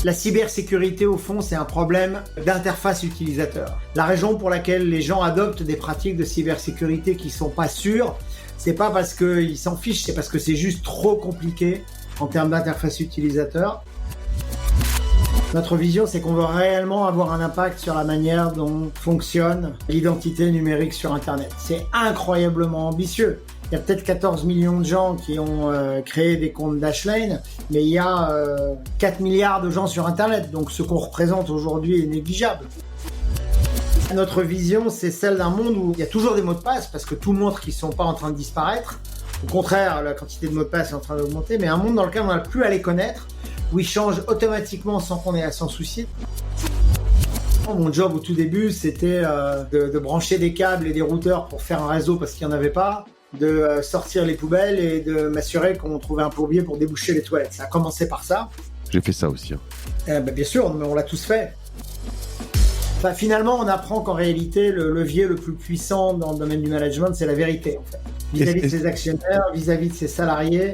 La cybersécurité, au fond, c'est un problème d'interface utilisateur. La raison pour laquelle les gens adoptent des pratiques de cybersécurité qui sont pas sûres, c'est pas parce qu'ils s'en fichent, c'est parce que c'est juste trop compliqué en termes d'interface utilisateur. Notre vision, c'est qu'on veut réellement avoir un impact sur la manière dont fonctionne l'identité numérique sur Internet. C'est incroyablement ambitieux. Il y a peut-être 14 millions de gens qui ont créé des comptes Dashlane, mais il y a 4 milliards de gens sur Internet, donc ce qu'on représente aujourd'hui est négligeable. Notre vision, c'est celle d'un monde où il y a toujours des mots de passe, parce que tout montre qu'ils ne sont pas en train de disparaître. Au contraire, la quantité de mots de passe est en train d'augmenter, mais un monde dans lequel on n'a plus à les connaître, où ils changent automatiquement sans qu'on ait à s'en soucier. Mon job au tout début, c'était de brancher des câbles et des routeurs pour faire un réseau parce qu'il n'y en avait pas, de sortir les poubelles et de m'assurer qu'on trouvait un plombier pour déboucher les toilettes. Ça a commencé par ça. J'ai fait ça aussi. Bien sûr, mais on l'a tous fait. Enfin, finalement, on apprend qu'en réalité, le levier le plus puissant dans le domaine du management, c'est la vérité, en fait. Vis-à-vis de ses actionnaires, vis-à-vis de ses salariés,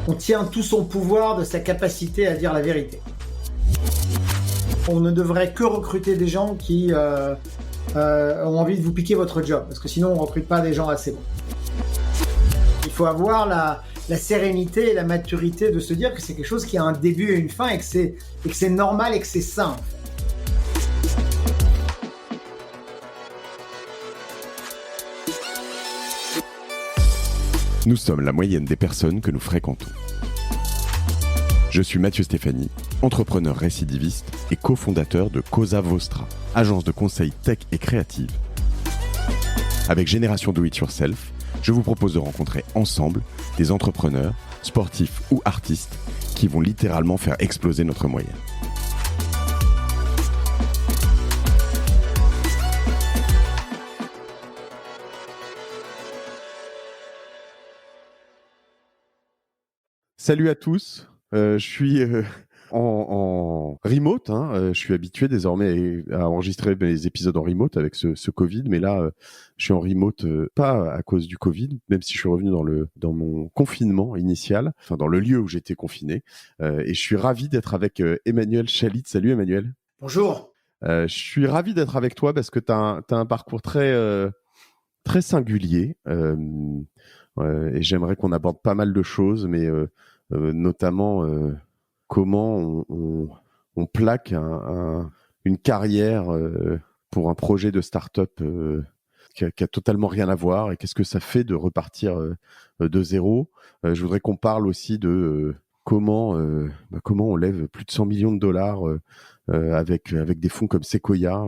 on tient tout son pouvoir de sa capacité à dire la vérité. On ne devrait que recruter des gens qui ont envie de vous piquer votre job, parce que sinon on ne recrute pas des gens assez bons. Il faut avoir la sérénité et la maturité de se dire que c'est quelque chose qui a un début et une fin et que c'est normal et que c'est sain. En fait. Nous sommes la moyenne des personnes que nous fréquentons. Je suis Mathieu Stéphanie, entrepreneur récidiviste et cofondateur de Cosa Vostra, agence de conseil tech et créative. Avec Génération Do It Yourself, je vous propose de rencontrer ensemble des entrepreneurs, sportifs ou artistes qui vont littéralement faire exploser notre moyenne. Salut à tous, je suis en remote, je suis habitué désormais à enregistrer mes épisodes en remote avec ce Covid, mais là je suis en remote pas à cause du Covid, même si je suis revenu dans mon confinement initial, enfin dans le lieu où j'étais confiné, et je suis ravi d'être avec Emmanuel Chalit. Salut Emmanuel. Bonjour. Je suis ravi d'être avec toi parce que tu as un parcours très singulier, et j'aimerais qu'on aborde pas mal de choses, mais notamment comment on plaque une carrière pour un projet de start-up qui a totalement rien à voir, et qu'est-ce que ça fait de repartir de zéro. Je voudrais qu'on parle aussi de comment on lève plus de 100 millions de dollars avec des fonds comme Sequoia,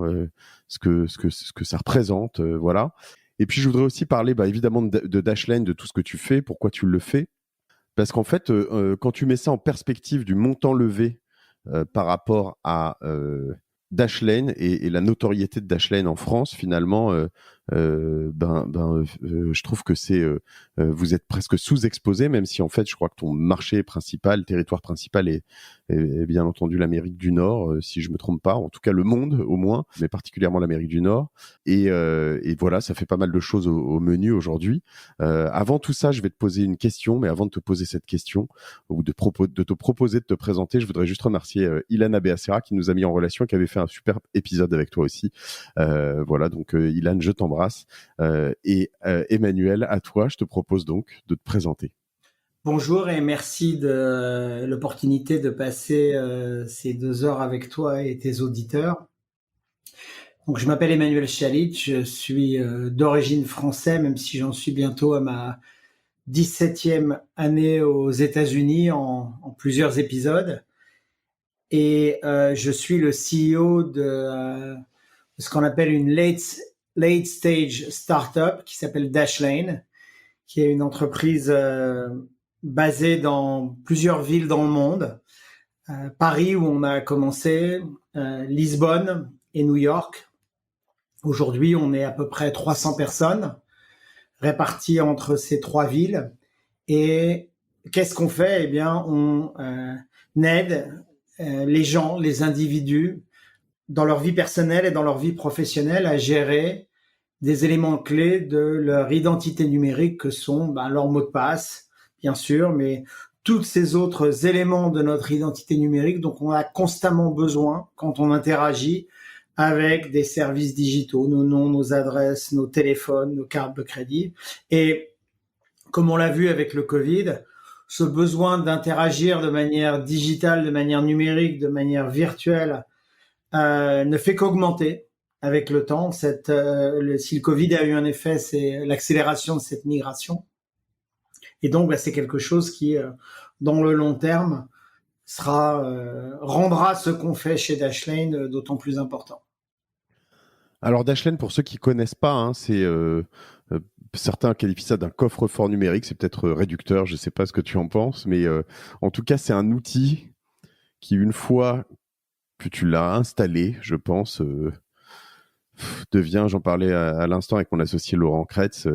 ce que ça représente, voilà. Et puis je voudrais aussi parler évidemment de Dashlane, de tout ce que tu fais, pourquoi tu le fais. Parce qu'en fait, quand tu mets ça en perspective du montant levé par rapport à Dashlane et la notoriété de Dashlane en France, finalement, je trouve que vous êtes presque sous-exposé, même si en fait, je crois que ton marché principal, territoire principal est bien entendu l'Amérique du Nord, si je me trompe pas, en tout cas le monde au moins, mais particulièrement l'Amérique du Nord. Et voilà, ça fait pas mal de choses au menu aujourd'hui. Avant tout ça, je vais te poser une question, mais avant de te poser cette question ou de te proposer de te présenter, je voudrais juste remercier Ilan Abeacera qui nous a mis en relation, qui avait fait un super épisode avec toi aussi. Voilà, donc Ilan, je t'embrasse. Et Emmanuel, à toi, je te propose donc de te présenter. Bonjour et merci de l'opportunité de passer ces 2 heures avec toi et tes auditeurs. Donc, je m'appelle Emmanuel Chalit, je suis d'origine française, même si j'en suis bientôt à ma 17e année aux États-Unis en plusieurs épisodes. Et je suis le CEO de ce qu'on appelle une late stage startup qui s'appelle Dashlane, qui est une entreprise basée dans plusieurs villes dans le monde. Paris, où on a commencé, Lisbonne et New York. Aujourd'hui, on est à peu près 300 personnes réparties entre ces 3 villes. Et qu'est-ce qu'on fait ? Eh bien, on aide les gens, les individus, dans leur vie personnelle et dans leur vie professionnelle, à gérer des éléments clés de leur identité numérique que sont leur mot de passe, bien sûr, mais tous ces autres éléments de notre identité numérique dont on a constamment besoin quand on interagit avec des services digitaux, nos noms, nos adresses, nos téléphones, nos cartes de crédit. Et comme on l'a vu avec le Covid, ce besoin d'interagir de manière digitale, de manière numérique, de manière virtuelle, ne fait qu'augmenter avec le temps. Si le Covid a eu un effet, c'est l'accélération de cette migration. Et donc, c'est quelque chose qui, dans le long terme, rendra ce qu'on fait chez Dashlane d'autant plus important. Alors Dashlane, pour ceux qui connaissent pas, hein, c'est certains qualifient ça d'un coffre-fort numérique. C'est peut-être réducteur, je ne sais pas ce que tu en penses, mais en tout cas, c'est un outil qui, une fois que tu l'as installé, je pense, devient, j'en parlais à l'instant avec mon associé Laurent Kretz,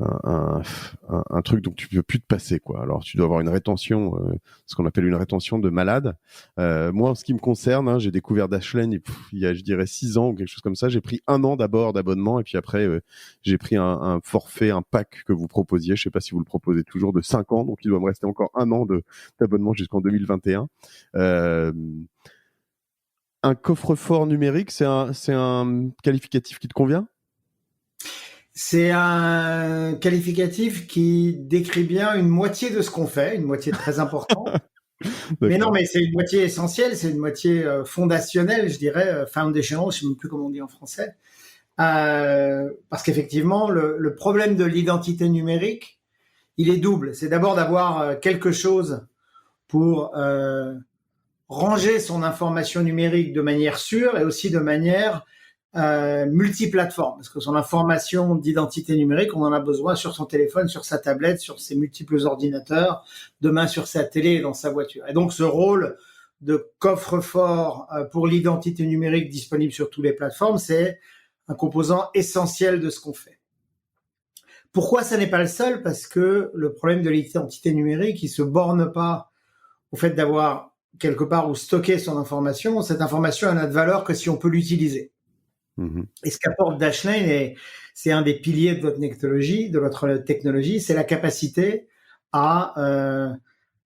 un truc dont tu ne peux plus te passer, quoi. Alors tu dois avoir une rétention, ce qu'on appelle une rétention de malade. Moi, en ce qui me concerne, hein, j'ai découvert Dashlane il y a, je dirais, 6 ans ou quelque chose comme ça. J'ai pris 1 an d'abord d'abonnement et puis après j'ai pris un forfait, un pack que vous proposiez. Je sais pas si vous le proposez toujours, de 5 ans, donc il doit me rester encore 1 an d'abonnement jusqu'en 2021. Un coffre-fort numérique, c'est un qualificatif qui te convient? C'est un qualificatif qui décrit bien une moitié de ce qu'on fait, une moitié très importante. Mais non, mais c'est une moitié essentielle, c'est une moitié fondationnelle, je dirais, foundational, je ne sais même plus comment on dit en français. Parce qu'effectivement, le problème de l'identité numérique, il est double. C'est d'abord d'avoir quelque chose pour ranger son information numérique de manière sûre et aussi de manière multiplateforme, parce que son information d'identité numérique, on en a besoin sur son téléphone, sur sa tablette, sur ses multiples ordinateurs, demain sur sa télé et dans sa voiture. Et donc ce rôle de coffre-fort pour l'identité numérique disponible sur toutes les plateformes, c'est un composant essentiel de ce qu'on fait. Pourquoi ça n'est pas le seul? Parce que le problème de l'identité numérique, il se borne pas au fait d'avoir quelque part où stocker son information. Cette information n'a de valeur que si on peut l'utiliser. Et ce qu'apporte Dashlane, et c'est un des piliers de votre technologie, c'est la capacité à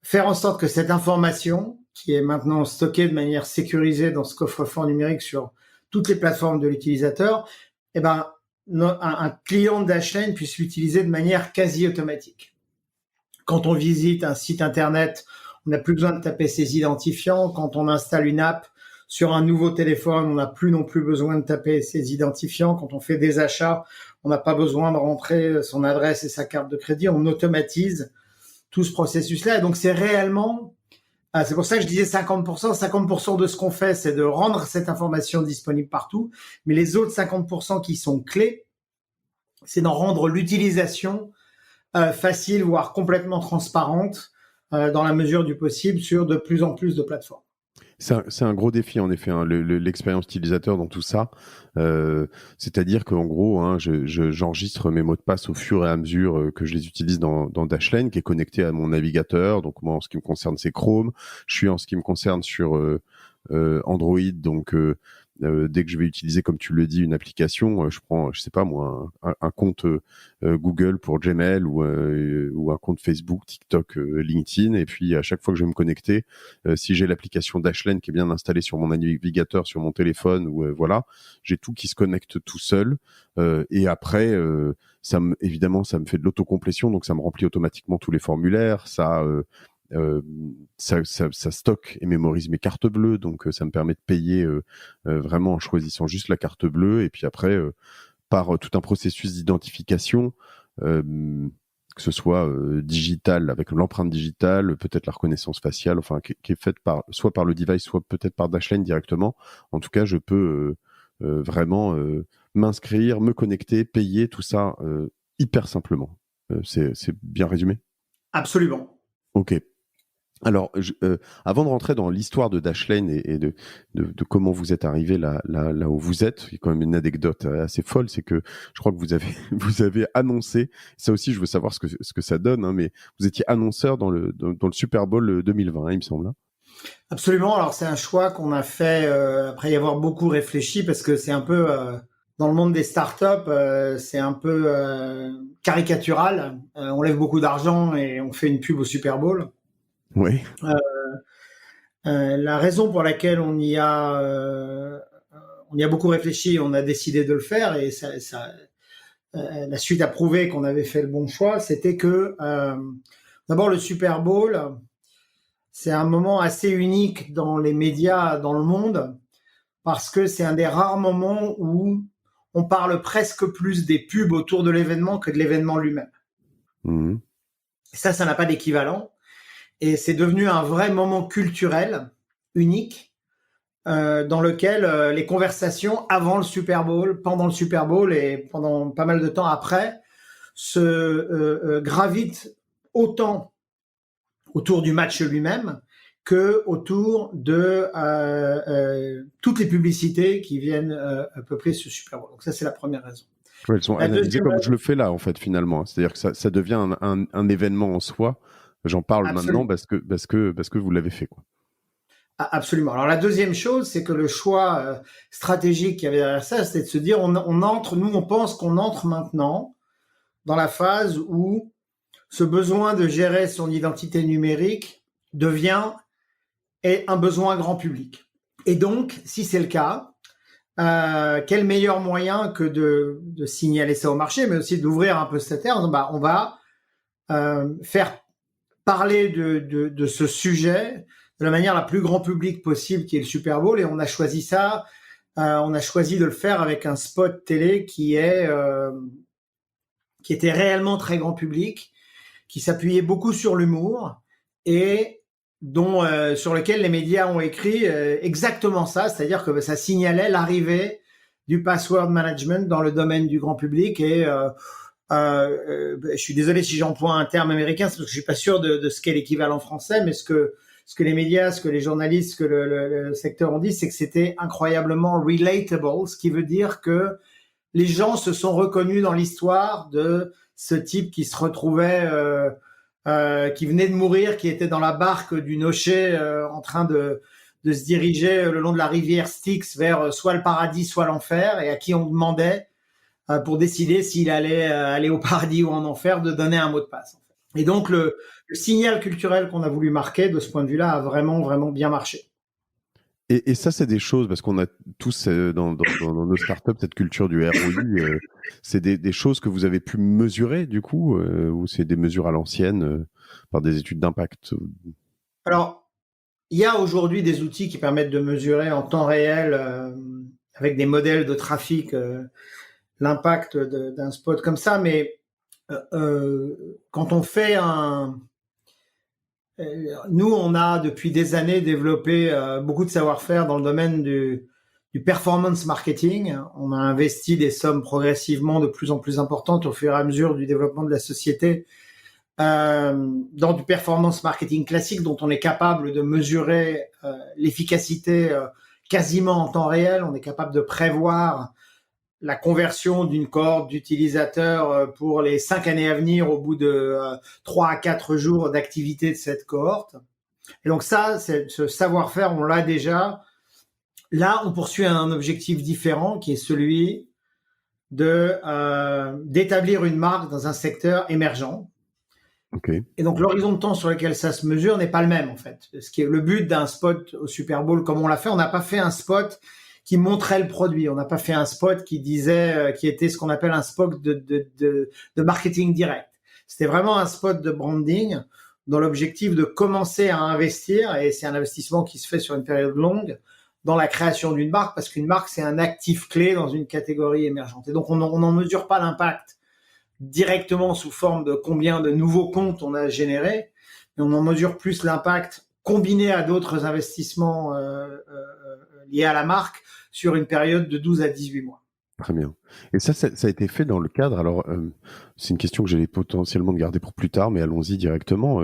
faire en sorte que cette information, qui est maintenant stockée de manière sécurisée dans ce coffre-fort numérique sur toutes les plateformes de l'utilisateur, un client de Dashlane puisse l'utiliser de manière quasi automatique. Quand on visite un site internet, on n'a plus besoin de taper ses identifiants. Quand on installe une app sur un nouveau téléphone, on n'a plus non plus besoin de taper ses identifiants. Quand on fait des achats, on n'a pas besoin de rentrer son adresse et sa carte de crédit. On automatise tout ce processus-là. Et donc, c'est réellement, c'est pour ça que je disais 50%. 50% de ce qu'on fait, c'est de rendre cette information disponible partout. Mais les autres 50% qui sont clés, c'est d'en rendre l'utilisation facile, voire complètement transparente, dans la mesure du possible, sur de plus en plus de plateformes. C'est un gros défi, en effet, hein, l'expérience utilisateur dans tout ça. C'est-à-dire qu'en gros, hein, j'enregistre mes mots de passe au fur et à mesure que je les utilise dans Dashlane, qui est connecté à mon navigateur. Donc moi, en ce qui me concerne, c'est Chrome. Je suis en ce qui me concerne sur Android, donc dès que je vais utiliser, comme tu le dis, une application, je prends, je sais pas moi, un compte Google pour Gmail ou un compte Facebook, TikTok, LinkedIn, et puis à chaque fois que je vais me connecter, si j'ai l'application Dashlane qui est bien installée sur mon navigateur, sur mon téléphone, ou voilà, j'ai tout qui se connecte tout seul, et après, évidemment, ça me fait de l'autocomplétion, donc ça me remplit automatiquement tous les formulaires, ça stocke et mémorise mes cartes bleues, donc ça me permet de payer vraiment en choisissant juste la carte bleue, et puis après par tout un processus d'identification, que ce soit digital avec l'empreinte digitale, peut-être la reconnaissance faciale, enfin qui est faite soit par le device, soit peut-être par Dashlane directement. En tout cas, je peux vraiment m'inscrire, me connecter, payer, tout ça hyper simplement. C'est bien résumé? Absolument. Ok. Alors, avant de rentrer dans l'histoire de Dashlane et de comment vous êtes arrivé là où vous êtes, il y a quand même une anecdote assez folle, c'est que je crois que vous avez annoncé, ça aussi je veux savoir ce que ça donne, hein, mais vous étiez annonceur dans le Super Bowl 2020, il me semble. Hein. Absolument. Alors c'est un choix qu'on a fait après y avoir beaucoup réfléchi, parce que c'est un peu dans le monde des startups, c'est un peu caricatural. On lève beaucoup d'argent et on fait une pub au Super Bowl. Oui. La raison pour laquelle on y a beaucoup réfléchi, on a décidé de le faire et la suite a prouvé qu'on avait fait le bon choix, c'était que d'abord le Super Bowl, c'est un moment assez unique dans les médias dans le monde parce que c'est un des rares moments où on parle presque plus des pubs autour de l'événement que de l'événement lui-même. Mmh. Ça n'a pas d'équivalent. Et c'est devenu un vrai moment culturel unique dans lequel les conversations avant le Super Bowl, pendant le Super Bowl et pendant pas mal de temps après se gravitent autant autour du match lui-même que autour de toutes les publicités qui viennent peupler ce Super Bowl. Donc ça, c'est la première raison. Ouais, elles sont analysées comme je le fais là, en fait, finalement. C'est-à-dire que ça devient un événement en soi. J'en parle Absolument. maintenant parce que vous l'avez fait, quoi. Absolument. Alors la deuxième chose, c'est que le choix stratégique qu'il y avait derrière ça, c'était de se dire, on pense qu'on entre maintenant dans la phase où ce besoin de gérer son identité numérique devient un besoin grand public. Et donc, si c'est le cas, quel meilleur moyen que de signaler ça au marché, mais aussi d'ouvrir un peu cette ère. Bah, on va faire parler de ce sujet de la manière la plus grand public possible, qui est le Super Bowl, et on a choisi ça. On a choisi de le faire avec un spot télé qui était réellement très grand public, qui s'appuyait beaucoup sur l'humour et sur lequel les médias ont écrit exactement ça, c'est-à-dire que ça signalait l'arrivée du password management dans le domaine du grand public. Et je suis désolé si j'emploie un terme américain, parce que je suis pas sûr de ce qu'est l'équivalent français, mais ce que les médias, ce que les journalistes, ce que le secteur ont dit, c'est que c'était incroyablement relatable, ce qui veut dire que les gens se sont reconnus dans l'histoire de ce type qui se retrouvait, qui venait de mourir, qui était dans la barque du nocher en train de se diriger le long de la rivière Styx vers soit le paradis, soit l'enfer, et à qui on demandait, pour décider s'il allait aller au paradis ou en enfer, de donner un mot de passe. Et donc le signal culturel qu'on a voulu marquer de ce point de vue-là a vraiment, vraiment bien marché. Et ça, c'est des choses, parce qu'on a tous dans nos startups cette culture du ROI, c'est des choses que vous avez pu mesurer, du coup, ou c'est des mesures à l'ancienne par des études d'impact? Alors, il y a aujourd'hui des outils qui permettent de mesurer en temps réel, avec des modèles de trafic, l'impact d'un spot comme ça, mais quand on fait nous, on a depuis des années développé beaucoup de savoir-faire dans le domaine du performance marketing. On a investi des sommes progressivement de plus en plus importantes au fur et à mesure du développement de la société dans du performance marketing classique, dont on est capable de mesurer l'efficacité quasiment en temps réel. On est capable de prévoir la conversion d'une cohorte d'utilisateurs pour les 5 années à venir au bout de 3 à 4 jours d'activité de cette cohorte. Et donc ça, ce savoir-faire, on l'a déjà. Là, on poursuit un objectif différent qui est celui d'établir une marque dans un secteur émergent. Okay. Et donc l'horizon de temps sur lequel ça se mesure n'est pas le même en fait. Ce qui est le but d'un spot au Super Bowl comme on l'a fait, on n'a pas fait un spot qui montrait le produit. On n'a pas fait un spot qui disait, qui était ce qu'on appelle un spot de marketing direct. C'était vraiment un spot de branding dans l'objectif de commencer à investir, et c'est un investissement qui se fait sur une période longue, dans la création d'une marque, parce qu'une marque, c'est un actif clé dans une catégorie émergente. Et donc, on n'en mesure pas l'impact directement sous forme de combien de nouveaux comptes on a générés, mais on en mesure plus l'impact combiné à d'autres investissements liés à la marque sur une période de 12 à 18 mois. Très bien. Et ça a été fait dans le cadre, alors c'est une question que j'allais potentiellement garder pour plus tard, mais allons-y directement.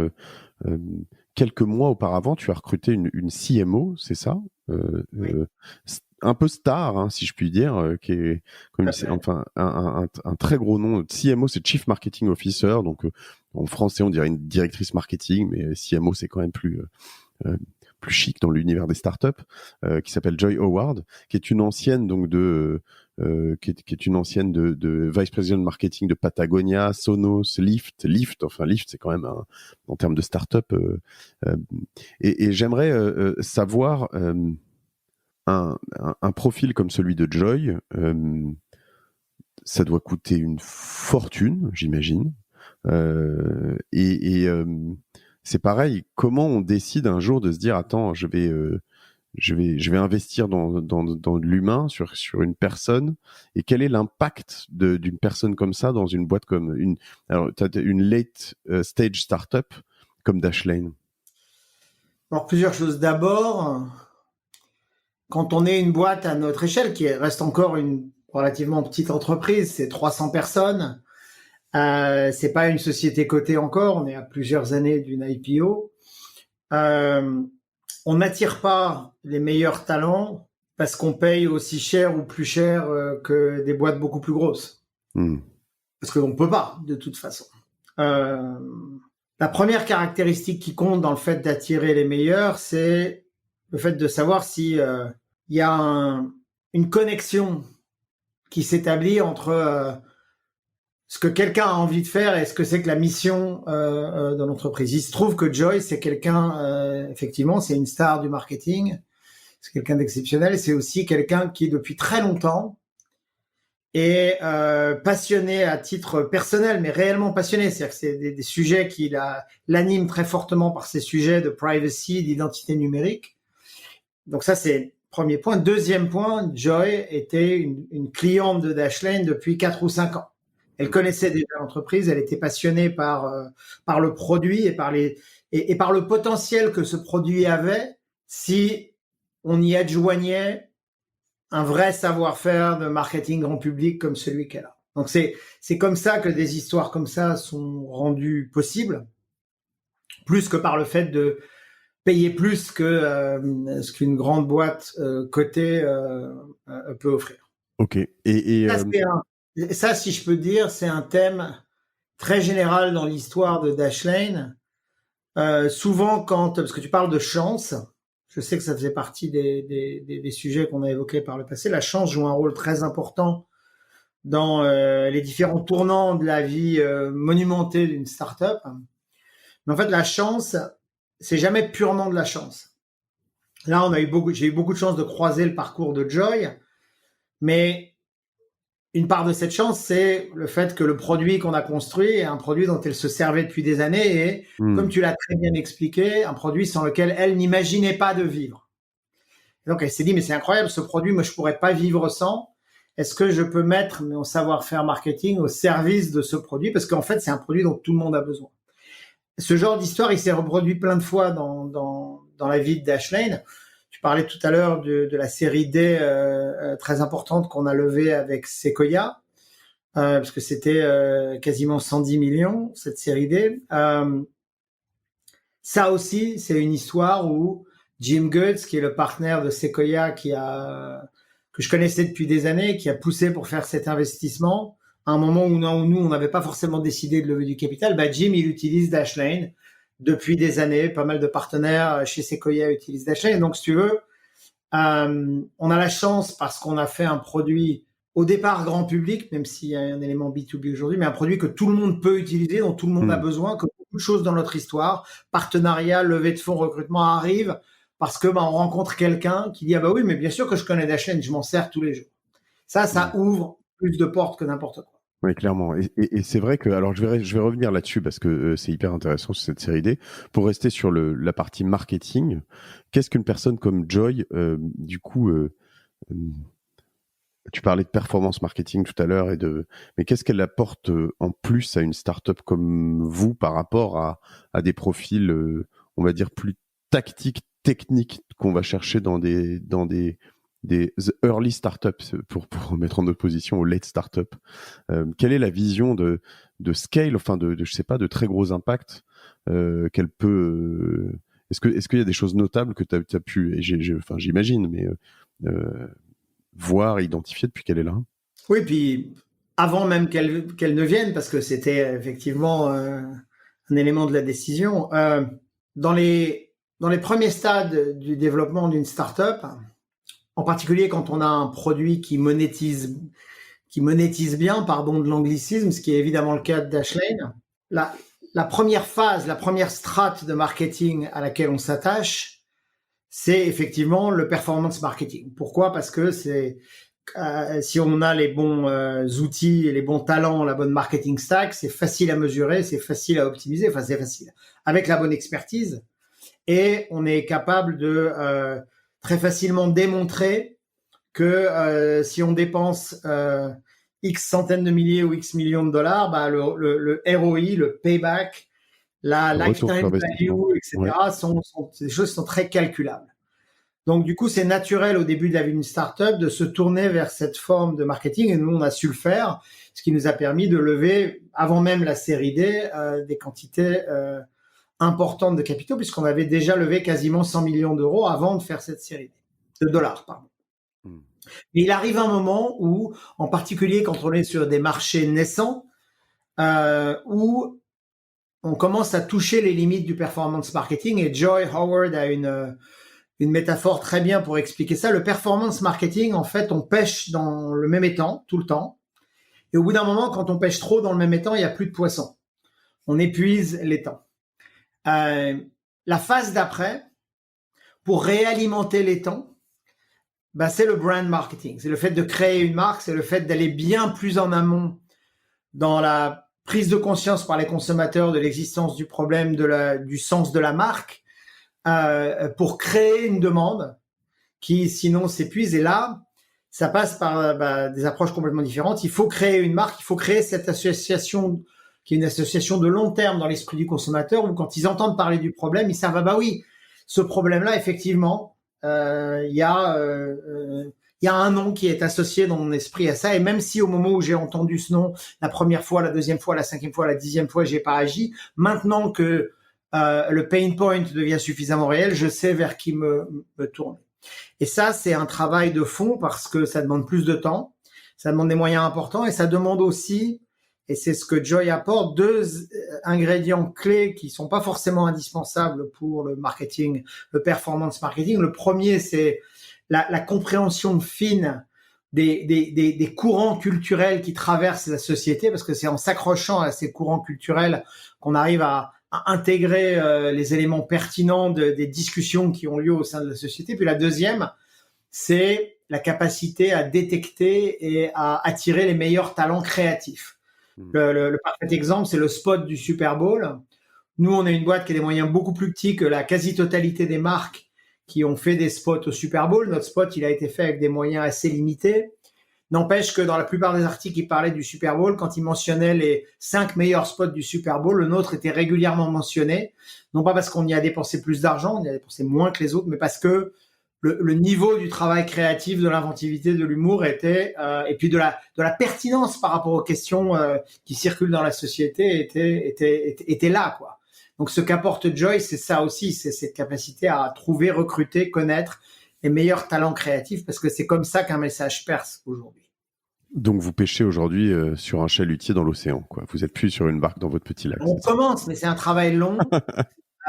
Quelques mois auparavant, tu as recruté une CMO, c'est ça? Oui. Un peu star, hein, si je puis dire, qui est comme enfin un très gros nom. CMO, c'est Chief Marketing Officer, donc en français on dirait une directrice marketing, mais CMO c'est quand même plus chic dans l'univers des startups, qui s'appelle Joy Howard, qui est une ancienne donc de qui est une ancienne de vice president de marketing de Patagonia, Sonos, Lyft, c'est quand même en termes de start-up. Et j'aimerais savoir un profil comme celui de Joy, ça doit coûter une fortune, j'imagine. C'est pareil, comment on décide un jour de se dire attends, je vais investir dans l'humain sur une personne, et quel est l'impact d'une personne comme ça dans une boîte comme une late stage startup comme Dashlane? Alors, plusieurs choses. D'abord, quand on est une boîte à notre échelle, qui reste encore une relativement petite entreprise, c'est 300 personnes, c'est pas une société cotée encore, on est à plusieurs années d'une IPO. On n'attire pas les meilleurs talents parce qu'on paye aussi cher ou plus cher que des boîtes beaucoup plus grosses. Parce qu'on ne peut pas, de toute façon. La première caractéristique qui compte dans le fait d'attirer les meilleurs, c'est le fait de savoir si y a une connexion qui s'établit entre ce que quelqu'un a envie de faire et ce que c'est que la mission de l'entreprise. Il se trouve que Joy, c'est quelqu'un, effectivement, c'est une star du marketing, c'est quelqu'un d'exceptionnel, c'est aussi quelqu'un qui, depuis très longtemps, est passionné à titre personnel, mais réellement passionné. C'est-à-dire que c'est des sujets qui l'animent très fortement par ces sujets de privacy, d'identité numérique. Donc ça, c'est le premier point. Deuxième point, Joy était une cliente de Dashlane depuis 4 ou 5 ans. Elle connaissait déjà l'entreprise, elle était passionnée par le produit et par le potentiel que ce produit avait si on y adjoignait un vrai savoir-faire de marketing grand public comme celui qu'elle a. Donc c'est comme ça que des histoires comme ça sont rendues possibles, plus que par le fait de payer plus que ce qu'une grande boîte cotée peut offrir. Ok. Ça, si je peux dire, c'est un thème très général dans l'histoire de Dashlane. Souvent, parce que tu parles de chance, je sais que ça faisait partie des sujets qu'on a évoqués par le passé. La chance joue un rôle très important dans les différents tournants de la vie monumentée d'une startup. Mais en fait, la chance, c'est jamais purement de la chance. Là, j'ai eu beaucoup de chance de croiser le parcours de Joy, mais une part de cette chance, c'est le fait que le produit qu'on a construit est un produit dont elle se servait depuis des années et, comme tu l'as très bien expliqué, un produit sans lequel elle n'imaginait pas de vivre. Et donc, elle s'est dit, mais c'est incroyable, ce produit, moi, je pourrais pas vivre sans. Est-ce que je peux mettre mon savoir-faire marketing au service de ce produit? Parce qu'en fait, c'est un produit dont tout le monde a besoin. Ce genre d'histoire, il s'est reproduit plein de fois dans la vie de Dashlane. Tu parlais tout à l'heure de la série D très importante qu'on a levée avec Sequoia, parce que c'était quasiment 110 millions, cette série D. Ça aussi, c'est une histoire où Jim Goetz, qui est le partenaire de Sequoia, que je connaissais depuis des années, qui a poussé pour faire cet investissement, à un moment où nous, on n'avait pas forcément décidé de lever du capital, Jim, il utilise Dashlane depuis des années. Pas mal de partenaires chez Sequoia utilisent Dashlane. Donc, si tu veux, on a la chance, parce qu'on a fait un produit au départ grand public, même s'il y a un élément B2B aujourd'hui, mais un produit que tout le monde peut utiliser, dont tout le monde a besoin, que beaucoup de choses dans notre histoire, partenariat, levée de fonds, recrutement arrivent parce que on rencontre quelqu'un qui dit ah oui, mais bien sûr que je connais Dashlane, je m'en sers tous les jours. Ça ouvre plus de portes que n'importe quoi. Oui, clairement. Et c'est vrai que, alors je vais revenir là-dessus parce que c'est hyper intéressant sur cette série D. Pour rester sur la partie marketing, qu'est-ce qu'une personne comme Joy, du coup, tu parlais de performance marketing tout à l'heure mais qu'est-ce qu'elle apporte en plus à une startup comme vous par rapport à des profils, on va dire plus tactiques, techniques qu'on va chercher dans des early startups pour mettre en opposition aux late startups. Quelle est la vision de scale, enfin je sais pas, de très gros impact qu'elle peut. Est-ce qu'il y a des choses notables que tu as pu, et j'imagine, mais voir, identifier depuis qu'elle est là? Oui, puis avant même qu'elle ne vienne, parce que c'était effectivement un élément de la décision. Dans les premiers stades du développement d'une startup, en particulier quand on a un produit qui monétise bien, pardon de l'anglicisme, ce qui est évidemment le cas de Dashlane. La première phase, la première strate de marketing à laquelle on s'attache, c'est effectivement le performance marketing. Pourquoi? Parce que si on a les bons outils et les bons talents, la bonne marketing stack, c'est facile à mesurer, c'est facile à optimiser, enfin c'est facile. Avec la bonne expertise, et on est capable de très facilement démontrer que si on dépense X centaines de milliers ou X millions de dollars, le ROI, le payback, la lifetime value, etc., sont des choses qui sont très calculables. Donc, du coup, c'est naturel au début de la vie d'une startup de se tourner vers cette forme de marketing, et nous, on a su le faire, ce qui nous a permis de lever, avant même la série D, des quantités importantes de capitaux, puisqu'on avait déjà levé quasiment 100 millions d'euros avant de faire cette série D, de dollars, pardon. Mais il arrive un moment où, en particulier quand on est sur des marchés naissants, où on commence à toucher les limites du performance marketing, et Joy Howard a une métaphore très bien pour expliquer ça. Le performance marketing, en fait, on pêche dans le même étang tout le temps, et au bout d'un moment, quand on pêche trop dans le même étang, il n'y a plus de poissons. On épuise l'étang. La phase d'après, pour réalimenter l'étang, c'est le brand marketing. C'est le fait de créer une marque, c'est le fait d'aller bien plus en amont dans la prise de conscience par les consommateurs de l'existence du problème, du sens de la marque, pour créer une demande qui sinon s'épuise. Et là, ça passe par des approches complètement différentes. Il faut créer une marque, il faut créer cette association qui est une association de long terme dans l'esprit du consommateur, où quand ils entendent parler du problème, ils savent, oui, ce problème-là, effectivement, il y a un nom qui est associé dans mon esprit à ça, et même si au moment où j'ai entendu ce nom, la première fois, la deuxième fois, la cinquième fois, la 10e fois, j'ai pas agi, maintenant que le pain point devient suffisamment réel, je sais vers qui me tourner. Et ça, c'est un travail de fond parce que ça demande plus de temps, ça demande des moyens importants, et ça demande aussi, et c'est ce que Joy apporte, 2 ingrédients clés qui sont pas forcément indispensables pour le marketing, le performance marketing. Le premier, c'est la compréhension fine des courants culturels qui traversent la société, parce que c'est en s'accrochant à ces courants culturels qu'on arrive à intégrer les éléments pertinents des discussions qui ont lieu au sein de la société. Puis la deuxième, c'est la capacité à détecter et à attirer les meilleurs talents créatifs. Le parfait exemple, c'est le spot du Super Bowl. Nous, on est une boîte qui a des moyens beaucoup plus petits que la quasi-totalité des marques qui ont fait des spots au Super Bowl. Notre spot, il a été fait avec des moyens assez limités. N'empêche que dans la plupart des articles qui parlaient du Super Bowl, quand ils mentionnaient les 5 meilleurs spots du Super Bowl, le nôtre était régulièrement mentionné. Non pas parce qu'on y a dépensé plus d'argent, on y a dépensé moins que les autres, mais parce que le niveau du travail créatif, de l'inventivité, de l'humour était, et puis de la pertinence par rapport aux questions qui circulent dans la société était là, quoi. Donc ce qu'apporte Joy, c'est ça aussi, c'est cette capacité à trouver, recruter, connaître les meilleurs talents créatifs, parce que c'est comme ça qu'un message perce aujourd'hui. Donc vous pêchez aujourd'hui sur un chalutier dans l'océan, quoi. Vous êtes plus sur une barque dans votre petit lac. On commence, mais c'est un travail long.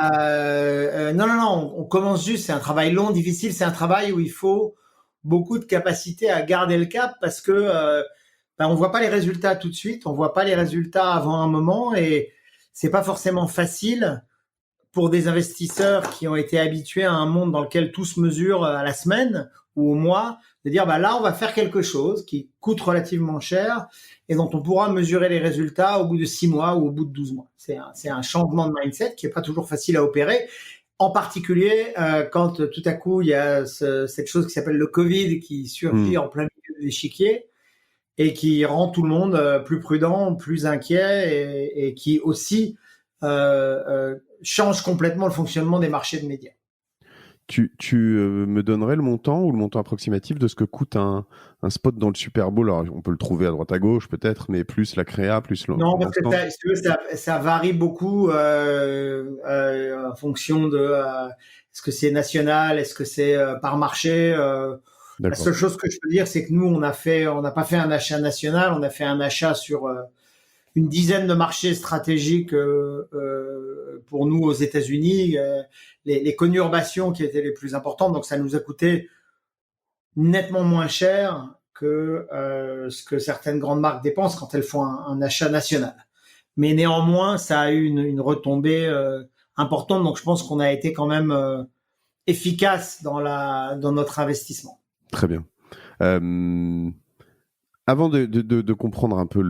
Non, on commence juste, c'est un travail long, difficile, c'est un travail où il faut beaucoup de capacité à garder le cap, parce que on voit pas les résultats tout de suite, on voit pas les résultats avant un moment, et c'est pas forcément facile pour des investisseurs qui ont été habitués à un monde dans lequel tout se mesure à la semaine ou au mois, de dire là on va faire quelque chose qui coûte relativement cher et dont on pourra mesurer les résultats au bout de 6 mois ou au bout de 12 mois. C'est un changement de mindset qui est pas toujours facile à opérer, en particulier quand tout à coup il y a cette chose qui s'appelle le Covid qui surgit en plein milieu de l'échiquier et qui rend tout le monde plus prudent, plus inquiet, et qui aussi change complètement le fonctionnement des marchés de médias. Tu me donnerais le montant ou le montant approximatif de ce que coûte un spot dans le Super Bowl? Alors, on peut le trouver à droite à gauche peut-être, mais plus la créa, plus le... Non, parce que ça varie beaucoup en fonction de est-ce que c'est national, est-ce que c'est par marché. La seule chose que je peux dire, c'est que nous, on n'a pas fait un achat national, on a fait un achat sur une dizaine de marchés stratégiques pour nous aux États-Unis, les conurbations qui étaient les plus importantes. Donc ça nous a coûté nettement moins cher que ce que certaines grandes marques dépensent quand elles font un achat national. Mais néanmoins, ça a eu une retombée importante. Donc, je pense qu'on a été quand même efficace dans notre investissement. Très bien. Avant de comprendre un peu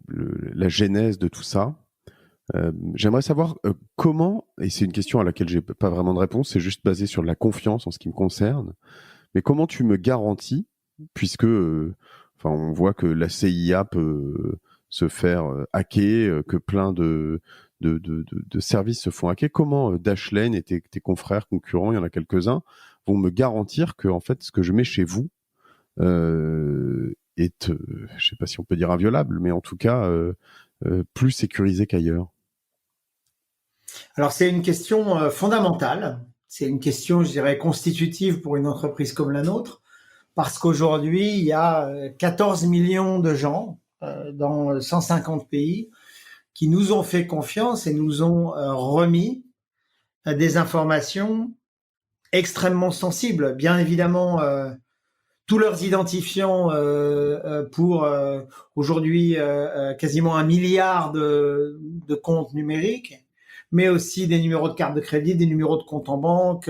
la genèse de tout ça, j'aimerais savoir comment, et c'est une question à laquelle j'ai pas vraiment de réponse, c'est juste basé sur la confiance en ce qui me concerne, mais comment tu me garantis, puisque on voit que la CIA peut se faire hacker, que plein de services se font hacker, comment Dashlane et tes confrères concurrents, il y en a quelques-uns, vont me garantir que en fait ce que je mets chez vous est, je sais pas si on peut dire inviolable, mais en tout cas plus sécurisé qu'ailleurs? Alors, c'est une question fondamentale. C'est une question, je dirais, constitutive pour une entreprise comme la nôtre, parce qu'aujourd'hui, il y a 14 millions de gens dans 150 pays qui nous ont fait confiance et nous ont remis des informations extrêmement sensibles. Bien évidemment, tous leurs identifiants pour aujourd'hui quasiment 1 milliard de comptes numériques, mais aussi des numéros de carte de crédit, des numéros de compte en banque,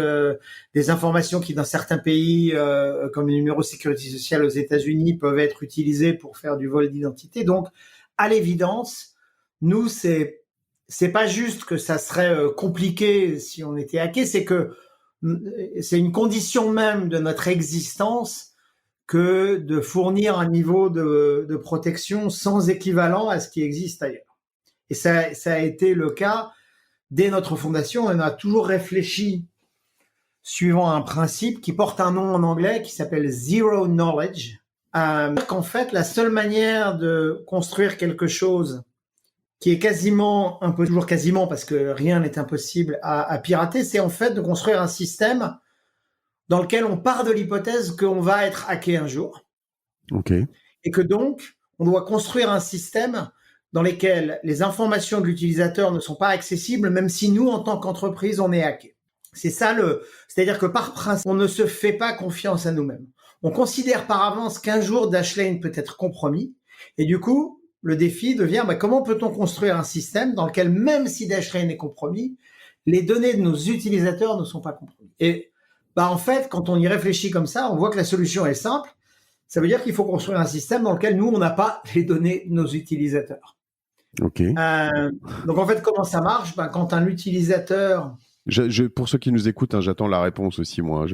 des informations qui dans certains pays, comme les numéros de sécurité sociale aux États-Unis, peuvent être utilisés pour faire du vol d'identité. Donc, à l'évidence, nous, c'est pas juste que ça serait compliqué si on était hacké, c'est que c'est une condition même de notre existence que de fournir un niveau de protection sans équivalent à ce qui existe ailleurs. Et ça a été le cas dès notre fondation. On a toujours réfléchi suivant un principe qui porte un nom en anglais qui s'appelle Zero Knowledge. Qu'en fait, la seule manière de construire quelque chose qui est toujours quasiment, parce que rien n'est impossible à pirater, c'est en fait de construire un système dans lequel on part de l'hypothèse qu'on va être hacké un jour. Okay. Et que donc, on doit construire un système dans lequel les informations de l'utilisateur ne sont pas accessibles, même si nous, en tant qu'entreprise, on est hacké. C'est ça c'est-à-dire que par principe, on ne se fait pas confiance à nous-mêmes. On considère par avance qu'un jour Dashlane peut être compromis. Et du coup, le défi devient, comment peut-on construire un système dans lequel, même si Dashlane est compromis, les données de nos utilisateurs ne sont pas compromises. Et en fait, quand on y réfléchit comme ça, on voit que la solution est simple. Ça veut dire qu'il faut construire un système dans lequel nous, on n'a pas les données de nos utilisateurs. Okay. Donc en fait, comment ça marche ? Quand un utilisateur... pour ceux qui nous écoutent, j'attends la réponse aussi, moi.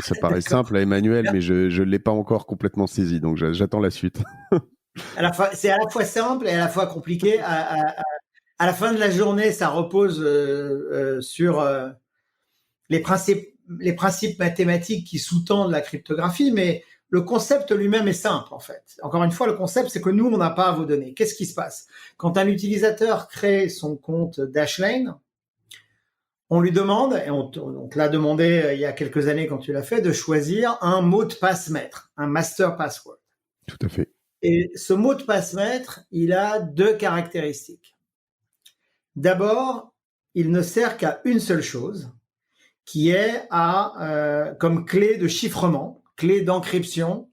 Ça paraît simple à Emmanuel, mais je l'ai pas encore complètement saisi, donc j'attends la suite. C'est à la fois simple et à la fois compliqué. À la fin de la journée, ça repose sur les principes mathématiques qui sous-tendent la cryptographie, mais le concept lui-même est simple, en fait. Encore une fois, le concept, c'est que nous, on n'a pas vos données. Qu'est-ce qui se passe ? Quand un utilisateur crée son compte Dashlane, on lui demande, et on te l'a demandé il y a quelques années quand tu l'as fait, de choisir un mot de passe maître, un master password. Tout à fait. Et ce mot de passe maître, il a 2 caractéristiques. D'abord, il ne sert qu'à une seule chose, qui est comme clé de chiffrement, clé d'encryption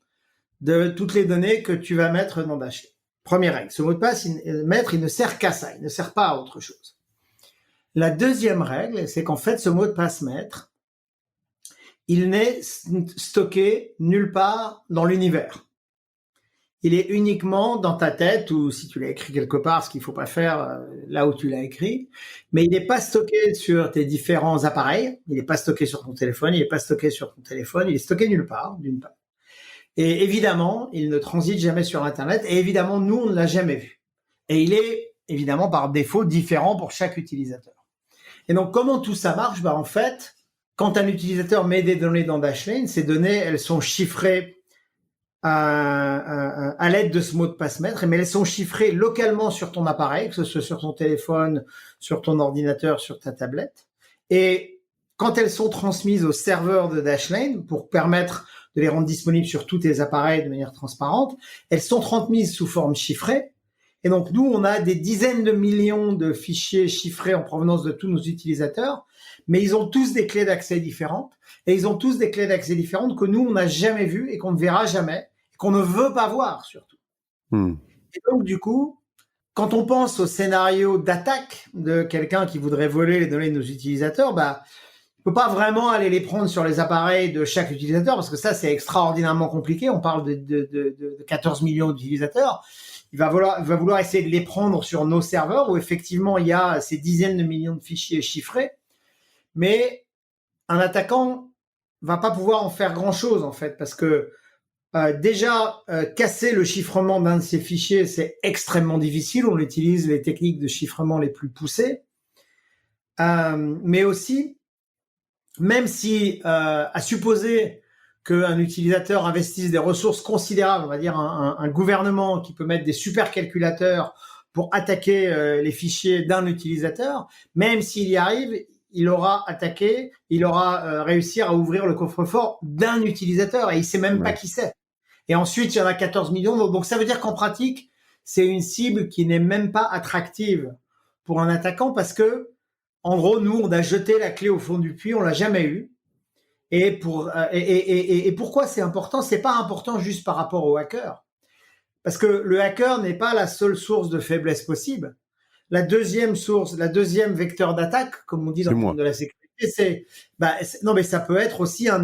de toutes les données que tu vas mettre dans Dashlane. Première règle, ce mot de passe maître, il ne sert qu'à ça, il ne sert pas à autre chose. La deuxième règle, c'est qu'en fait, ce mot de passe maître, il n'est stocké nulle part dans l'univers. Il est uniquement dans ta tête, ou si tu l'as écrit quelque part, ce qu'il ne faut pas faire là où tu l'as écrit, mais il n'est pas stocké sur tes différents appareils, il n'est pas stocké sur ton téléphone, il n'est pas stocké sur ton téléphone, il est stocké nulle part, d'une part. Et évidemment, il ne transite jamais sur Internet, et évidemment, nous, on ne l'a jamais vu. Et il est, évidemment, par défaut, différent pour chaque utilisateur. Et donc, comment tout ça marche ? En fait, quand un utilisateur met des données dans Dashlane, ces données, elles sont chiffrées à l'aide de ce mot de passe maître, mais elles sont chiffrées localement sur ton appareil, que ce soit sur ton téléphone, sur ton ordinateur, sur ta tablette. Et quand elles sont transmises au serveur de Dashlane, pour permettre de les rendre disponibles sur tous tes appareils de manière transparente, elles sont transmises sous forme chiffrée. Et donc, nous, on a des dizaines de millions de fichiers chiffrés en provenance de tous nos utilisateurs, mais ils ont tous des clés d'accès différentes. Et ils ont tous des clés d'accès différentes que nous, on n'a jamais vues et qu'on ne verra jamais, et qu'on ne veut pas voir, surtout. Et donc, du coup, quand on pense au scénario d'attaque de quelqu'un qui voudrait voler les données de nos utilisateurs, on peut pas vraiment aller les prendre sur les appareils de chaque utilisateur, parce que ça, c'est extraordinairement compliqué. On parle de 14 millions d'utilisateurs. Il va vouloir essayer de les prendre sur nos serveurs où effectivement il y a ces dizaines de millions de fichiers chiffrés. Mais un attaquant va pas pouvoir en faire grand chose, en fait, parce que casser le chiffrement d'un de ces fichiers, c'est extrêmement difficile. On utilise les techniques de chiffrement les plus poussées. Mais aussi, même si, à supposer qu'un utilisateur investisse des ressources considérables, on va dire un gouvernement qui peut mettre des supercalculateurs pour attaquer les fichiers d'un utilisateur, même s'il y arrive, il aura réussi à ouvrir le coffre-fort d'un utilisateur et il sait même pas qui c'est. Et ensuite, il y en a 14 millions. Donc ça veut dire qu'en pratique, c'est une cible qui n'est même pas attractive pour un attaquant parce que, en gros, nous, on a jeté la clé au fond du puits, on l'a jamais eu. Et pourquoi c'est important? C'est pas important juste par rapport au hacker. Parce que le hacker n'est pas la seule source de faiblesse possible. La deuxième vecteur d'attaque, comme on dit dans le monde de la sécurité, mais ça peut être aussi un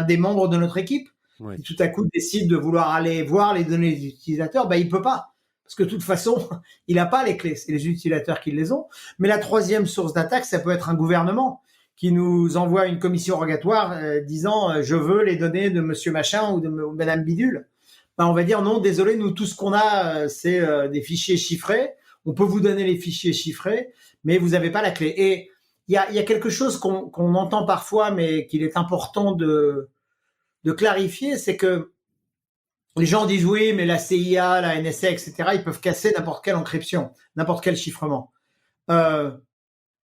des membres de notre équipe. Oui. Qui tout à coup décide de vouloir aller voir les données des utilisateurs, il peut pas. Parce que de toute façon, il n'a pas les clés, c'est les utilisateurs qui les ont. Mais la troisième source d'attaque, ça peut être un gouvernement qui nous envoie une commission rogatoire disant je veux les données de monsieur machin ou de madame bidule. On va dire non, désolé, nous tout ce qu'on a c'est des fichiers chiffrés. On peut vous donner les fichiers chiffrés, mais vous n'avez pas la clé. Et il y a quelque chose qu'on entend parfois, mais qu'il est important de clarifier, c'est que les gens disent oui, mais la CIA, la NSA, etc., ils peuvent casser n'importe quelle encryption, n'importe quel chiffrement.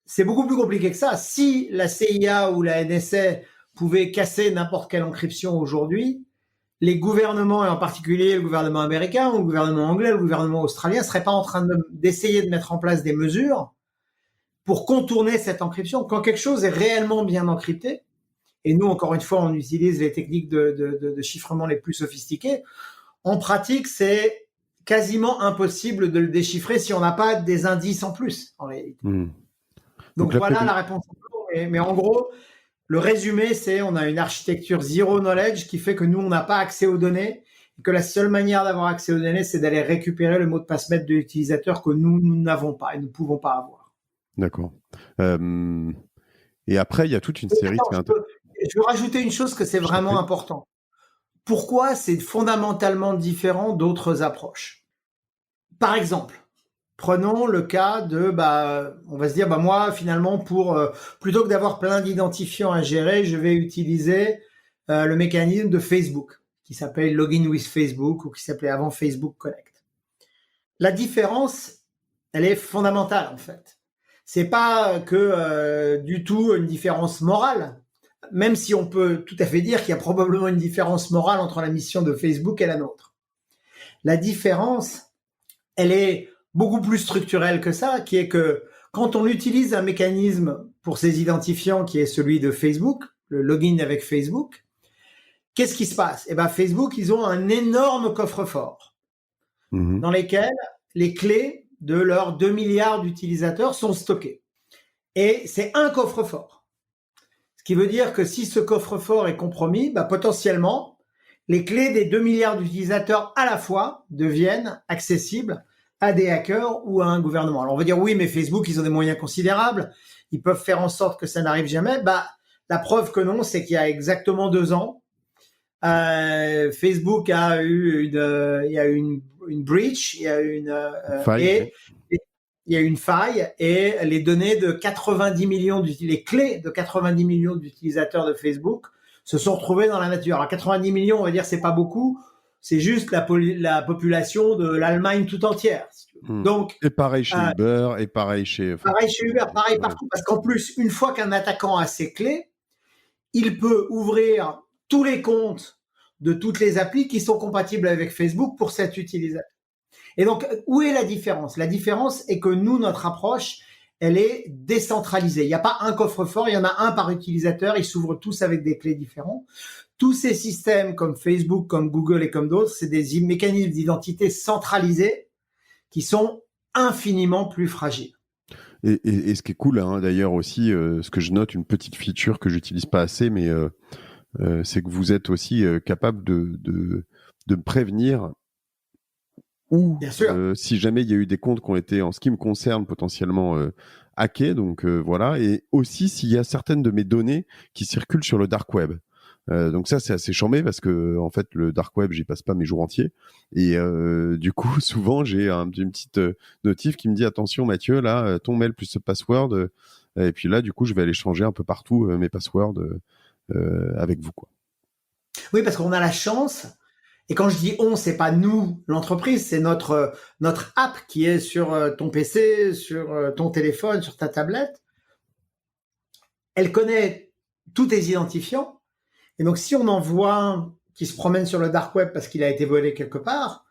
C'est beaucoup plus compliqué que ça. Si la CIA ou la NSA pouvaient casser n'importe quelle encryption aujourd'hui, les gouvernements, et en particulier le gouvernement américain, ou le gouvernement anglais, le gouvernement australien, seraient pas en train d'essayer de mettre en place des mesures pour contourner cette encryption. Quand quelque chose est réellement bien encrypté, et nous, encore une fois, on utilise les techniques de chiffrement les plus sophistiquées. En pratique, c'est quasiment impossible de le déchiffrer si on n'a pas des indices en plus, en réalité. Donc voilà la réponse. Mais en gros, le résumé, c'est on a une architecture zero knowledge qui fait que nous, on n'a pas accès aux données et que la seule manière d'avoir accès aux données, c'est d'aller récupérer le mot de passe maître de l'utilisateur que nous n'avons pas et nous ne pouvons pas avoir. D'accord. Et après, il y a toute une série... Je veux rajouter une chose que c'est vraiment important. Pourquoi c'est fondamentalement différent d'autres approches? Par exemple, prenons le cas de, on va se dire, moi, finalement, plutôt que d'avoir plein d'identifiants à gérer, je vais utiliser le mécanisme de Facebook, qui s'appelle Login with Facebook ou qui s'appelait avant Facebook Connect. La différence, elle est fondamentale, en fait. C'est pas que du tout une différence morale, même si on peut tout à fait dire qu'il y a probablement une différence morale entre la mission de Facebook et la nôtre. La différence, elle est beaucoup plus structurelle que ça, qui est que quand on utilise un mécanisme pour ces identifiants qui est celui de Facebook, le login avec Facebook, qu'est-ce qui se passe? Facebook, ils ont un énorme coffre-fort dans lesquels les clés de leurs 2 milliards d'utilisateurs sont stockées. Et c'est un coffre-fort. Ce qui veut dire que si ce coffre-fort est compromis, potentiellement, les clés des 2 milliards d'utilisateurs à la fois deviennent accessibles à des hackers ou à un gouvernement. Alors on va dire oui, mais Facebook, ils ont des moyens considérables, ils peuvent faire en sorte que ça n'arrive jamais. La preuve que non, c'est qu'il y a exactement 2 ans, Facebook a eu une breach, il y a une faille et les données de 90 millions les clés de 90 millions d'utilisateurs de Facebook se sont retrouvées dans la nature. Alors 90 millions, on va dire, c'est pas beaucoup, c'est juste la population de l'Allemagne tout entière. Donc, et pareil chez Uber, et pareil chez... pareil partout, parce qu'en plus, une fois qu'un attaquant a ses clés, il peut ouvrir tous les comptes de toutes les applis qui sont compatibles avec Facebook pour cet utilisateur. Et donc, où est la différence? La différence est que nous, notre approche, elle est décentralisée. Il n'y a pas un coffre-fort, il y en a un par utilisateur, ils s'ouvrent tous avec des clés différentes. Tous ces systèmes comme Facebook, comme Google et comme d'autres, c'est des mécanismes d'identité centralisés qui sont infiniment plus fragiles. Et ce qui est cool, hein, d'ailleurs aussi, ce que je note, une petite feature que j'utilise pas assez, mais c'est que vous êtes aussi capable de me prévenir ou si jamais il y a eu des comptes qui ont été, en ce qui me concerne, potentiellement hackés. Donc voilà, et aussi s'il y a certaines de mes données qui circulent sur le dark web. Donc ça, c'est assez charmé parce que en fait, le dark web, j'y passe pas mes jours entiers. Et du coup, souvent, j'ai une petite notif qui me dit attention, Mathieu, là, ton mail plus ce password. Et puis là, du coup, je vais aller changer un peu partout mes passwords avec vous, quoi. Oui, parce qu'on a la chance. Et quand je dis on, c'est pas nous, l'entreprise, c'est notre app qui est sur ton PC, sur ton téléphone, sur ta tablette. Elle connaît tous tes identifiants. Et donc, si on en voit un qui se promène sur le dark web parce qu'il a été volé quelque part,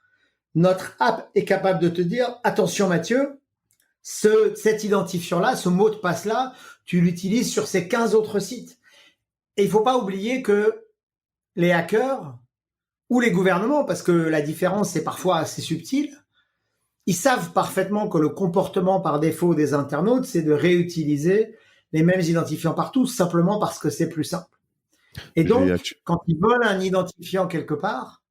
notre app est capable de te dire attention Mathieu, cet identifiant-là, ce mot de passe-là, tu l'utilises sur ces 15 autres sites. Et il faut pas oublier que les hackers ou les gouvernements, parce que la différence c'est parfois assez subtil, ils savent parfaitement que le comportement par défaut des internautes, c'est de réutiliser les mêmes identifiants partout, simplement parce que c'est plus simple. Et donc, quand ils volent un identifiant quelque part,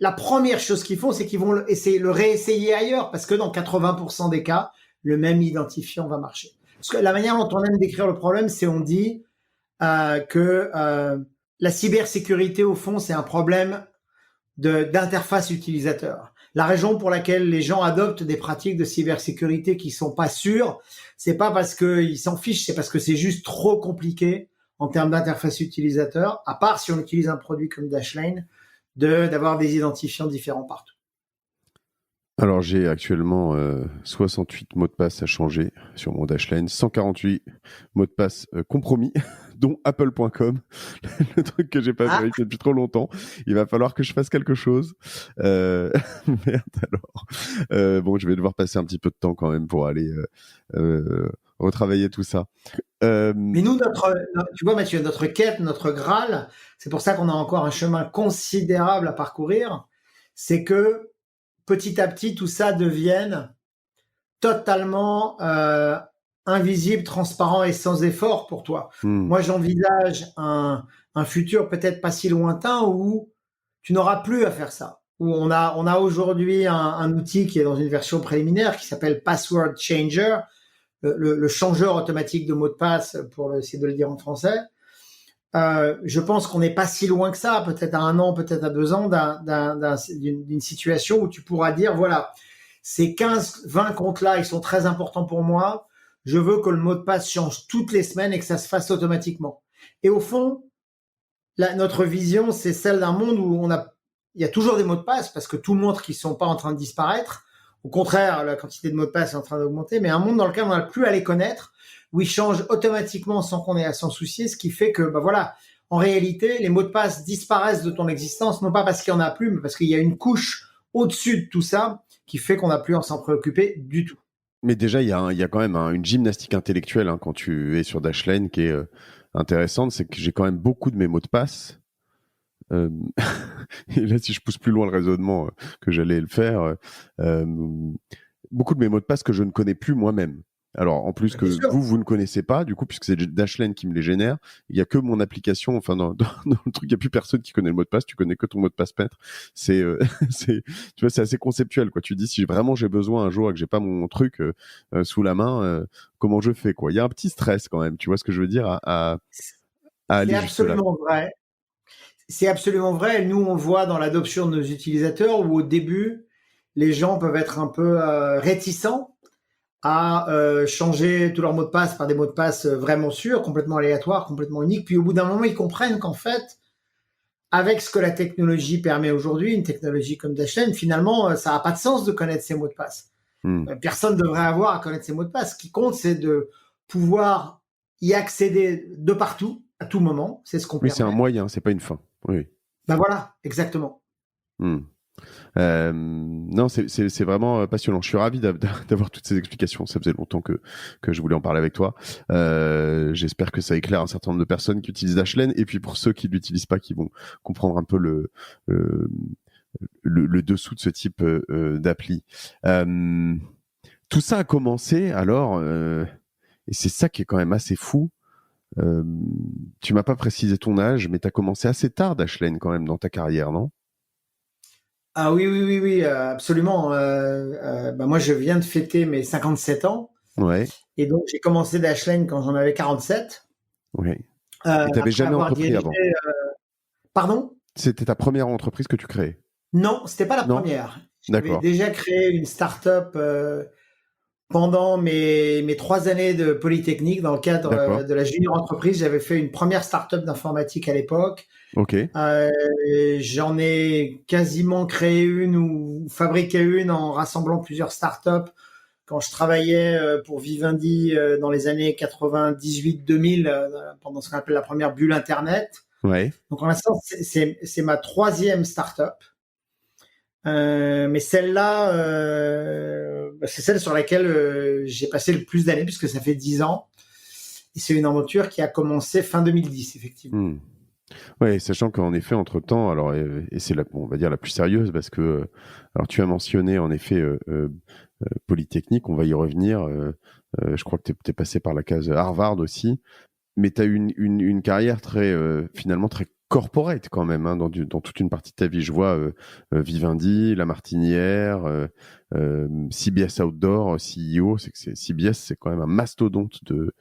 la première chose qu'ils font, c'est qu'ils vont le réessayer ailleurs, parce que dans 80% des cas, le même identifiant va marcher. Parce que la manière dont on aime décrire le problème, c'est on dit que la cybersécurité, au fond, c'est un problème d'interface utilisateur. La raison pour laquelle les gens adoptent des pratiques de cybersécurité qui sont pas sûres, c'est pas parce qu'ils s'en fichent, c'est parce que c'est juste trop compliqué en termes d'interface utilisateur, à part si on utilise un produit comme Dashlane, d'avoir des identifiants différents partout. Alors, j'ai actuellement 68 mots de passe à changer sur mon Dashlane, 148 mots de passe compromis, dont apple.com, le truc que j'ai pas vérifié depuis trop longtemps. Il va falloir que je fasse quelque chose. Merde alors. Bon, je vais devoir passer un petit peu de temps quand même pour aller retravailler tout ça. Mais nous, tu vois Mathieu, notre quête, notre Graal, c'est pour ça qu'on a encore un chemin considérable à parcourir, c'est que petit à petit, tout ça devienne totalement invisible, transparent et sans effort pour toi. Moi, j'envisage un futur peut-être pas si lointain où tu n'auras plus à faire ça. Où on a aujourd'hui un outil qui est dans une version préliminaire qui s'appelle Password Changer, le changeur automatique de mot de passe, pour essayer de le dire en français. Je pense qu'on n'est pas si loin que ça, peut-être à 1 an, peut-être à 2 ans, d'une situation où tu pourras dire, voilà, ces 15-20 comptes-là, ils sont très importants pour moi. Je veux que le mot de passe change toutes les semaines et que ça se fasse automatiquement. Et au fond, notre vision, c'est celle d'un monde où il y a toujours des mots de passe parce que tout montre qu'ils sont pas en train de disparaître. Au contraire, la quantité de mots de passe est en train d'augmenter, mais un monde dans lequel on n'a plus à les connaître, où ils changent automatiquement sans qu'on ait à s'en soucier, ce qui fait que, voilà, en réalité, les mots de passe disparaissent de ton existence, non pas parce qu'il y en a plus, mais parce qu'il y a une couche au-dessus de tout ça qui fait qu'on n'a plus à s'en préoccuper du tout. Mais déjà, il y a quand même une gymnastique intellectuelle quand tu es sur Dashlane qui est intéressante, c'est que j'ai quand même beaucoup de mes mots de passe. Et là, si je pousse plus loin le raisonnement que j'allais le faire, beaucoup de mes mots de passe que je ne connais plus moi-même. Alors, en plus que vous ne connaissez pas, du coup, puisque c'est Dashlane qui me les génère, il n'y a que mon application, enfin, dans le truc, il n'y a plus personne qui connaît le mot de passe, tu connais que ton mot de passe maître. Tu vois, c'est assez conceptuel, quoi. Tu dis, si vraiment j'ai besoin un jour et que j'ai pas mon truc sous la main, comment je fais, quoi. Il y a un petit stress quand même, tu vois ce que je veux dire, à aller jusque-là. C'est absolument vrai. C'est absolument vrai. Nous, on le voit dans l'adoption de nos utilisateurs où au début, les gens peuvent être un peu réticents à changer tous leurs mots de passe par des mots de passe vraiment sûrs, complètement aléatoires, complètement uniques. Puis au bout d'un moment, ils comprennent qu'en fait, avec ce que la technologie permet aujourd'hui, une technologie comme Dashlane, finalement, ça n'a pas de sens de connaître ces mots de passe. Personne ne devrait avoir à connaître ces mots de passe. Ce qui compte, c'est de pouvoir y accéder de partout, à tout moment. C'est ce qu'on permet. Oui, c'est un moyen, c'est pas une fin. Oui. Ben voilà, exactement. Non, c'est vraiment passionnant. Je suis ravi d'avoir toutes ces explications. Ça faisait longtemps que je voulais en parler avec toi. J'espère que ça éclaire un certain nombre de personnes qui utilisent Dashlane, et puis pour ceux qui l'utilisent pas, qui vont comprendre un peu le dessous de ce type d'appli. Tout ça a commencé alors, et c'est ça qui est quand même assez fou. Tu m'as pas précisé ton âge, mais tu as commencé assez tard, Dashlane, quand même, dans ta carrière, non? Ah oui, oui, oui, oui, absolument. Moi, je viens de fêter mes 57 ans. Ouais, Et donc, j'ai commencé Dashlane quand j'en avais 47. ouais. Et t'avais Après jamais avoir entrepris dirigé... avant? Pardon? C'était ta première entreprise que tu créais? Non, c'était pas la Non? première. J'avais D'accord, déjà créé une start-up pendant mes 3 années de Polytechnique. Dans le cadre d'accord. de la junior entreprise, j'avais fait une première start-up d'informatique à l'époque. Ok, Euh, J'en ai quasiment créé une ou fabriqué une en rassemblant plusieurs startups quand je travaillais pour Vivendi dans les années 98-2000, pendant ce qu'on appelle la première bulle Internet. ouais. Donc en l'instant, c'est ma troisième startup. Mais celle-là, c'est celle sur laquelle j'ai passé le plus d'années, puisque ça fait 10 ans. Et c'est une aventure qui a commencé fin 2010, effectivement. Hmm. Ouais, sachant qu'en effet, entre-temps, alors, et c'est on va dire la plus sérieuse, parce que, alors tu as mentionné en effet Polytechnique, on va y revenir. Je crois que tu es passé par la case Harvard aussi, mais tu as eu une carrière très, finalement très corporate quand même, hein, dans toute une partie de ta vie. Je vois Vivendi, La Martinière, CBS Outdoor, CEO. CBS, c'est quand même un mastodonte de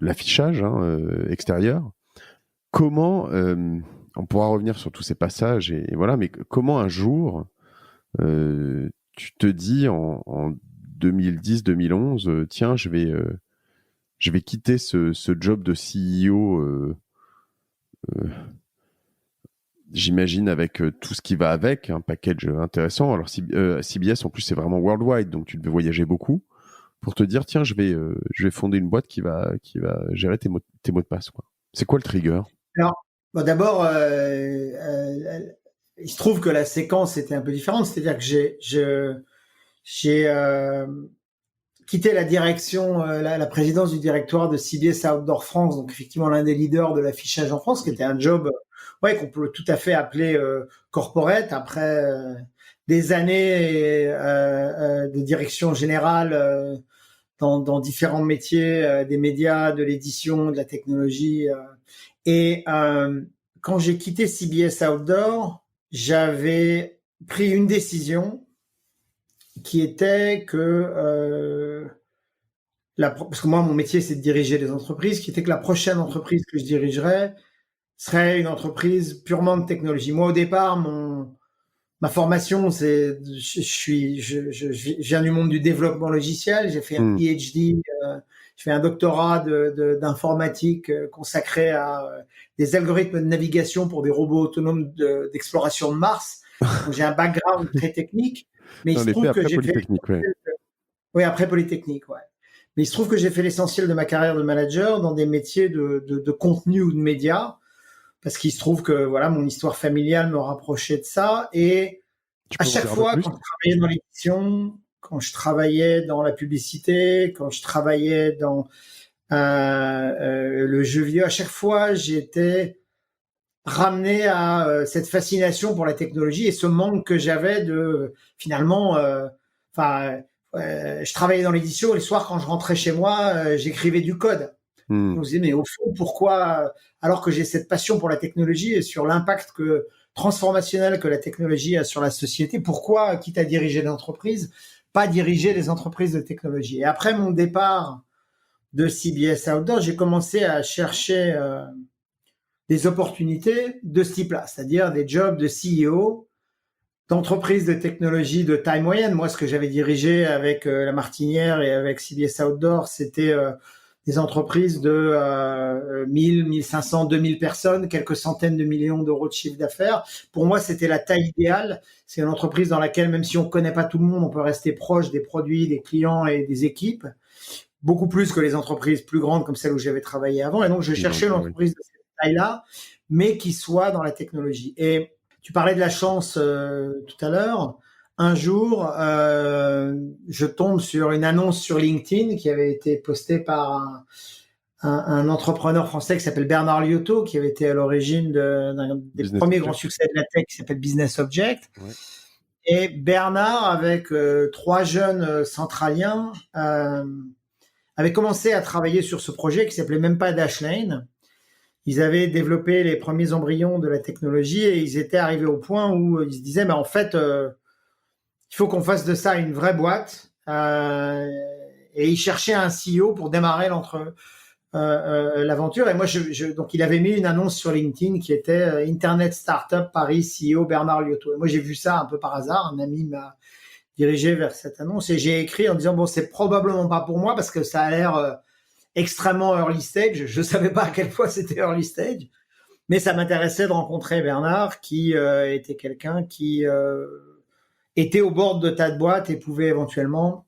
l'affichage, hein, extérieur. Comment, on pourra revenir sur tous ces passages, et voilà, mais comment un jour tu te dis en 2010-2011, tiens, je vais quitter ce job de CEO, j'imagine avec tout ce qui va avec, un package intéressant. Alors CBS en plus c'est vraiment worldwide, donc tu devais voyager beaucoup pour te dire tiens, je vais fonder une boîte qui va gérer tes mots de passe, quoi. C'est quoi le trigger? Alors, d'abord, il se trouve que la séquence était un peu différente, c'est-à-dire que j'ai quitté la direction, la présidence du directoire de CBS Outdoor France, donc effectivement l'un des leaders de l'affichage en France, qui était un job, ouais, qu'on peut tout à fait appeler corporate, après des années de direction générale dans différents métiers, des médias, de l'édition, de la technologie. Et quand j'ai quitté CBS Outdoor, j'avais pris une décision qui était que parce que moi mon métier c'est de diriger des entreprises, qui était que la prochaine entreprise que je dirigerais serait une entreprise purement de technologie. Moi au départ ma formation c'est je viens du monde du développement logiciel, j'ai fait un Hmm. PhD, je fais un doctorat d'informatique consacré à des algorithmes de navigation pour des robots autonomes d'exploration de Mars. Donc j'ai un background très technique, mais il En se effet, trouve que après j'ai fait Polytechnique, ouais. oui, après Polytechnique, ouais. Mais il se trouve que j'ai fait l'essentiel de ma carrière de manager dans des métiers de contenu ou de médias, parce qu'il se trouve que voilà, mon histoire familiale me rapprochait de ça. Et Tu à peux m'en chaque dire un peu fois, plus? quand je travaillais dans l'édition, quand je travaillais dans la publicité, quand je travaillais dans le jeu vidéo, à chaque fois, j'étais ramené à cette fascination pour la technologie et ce manque que j'avais de finalement, enfin, je travaillais dans l'édition et le soir quand je rentrais chez moi, j'écrivais du code. Je Hmm. me disais mais au fond pourquoi, alors que j'ai cette passion pour la technologie et sur l'impact transformationnel que la technologie a sur la société, pourquoi, quitte à diriger l'entreprise, pas diriger les entreprises de technologie. Et après mon départ de CBS Outdoor, j'ai commencé à chercher des opportunités de ce type-là, c'est-à-dire des jobs de CEO d'entreprises de technologie de taille moyenne. Moi, ce que j'avais dirigé avec La Martinière et avec CBS Outdoor, c'était des entreprises de 1000, 1500, 2000 personnes, quelques centaines de millions d'euros de chiffre d'affaires. Pour moi, c'était la taille idéale. C'est une entreprise dans laquelle, même si on ne connaît pas tout le monde, on peut rester proche des produits, des clients et des équipes, beaucoup plus que les entreprises plus grandes comme celles où j'avais travaillé avant. Et donc, je cherchais une D'accord, oui. entreprise de cette taille-là, mais qui soit dans la technologie. Et Tu parlais de la chance tout à l'heure. Un jour, je tombe sur une annonce sur LinkedIn qui avait été postée par un entrepreneur français qui s'appelle Bernard Liotto, qui avait été à l'origine d'un des Business premiers Object. grands succès de la tech, qui s'appelle Business Object. Ouais. Et Bernard, avec 3 jeunes centraliens, avait commencé à travailler sur ce projet qui s'appelait même pas Dashlane. Ils avaient développé les premiers embryons de la technologie et ils étaient arrivés au point où ils se disaient, en fait, il faut qu'on fasse de ça une vraie boîte. Et ils cherchaient un CEO pour démarrer l'aventure. Et moi, donc, il avait mis une annonce sur LinkedIn qui était Internet Startup Paris CEO Bernard Liotto. Et moi, j'ai vu ça un peu par hasard. Un ami m'a dirigé vers cette annonce et j'ai écrit en disant, bon, c'est probablement pas pour moi parce que ça a l'air extrêmement early stage. Je savais pas à quel point c'était early stage, mais ça m'intéressait de rencontrer Bernard, qui était quelqu'un qui était au bord de tas de boîtes et pouvait éventuellement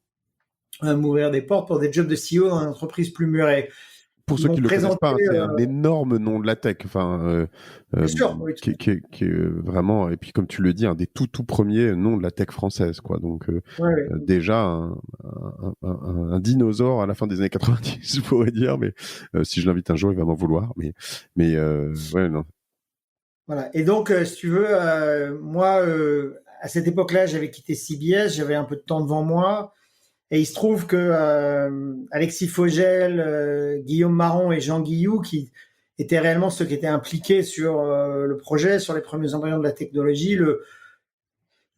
m'ouvrir des portes pour des jobs de CEO dans une entreprise plus mûrée. Pour ceux qui ne le connaissent pas, c'est un énorme nom de la tech, bien sûr, oui, qui est vraiment, et puis comme tu le dis, un des tout premiers noms de la tech française, quoi. Donc déjà un dinosaure à la fin des années 90, je pourrais dire, mais si je l'invite un jour, il va m'en vouloir. Mais ouais, non. Voilà. Et donc, si tu veux, moi, à cette époque-là, j'avais quitté CBS, j'avais un peu de temps devant moi. Et il se trouve que Alexis Fogel, Guillaume Marron et Jean Guillou, qui étaient réellement ceux qui étaient impliqués sur le projet, sur les premiers embryons de la technologie, le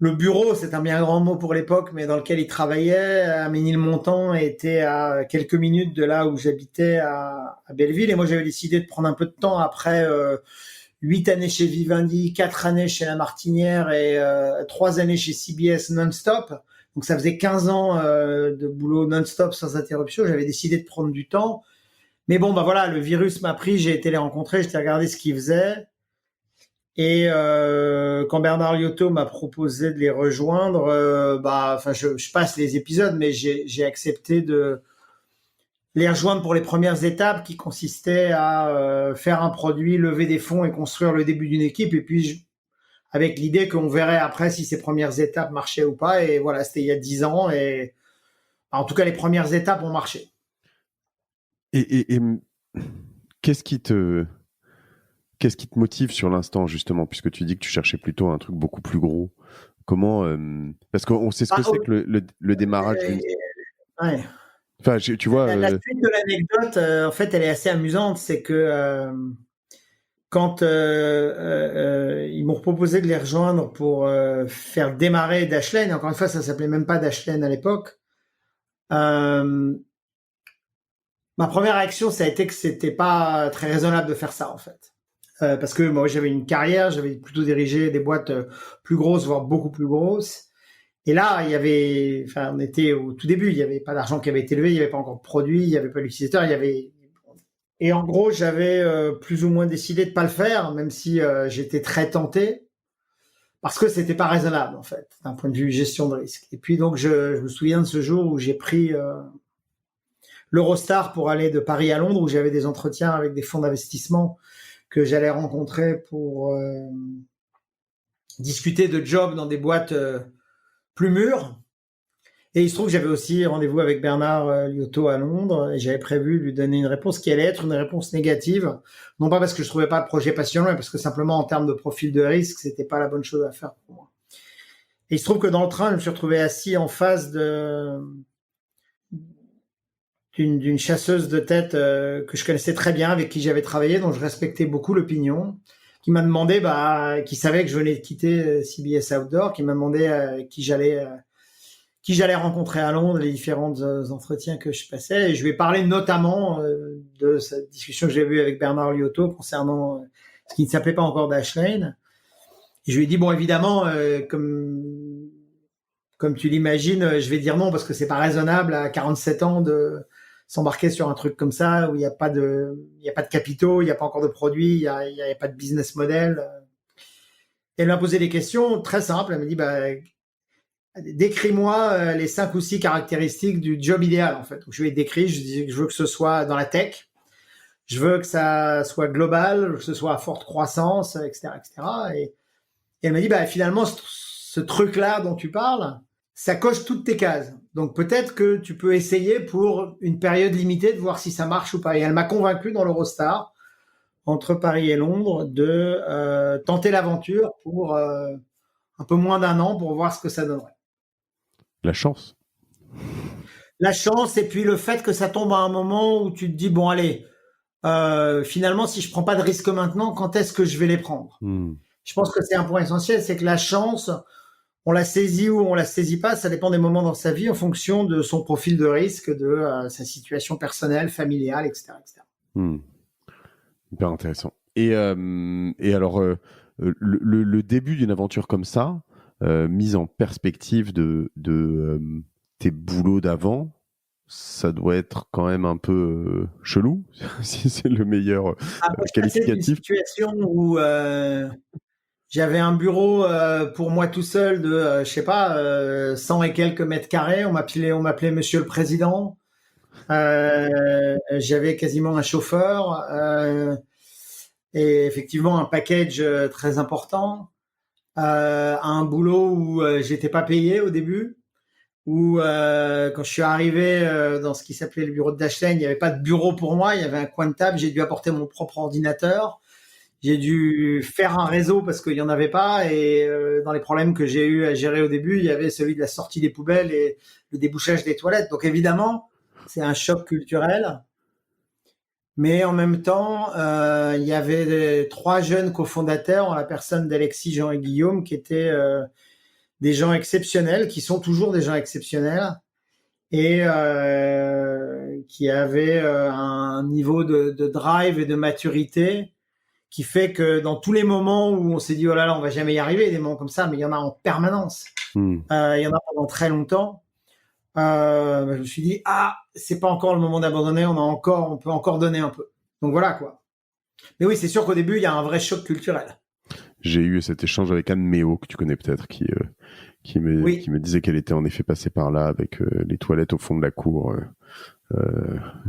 bureau, c'est un bien grand mot pour l'époque, mais dans lequel ils travaillaient, à Ménilmontant, était à quelques minutes de là où j'habitais à Belleville. Et moi, j'avais décidé de prendre un peu de temps après 8 années chez Vivendi, 4 années chez La Martinière et 3 années chez CBS non-stop. Donc ça faisait 15 ans de boulot non-stop sans interruption. J'avais décidé de prendre du temps. Mais bon, voilà, le virus m'a pris, j'ai été les rencontrer, j'ai regardé ce qu'ils faisaient. Et quand Bernard Liotto m'a proposé de les rejoindre, je passe les épisodes, mais j'ai accepté de les rejoindre pour les premières étapes qui consistaient à faire un produit, lever des fonds et construire le début d'une équipe. Et puis avec l'idée qu'on verrait après si ces premières étapes marchaient ou pas. Et voilà, c'était il y a 10 ans. Et en tout cas, les premières étapes ont marché. Et qu'est-ce qui te motive sur l'instant, justement, puisque tu dis que tu cherchais plutôt un truc beaucoup plus gros? Comment parce qu'on sait ce que c'est que le démarrage d'une... Ouais. Enfin, tu vois... La suite de l'anecdote, en fait, elle est assez amusante. C'est que... quand ils m'ont proposé de les rejoindre pour faire démarrer Dashlane, encore une fois, ça s'appelait même pas Dashlane à l'époque. Ma première réaction, ça a été que c'était pas très raisonnable de faire ça, en fait, parce que moi, j'avais une carrière, j'avais plutôt dirigé des boîtes plus grosses, voire beaucoup plus grosses. Et là, on était au tout début, il y avait pas d'argent qui avait été levé, il y avait pas encore de produit, il y avait pas d'utilisateur, Et en gros, j'avais plus ou moins décidé de pas le faire, même si j'étais très tenté, parce que c'était pas raisonnable, en fait, d'un point de vue gestion de risque. Et puis donc, je me souviens de ce jour où j'ai pris l'Eurostar pour aller de Paris à Londres, où j'avais des entretiens avec des fonds d'investissement que j'allais rencontrer pour discuter de jobs dans des boîtes plus mûres. Et il se trouve que j'avais aussi rendez-vous avec Bernard Liotto à Londres et j'avais prévu de lui donner une réponse qui allait être une réponse négative. Non pas parce que je trouvais pas le projet passionnant, mais parce que simplement en termes de profil de risque, c'était pas la bonne chose à faire pour moi. Et il se trouve que dans le train, je me suis retrouvé assis en face d'une chasseuse de tête que je connaissais très bien, avec qui j'avais travaillé, dont je respectais beaucoup l'opinion, qui m'a demandé, qui savait que je venais de quitter CBS Outdoor, qui m'a demandé qui j'allais rencontrer à Londres, les différents entretiens que je passais. Et je lui ai parlé notamment de cette discussion que j'ai eue avec Bernard Liotto concernant ce qui ne s'appelait pas encore Dashlane. Et je lui ai dit, bon, évidemment, comme tu l'imagines, je vais dire non parce que c'est pas raisonnable à 47 ans de s'embarquer sur un truc comme ça où il n'y a pas de capitaux, il n'y a pas encore de produits, il n'y a pas de business model. Et elle m'a posé des questions très simples. Elle m'a dit, décris-moi les 5 ou 6 caractéristiques du job idéal, en fait. Donc, je lui ai décrit, je disais que je veux que ce soit dans la tech, je veux que ça soit global, que ce soit à forte croissance, etc., etc. Et elle m'a dit, bah, finalement, ce truc-là dont tu parles, ça coche toutes tes cases. Donc peut-être que tu peux essayer pour une période limitée de voir si ça marche ou pas. Et elle m'a convaincu dans l'Eurostar, entre Paris et Londres, de tenter l'aventure pour un peu moins d'un an pour voir ce que ça donnerait. La chance. La chance et puis le fait que ça tombe à un moment où tu te dis, bon allez, finalement, si je prends pas de risques maintenant, quand est-ce que je vais les prendre? Je pense que c'est un point essentiel, c'est que la chance, on la saisit ou on la saisit pas, ça dépend des moments dans sa vie en fonction de son profil de risque, de sa situation personnelle, familiale, etc. etc. Hyper intéressant. Et alors, le début d'une aventure comme ça, mise en perspective de tes boulots d'avant, ça doit être quand même un peu chelou, si c'est le meilleur qualificatif. C'est une situation où j'avais un bureau pour moi tout seul de, je sais pas, 100 et quelques mètres carrés. On m'appelait Monsieur le Président. J'avais quasiment un chauffeur et effectivement un package très important. Un boulot où j'étais pas payé au début. Où quand je suis arrivé dans ce qui s'appelait le bureau de Dashlane, il n'y avait pas de bureau pour moi, il y avait un coin de table, j'ai dû apporter mon propre ordinateur, j'ai dû faire un réseau parce qu'il n'y en avait pas, et dans les problèmes que j'ai eu à gérer au début, il y avait celui de la sortie des poubelles et le débouchage des toilettes. Donc évidemment, c'est un choc culturel, mais en même temps, il y avait 3 jeunes cofondateurs, en la personne d'Alexis, Jean et Guillaume, qui étaient des gens exceptionnels, qui sont toujours des gens exceptionnels et qui avaient un niveau de drive et de maturité qui fait que dans tous les moments où on s'est dit oh là là on va jamais y arriver, des moments comme ça, mais il y en a en permanence, il y en a pendant très longtemps, je me suis dit c'est pas encore le moment d'abandonner, on peut encore donner un peu. Donc voilà quoi. Mais oui, c'est sûr qu'au début il y a un vrai choc culturel. J'ai eu cet échange avec Anne Méo, que tu connais peut-être, qui me disait qu'elle était en effet passée par là avec les toilettes au fond de la cour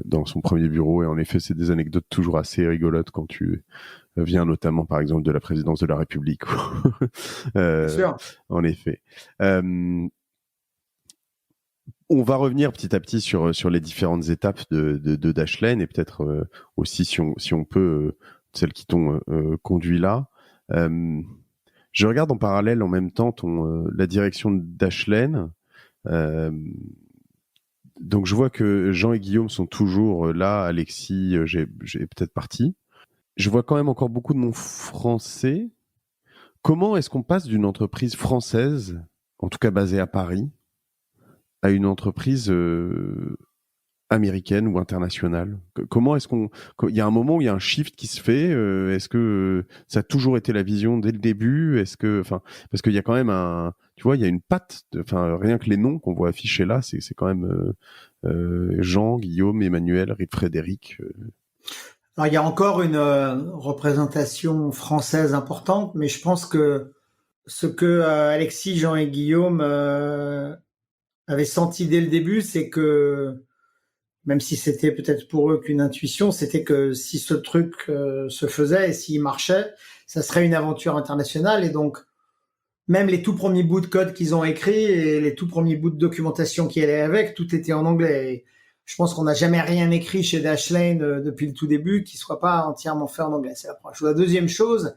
dans son premier bureau. Et en effet, c'est des anecdotes toujours assez rigolotes quand tu viens notamment, par exemple, de la présidence de la République. Bien sûr. En effet. On va revenir petit à petit sur les différentes étapes de Dashlane et peut-être aussi, si on peut, celles qui t'ont conduit là. Je regarde en parallèle en même temps la direction de Dashlane. Donc je vois que Jean et Guillaume sont toujours là, Alexis, j'ai peut-être parti. Je vois quand même encore beaucoup de noms français. Comment est-ce qu'on passe d'une entreprise française, en tout cas basée à Paris, à une entreprise américaine ou internationale? Comment est-ce il y a un moment où il y a un shift qui se fait? Est-ce que ça a toujours été la vision dès le début? Parce qu'il y a quand même tu vois, il y a une patte, rien que les noms qu'on voit affichés là, c'est quand même Jean, Guillaume, Emmanuel, Frédéric. Alors, il y a encore une représentation française importante, mais je pense que ce que Alexis, Jean et Guillaume avaient senti dès le début, c'est que même si c'était peut-être pour eux qu'une intuition, c'était que si ce truc se faisait et s'il marchait, ça serait une aventure internationale. Et donc, même les tout premiers bouts de code qu'ils ont écrits et les tout premiers bouts de documentation qui allaient avec, tout était en anglais. Et je pense qu'on n'a jamais rien écrit chez Dashlane depuis le tout début qui soit pas entièrement fait en anglais. C'est la première chose. La deuxième chose,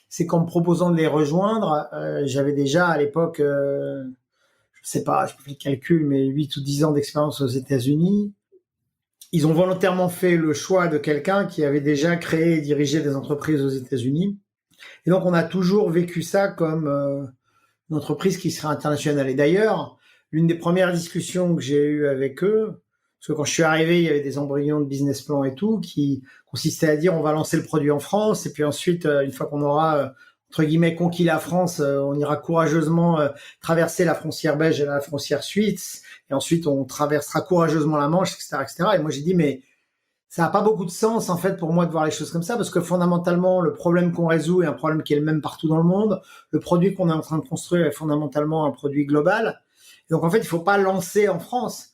c'est qu'en me proposant de les rejoindre, j'avais déjà à l'époque, je sais pas, je fais le calcul, mais 8 ou 10 ans d'expérience aux États-Unis. Ils ont volontairement fait le choix de quelqu'un qui avait déjà créé et dirigé des entreprises aux États-Unis. Et donc, on a toujours vécu ça comme une entreprise qui serait internationale. Et d'ailleurs, l'une des premières discussions que j'ai eues avec eux, parce que quand je suis arrivé, il y avait des embryons de business plan et tout, qui consistaient à dire on va lancer le produit en France, et puis ensuite, une fois qu'on aura entre guillemets conquis la France, on ira courageusement traverser la frontière belge et la frontière suisse, et ensuite on traversera courageusement la Manche, etc., etc. Et moi j'ai dit mais ça n'a pas beaucoup de sens en fait pour moi de voir les choses comme ça, parce que fondamentalement le problème qu'on résout est un problème qui est le même partout dans le monde. Le produit qu'on est en train de construire est fondamentalement un produit global. Et donc en fait il faut pas lancer en France.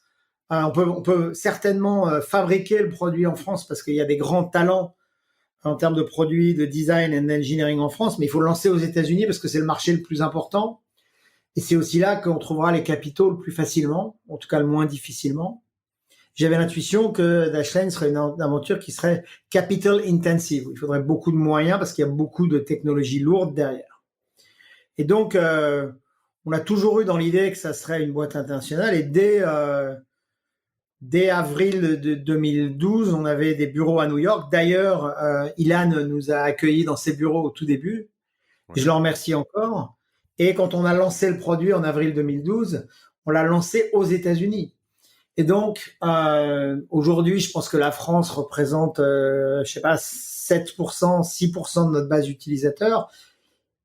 On peut certainement fabriquer le produit en France parce qu'il y a des grands talents en termes de produits, de design and engineering en France, mais il faut le lancer aux États-Unis parce que c'est le marché le plus important. Et c'est aussi là qu'on trouvera les capitaux le plus facilement, en tout cas le moins difficilement. J'avais l'intuition que Dashlane serait une aventure qui serait capital intensive. Il faudrait beaucoup de moyens parce qu'il y a beaucoup de technologies lourdes derrière. Et donc, on a toujours eu dans l'idée que ça serait une boîte internationale. Et dès avril de 2012, on avait des bureaux à New York. D'ailleurs, Ilan nous a accueillis dans ses bureaux au tout début. Ouais. Je le remercie encore. Et quand on a lancé le produit en avril 2012, on l'a lancé aux États-Unis. Et donc, aujourd'hui, je pense que la France représente, 7%, 6% de notre base utilisateur.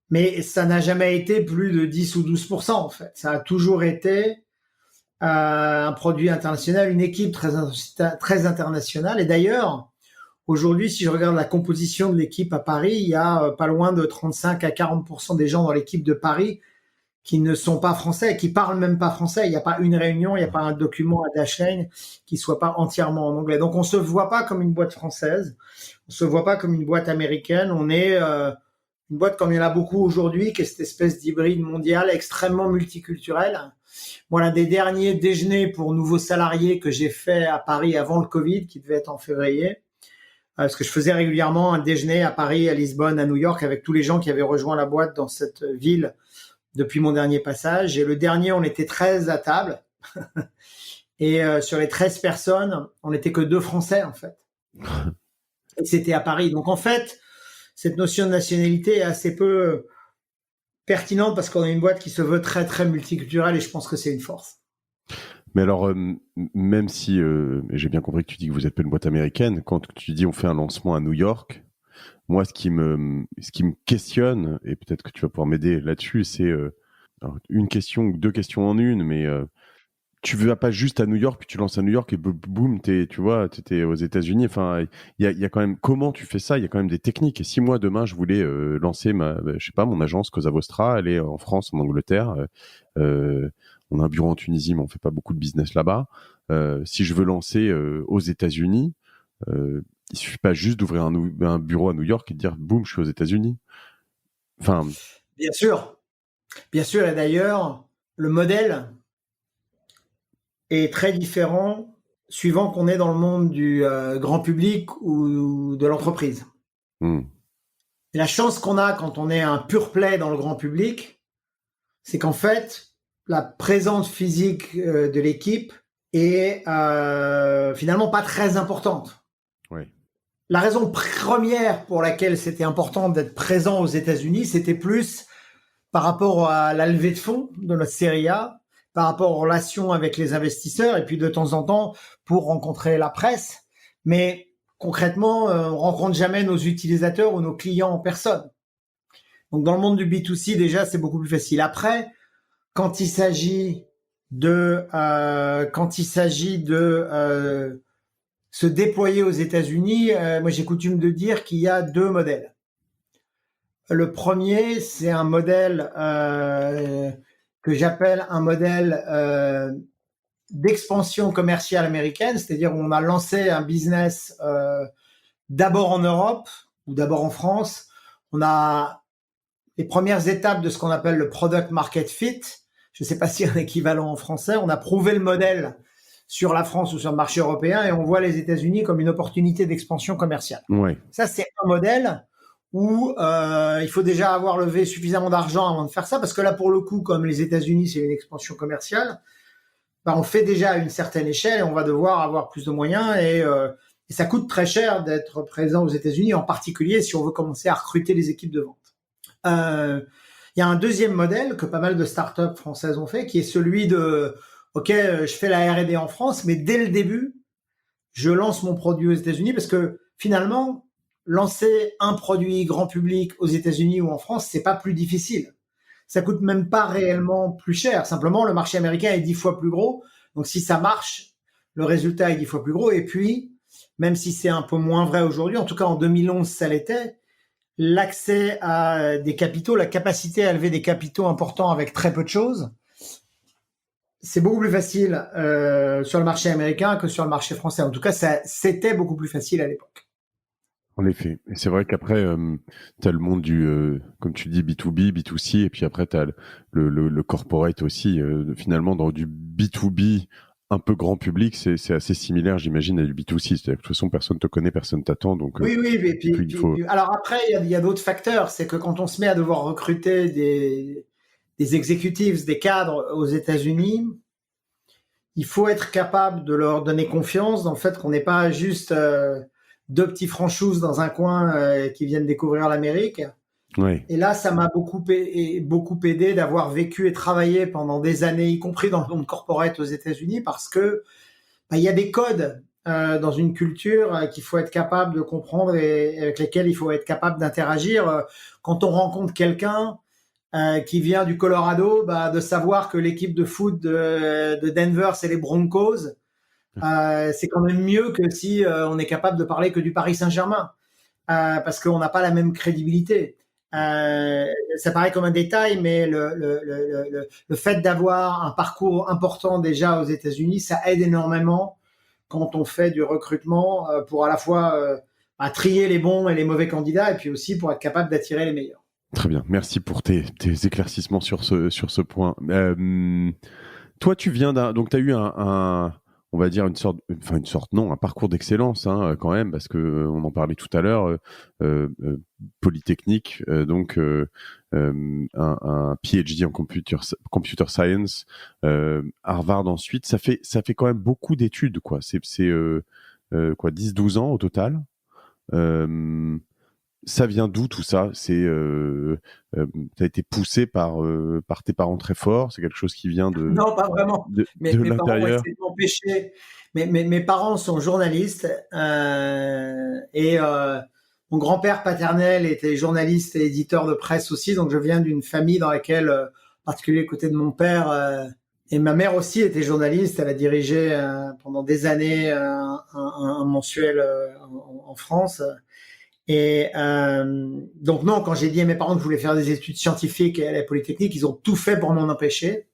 Mais ça n'a jamais été plus de 10 ou 12%, en fait. Ça a toujours été un produit international, une équipe très internationale. Et d'ailleurs, aujourd'hui, si je regarde la composition de l'équipe à Paris, il y a pas loin de 35 à 40% des gens dans l'équipe de Paris qui ne sont pas français, qui parlent même pas français. Il n'y a pas une réunion, il n'y a pas un document à Dashlane qui soit pas entièrement en anglais. Donc, on se voit pas comme une boîte française. On se voit pas comme une boîte américaine. On est une boîte comme il y en a beaucoup aujourd'hui, qui est cette espèce d'hybride mondial extrêmement multiculturel. Moi, l'un des derniers déjeuners pour nouveaux salariés que j'ai fait à Paris avant le Covid, qui devait être en février, parce que je faisais régulièrement un déjeuner à Paris, à Lisbonne, à New York, avec tous les gens qui avaient rejoint la boîte dans cette ville depuis mon dernier passage. Et le dernier, on était 13 à table. Et sur les 13 personnes, on n'était que 2 Français, en fait. Et c'était à Paris. Donc, en fait, cette notion de nationalité est assez peu pertinente parce qu'on a une boîte qui se veut très, très multiculturelle et je pense que c'est une force. Mais alors, même si j'ai bien compris que tu dis que vous n'êtes pas une boîte américaine, quand tu dis on fait un lancement à New York, moi, ce qui me questionne, et peut-être que tu vas pouvoir m'aider là-dessus, c'est une question ou 2 questions en une, mais tu vas pas juste à New York, puis tu lances à New York et boum, t'es aux États-Unis. Enfin, il y a quand même, comment tu fais ça? Il y a quand même des techniques. Et si moi, demain, je voulais lancer mon agence Cosa Vostra, elle est en France, en Angleterre, on a un bureau en Tunisie, mais on fait pas beaucoup de business là-bas. Si je veux lancer aux États-Unis, il suffit pas juste d'ouvrir un bureau à New York et de dire boum, je suis aux États-Unis. Enfin. Bien sûr. Et d'ailleurs, le modèle est très différent suivant qu'on est dans le monde du grand public ou de l'entreprise. Et la chance qu'on a quand on est un pure play dans le grand public, c'est qu'en fait, la présence physique de l'équipe est finalement pas très importante. Oui. La raison première pour laquelle c'était important d'être présent aux États-Unis, c'était plus par rapport à la levée de fonds de notre série A, par rapport aux relations avec les investisseurs et puis de temps en temps pour rencontrer la presse. Mais concrètement, on rencontre jamais nos utilisateurs ou nos clients en personne. Donc dans le monde du B2C, déjà, c'est beaucoup plus facile. Après, quand il s'agit de se déployer aux États-Unis, moi j'ai coutume de dire qu'il y a 2 modèles. Le premier, c'est un modèle que j'appelle un modèle d'expansion commerciale américaine, c'est-à-dire on a lancé un business d'abord en Europe ou d'abord en France. On a les premières étapes de ce qu'on appelle le product market fit. Je ne sais pas s'il y a un équivalent en français. On a prouvé le modèle sur la France ou sur le marché européen et on voit les États-Unis comme une opportunité d'expansion commerciale. Ouais. Ça, c'est un modèle où il faut déjà avoir levé suffisamment d'argent avant de faire ça, parce que là, pour le coup, comme les États-Unis, c'est une expansion commerciale, on fait déjà à une certaine échelle et on va devoir avoir plus de moyens et ça coûte très cher d'être présent aux États-Unis, en particulier si on veut commencer à recruter les équipes de vente. Il y a un deuxième modèle que pas mal de startups françaises ont fait, qui est celui de OK, je fais la R&D en France, mais dès le début, je lance mon produit aux États-Unis parce que finalement, lancer un produit grand public aux États-Unis ou en France, c'est pas plus difficile. Ça coûte même pas réellement plus cher. Simplement, le marché américain est 10 fois plus gros. Donc, si ça marche, le résultat est 10 fois plus gros. Et puis, même si c'est un peu moins vrai aujourd'hui, en tout cas en 2011, ça l'était, l'accès à des capitaux, la capacité à lever des capitaux importants avec très peu de choses, c'est beaucoup plus facile sur le marché américain que sur le marché français. En tout cas, c'était beaucoup plus facile à l'époque. En effet. Et c'est vrai qu'après, tu as le monde du, comme tu dis, B2B, B2C, et puis après, tu as le corporate aussi. Finalement, dans du B2B un peu grand public, c'est assez similaire, j'imagine, à du B2C. C'est-à-dire que de toute façon, personne te connaît, personne t'attend. Donc, Oui, oui, et il faut... alors après, il y a d'autres facteurs. C'est que quand on se met à devoir recruter des exécutifs, des cadres aux États-Unis, il faut être capable de leur donner confiance dans le fait qu'on n'est pas juste deux petits franchouses dans un coin qui viennent découvrir l'Amérique. Ouais. Et là, ça m'a beaucoup aidé d'avoir vécu et travaillé pendant des années, y compris dans le monde corporate aux États-Unis, parce que il y a des codes dans une culture qu'il faut être capable de comprendre et avec lesquels il faut être capable d'interagir. Quand on rencontre quelqu'un qui vient du Colorado, de savoir que l'équipe de foot de Denver, c'est les Broncos, c'est quand même mieux que si on est capable de parler que du Paris Saint-Germain, parce qu'on n'a pas la même crédibilité. Ça paraît comme un détail, mais le fait d'avoir un parcours important déjà aux États-Unis, ça aide énormément quand on fait du recrutement pour à la fois trier les bons et les mauvais candidats, et puis aussi pour être capable d'attirer les meilleurs. Très bien. Merci pour tes éclaircissements sur ce point. Toi, tu viens donc tu as eu on va dire non, un parcours d'excellence, hein, quand même, parce que on en parlait tout à l'heure, Polytechnique, donc un PhD en computer science, Harvard ensuite, ça fait quand même beaucoup d'études, quoi. C'est quoi, 10-12 ans au total. Ça vient d'où tout ça? T'as été poussé par tes parents très fort? C'est quelque chose qui vient Non, pas vraiment. de Mes parents ont l'intérieur? essayé de m'empêcher. Mes parents sont journalistes et mon grand-père paternel était journaliste et éditeur de presse aussi. Donc je viens d'une famille dans laquelle, en particulier côté de mon père, et ma mère aussi était journaliste. Elle a dirigé pendant des années un mensuel en France. Et donc non, quand j'ai dit à mes parents que je voulais faire des études scientifiques à la Polytechnique, ils ont tout fait pour m'en empêcher,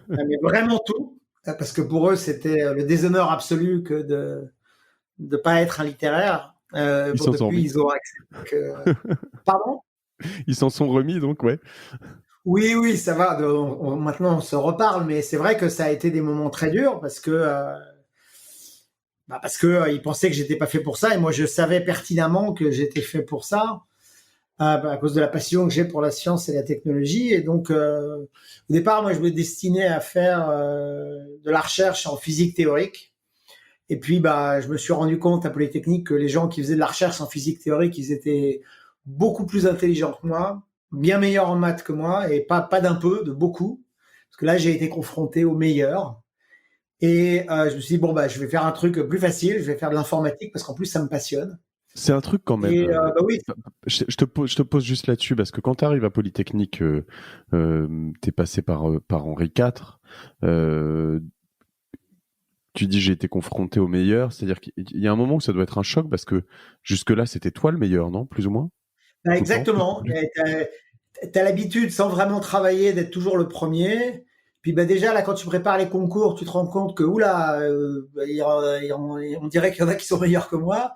mais vraiment tout, parce que pour eux c'était le déshonneur absolu que de pas être un littéraire. Ils s'en sont Depuis remis. ils ont accepté que... Pardon? Ils s'en sont remis, donc, ouais. Oui, oui, ça va. Maintenant on se reparle, mais c'est vrai que ça a été des moments très durs parce que ils pensaient que j'étais pas fait pour ça, et moi je savais pertinemment que j'étais fait pour ça, à cause de la passion que j'ai pour la science et la technologie. Et donc au départ, moi je me destinais à faire de la recherche en physique théorique. Et puis je me suis rendu compte à Polytechnique que les gens qui faisaient de la recherche en physique théorique, ils étaient beaucoup plus intelligents que moi, bien meilleurs en maths que moi, et pas d'un peu, de beaucoup. Parce que là, j'ai été confronté aux meilleurs. Et je me suis dit, je vais faire un truc plus facile, je vais faire de l'informatique parce qu'en plus, ça me passionne. C'est un truc quand même. Et oui. Je te pose juste là-dessus, parce que quand tu arrives à Polytechnique, t'es passé par Henri IV. Tu dis j'ai été confronté au meilleur, c'est-à-dire qu'il y a un moment où ça doit être un choc, parce que jusque-là, c'était toi le meilleur, non? Plus ou moins? Exactement. Tu as l'habitude, sans vraiment travailler, d'être toujours le premier. Puis déjà, là, quand tu prépares les concours, tu te rends compte que, oula, on dirait qu'il y en a qui sont meilleurs que moi.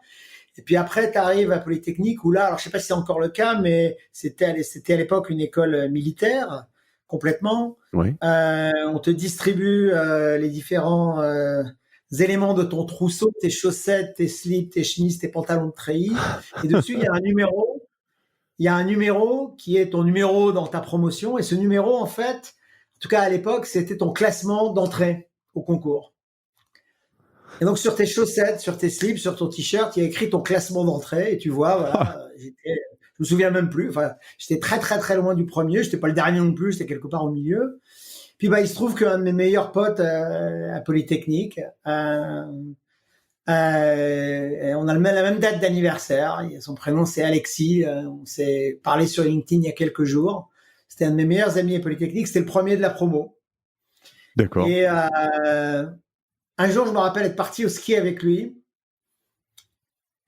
Et puis après, tu arrives à Polytechnique, où là, alors je sais pas si c'est encore le cas, mais c'était à l'époque une école militaire, complètement. Oui. On te distribue les différents éléments de ton trousseau, tes chaussettes, tes slips, tes chemises, tes pantalons de treillis. Et dessus, il y a un numéro. Il y a un numéro qui est ton numéro dans ta promotion. Et ce numéro, en fait, en tout cas à l'époque, c'était ton classement d'entrée au concours. Et donc sur tes chaussettes, sur tes slips, sur ton t-shirt, il y a écrit ton classement d'entrée. Et tu vois, voilà, je me souviens même plus. Enfin, j'étais très très très loin du premier. J'étais pas le dernier non plus. J'étais quelque part au milieu. Puis il se trouve qu'un de mes meilleurs potes à Polytechnique, on a la même date d'anniversaire. Son prénom c'est Alexis. On s'est parlé sur LinkedIn il y a quelques jours. C'était un de mes meilleurs amis à Polytechnique. C'était le premier de la promo. D'accord. Et un jour, je me rappelle être parti au ski avec lui.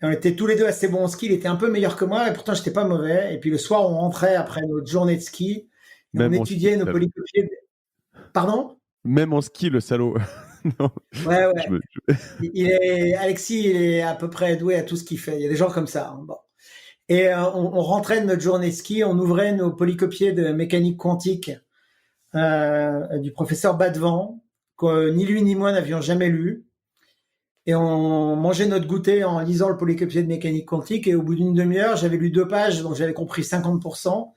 Et on était tous les deux assez bons au ski. Il était un peu meilleur que moi, et pourtant, j'étais pas mauvais. Et puis le soir, on rentrait après notre journée de ski. Et on étudiait nos polycopiés. Pardon ? Même en ski, le salaud. Non, Ouais, je ouais. me, Alexis, il est à peu près doué à tout ce qu'il fait. Il y a des gens comme ça, hein. Bon. Et on rentrait de notre journée ski, on ouvrait nos polycopiés de mécanique quantique du professeur Badevant, que ni lui ni moi n'avions jamais lu. Et on mangeait notre goûter en lisant le polycopier de mécanique quantique. Et au bout d'une demi-heure, j'avais lu 2 pages dont j'avais compris 50%.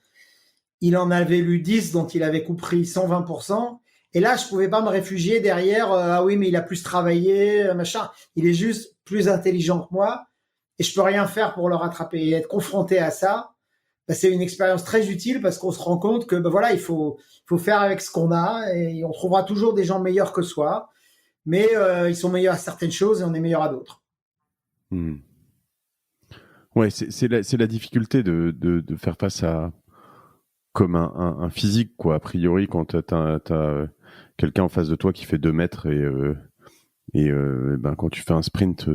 Il en avait lu 10 dont il avait compris 120%. Et là, je pouvais pas me réfugier derrière, ah oui, mais il a plus travaillé, machin. Il est juste plus intelligent que moi et je peux rien faire pour le rattraper. Et être confronté à ça, bah, c'est une expérience très utile parce qu'on se rend compte que, bah, voilà, faut faire avec ce qu'on a et on trouvera toujours des gens meilleurs que soi, mais ils sont meilleurs à certaines choses et on est meilleur à d'autres. Hmm. Ouais, c'est la difficulté de faire face à comme un physique, quoi. A priori, quand t'as quelqu'un en face de toi qui fait 2 mètres ben, quand tu fais un sprint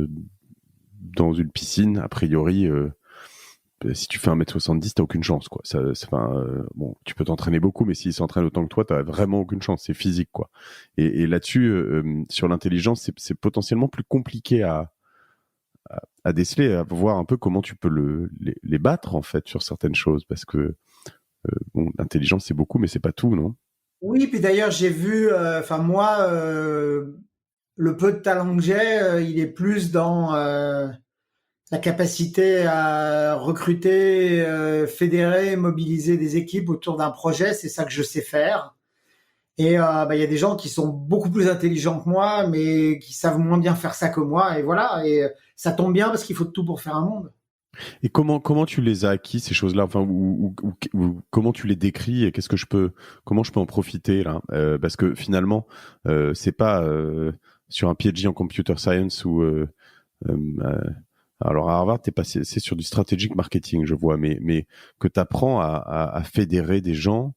dans une piscine, a priori, si tu fais 1m70, t'as aucune chance, quoi. Enfin, bon, tu peux t'entraîner beaucoup, mais s'il s'entraîne autant que toi, t'as vraiment aucune chance. C'est physique, quoi. Et là-dessus, sur l'intelligence, c'est potentiellement plus compliqué à déceler, à voir un peu comment tu peux les battre, en fait, sur certaines choses, parce que bon, l'intelligence, c'est beaucoup, mais c'est pas tout, non? Oui, puis d'ailleurs, j'ai vu, enfin moi, le peu de talent que j'ai, il est plus dans la capacité à recruter, fédérer, mobiliser des équipes autour d'un projet. C'est ça que je sais faire. Et bah, il y a des gens qui sont beaucoup plus intelligents que moi, mais qui savent moins bien faire ça que moi. Et voilà. Et ça tombe bien parce qu'il faut de tout pour faire un monde. Et comment tu les as acquis, ces choses-là, enfin, ou comment tu les décris et comment je peux en profiter là? Parce que finalement, c'est pas sur un PhD en computer science ou euh, alors à Harvard, c'est sur du strategic marketing, je vois, mais que tu apprends à fédérer des gens,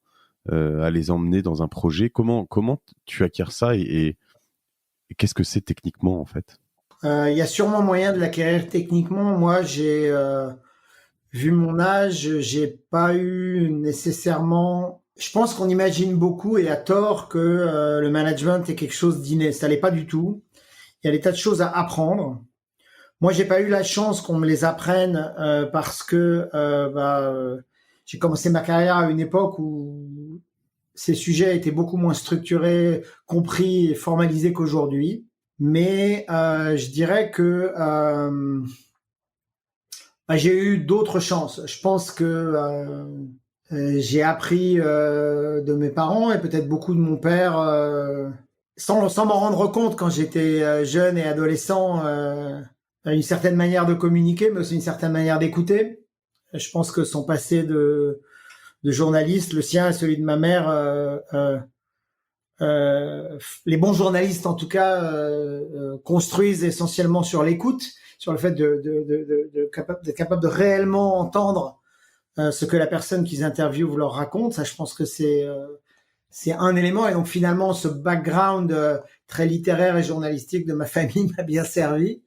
à les emmener dans un projet. Comment tu acquiers ça et qu'est-ce que c'est techniquement en fait? Il y a sûrement moyen de l'acquérir techniquement. Moi, j'ai vu mon âge, j'ai pas eu nécessairement. Je pense qu'on imagine beaucoup et à tort que le management est quelque chose d'inné. Ça l'est pas du tout. Il y a des tas de choses à apprendre. Moi, j'ai pas eu la chance qu'on me les apprenne parce que j'ai commencé ma carrière à une époque où ces sujets étaient beaucoup moins structurés, compris et formalisés qu'aujourd'hui. Mais je dirais que j'ai eu d'autres chances. Je pense que j'ai appris de mes parents et peut-être beaucoup de mon père sans m'en rendre compte quand j'étais jeune et adolescent, une certaine manière de communiquer, mais aussi une certaine manière d'écouter. Je pense que son passé de journaliste, le sien et celui de ma mère, les bons journalistes en tout cas construisent essentiellement sur l'écoute, sur le fait d'être capable de réellement entendre ce que la personne qu'ils interviewent leur raconte. Ça, je pense que c'est un élément. Et donc finalement, ce background très littéraire et journalistique de ma famille m'a bien servi.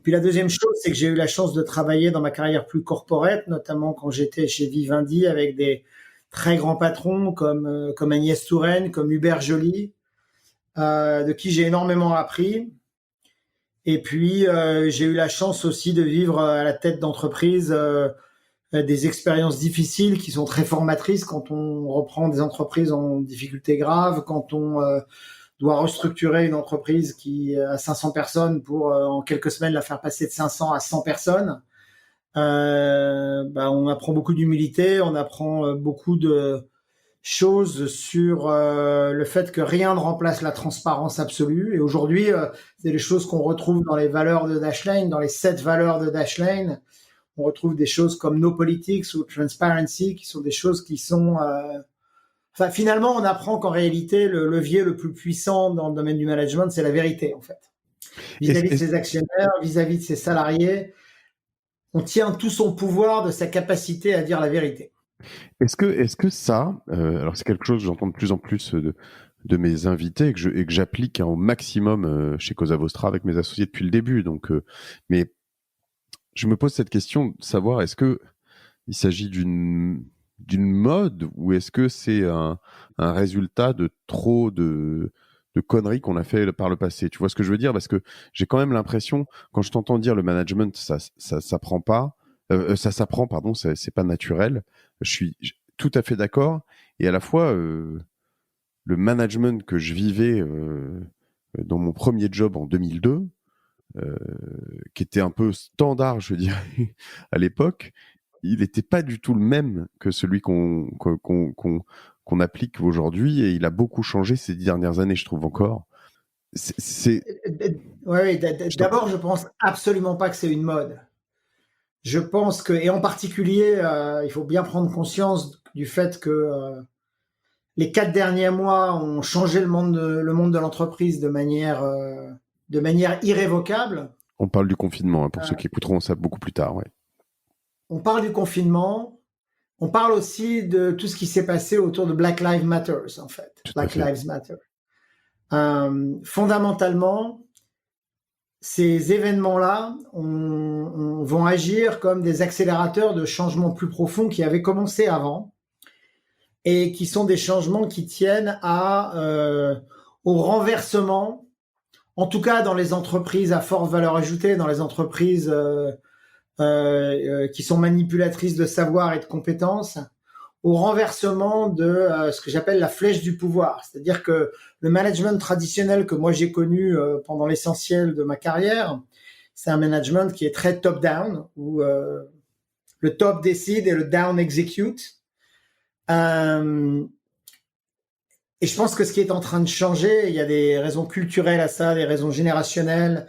Puis la deuxième chose, c'est que j'ai eu la chance de travailler dans ma carrière plus corporate, notamment quand j'étais chez Vivendi avec des très grands patrons comme Agnès Touraine, comme Hubert Joly, de qui j'ai énormément appris. Et puis j'ai eu la chance aussi de vivre à la tête d'entreprises des expériences difficiles qui sont très formatrices quand on reprend des entreprises en difficulté grave, quand on doit restructurer une entreprise qui a 500 personnes pour en quelques semaines la faire passer de 500 à 100 personnes. On apprend beaucoup d'humilité, on apprend beaucoup de choses sur le fait que rien ne remplace la transparence absolue. Et aujourd'hui, c'est les choses qu'on retrouve dans les valeurs de Dashlane, dans les 7 valeurs de Dashlane. On retrouve des choses comme No Politics ou Transparency, qui sont des choses qui sont... Enfin, finalement, on apprend qu'en réalité, le levier le plus puissant dans le domaine du management, c'est la vérité, en fait. Vis-à-vis de ses actionnaires, vis-à-vis de ses salariés, on tient tout son pouvoir de sa capacité à dire la vérité. Est-ce que ça, alors c'est quelque chose que j'entends de plus en plus de mes invités et que j'applique au maximum chez Causa Vostra avec mes associés depuis le début. Donc, mais je me pose cette question de savoir est-ce que il s'agit d'une mode ou est-ce que c'est un résultat de trop conneries qu'on a fait par le passé. Tu vois ce que je veux dire? Parce que j'ai quand même l'impression, quand je t'entends dire le management, ça s'apprend pas, ça s'apprend, pardon, c'est pas naturel. Je suis tout à fait d'accord. Et à la fois, le management que je vivais dans mon premier job en 2002, qui était un peu standard, je dirais, à l'époque, il n'était pas du tout le même que celui qu'on applique aujourd'hui, et il a beaucoup changé ces dernières années, je trouve encore. Ouais, d'abord, je pense absolument pas que c'est une mode. Je pense que, et en particulier, il faut bien prendre conscience du fait que les 4 derniers mois ont changé le monde de l'entreprise de manière irrévocable. On parle du confinement, hein, pour ceux qui écouteront ça beaucoup plus tard. Ouais. On parle du confinement. On parle aussi de tout ce qui s'est passé autour de Black Lives Matter, en fait. Black Lives Matter. Fondamentalement, ces événements-là vont agir comme des accélérateurs de changements plus profonds qui avaient commencé avant et qui sont des changements qui tiennent au renversement, en tout cas dans les entreprises à forte valeur ajoutée, dans les entreprises qui sont manipulatrices de savoir et de compétences, au renversement de ce que j'appelle la flèche du pouvoir. C'est-à-dire que le management traditionnel que moi j'ai connu pendant l'essentiel de ma carrière, c'est un management qui est très top-down, où le top décide et le down execute. Et je pense que ce qui est en train de changer, il y a des raisons culturelles à ça, des raisons générationnelles,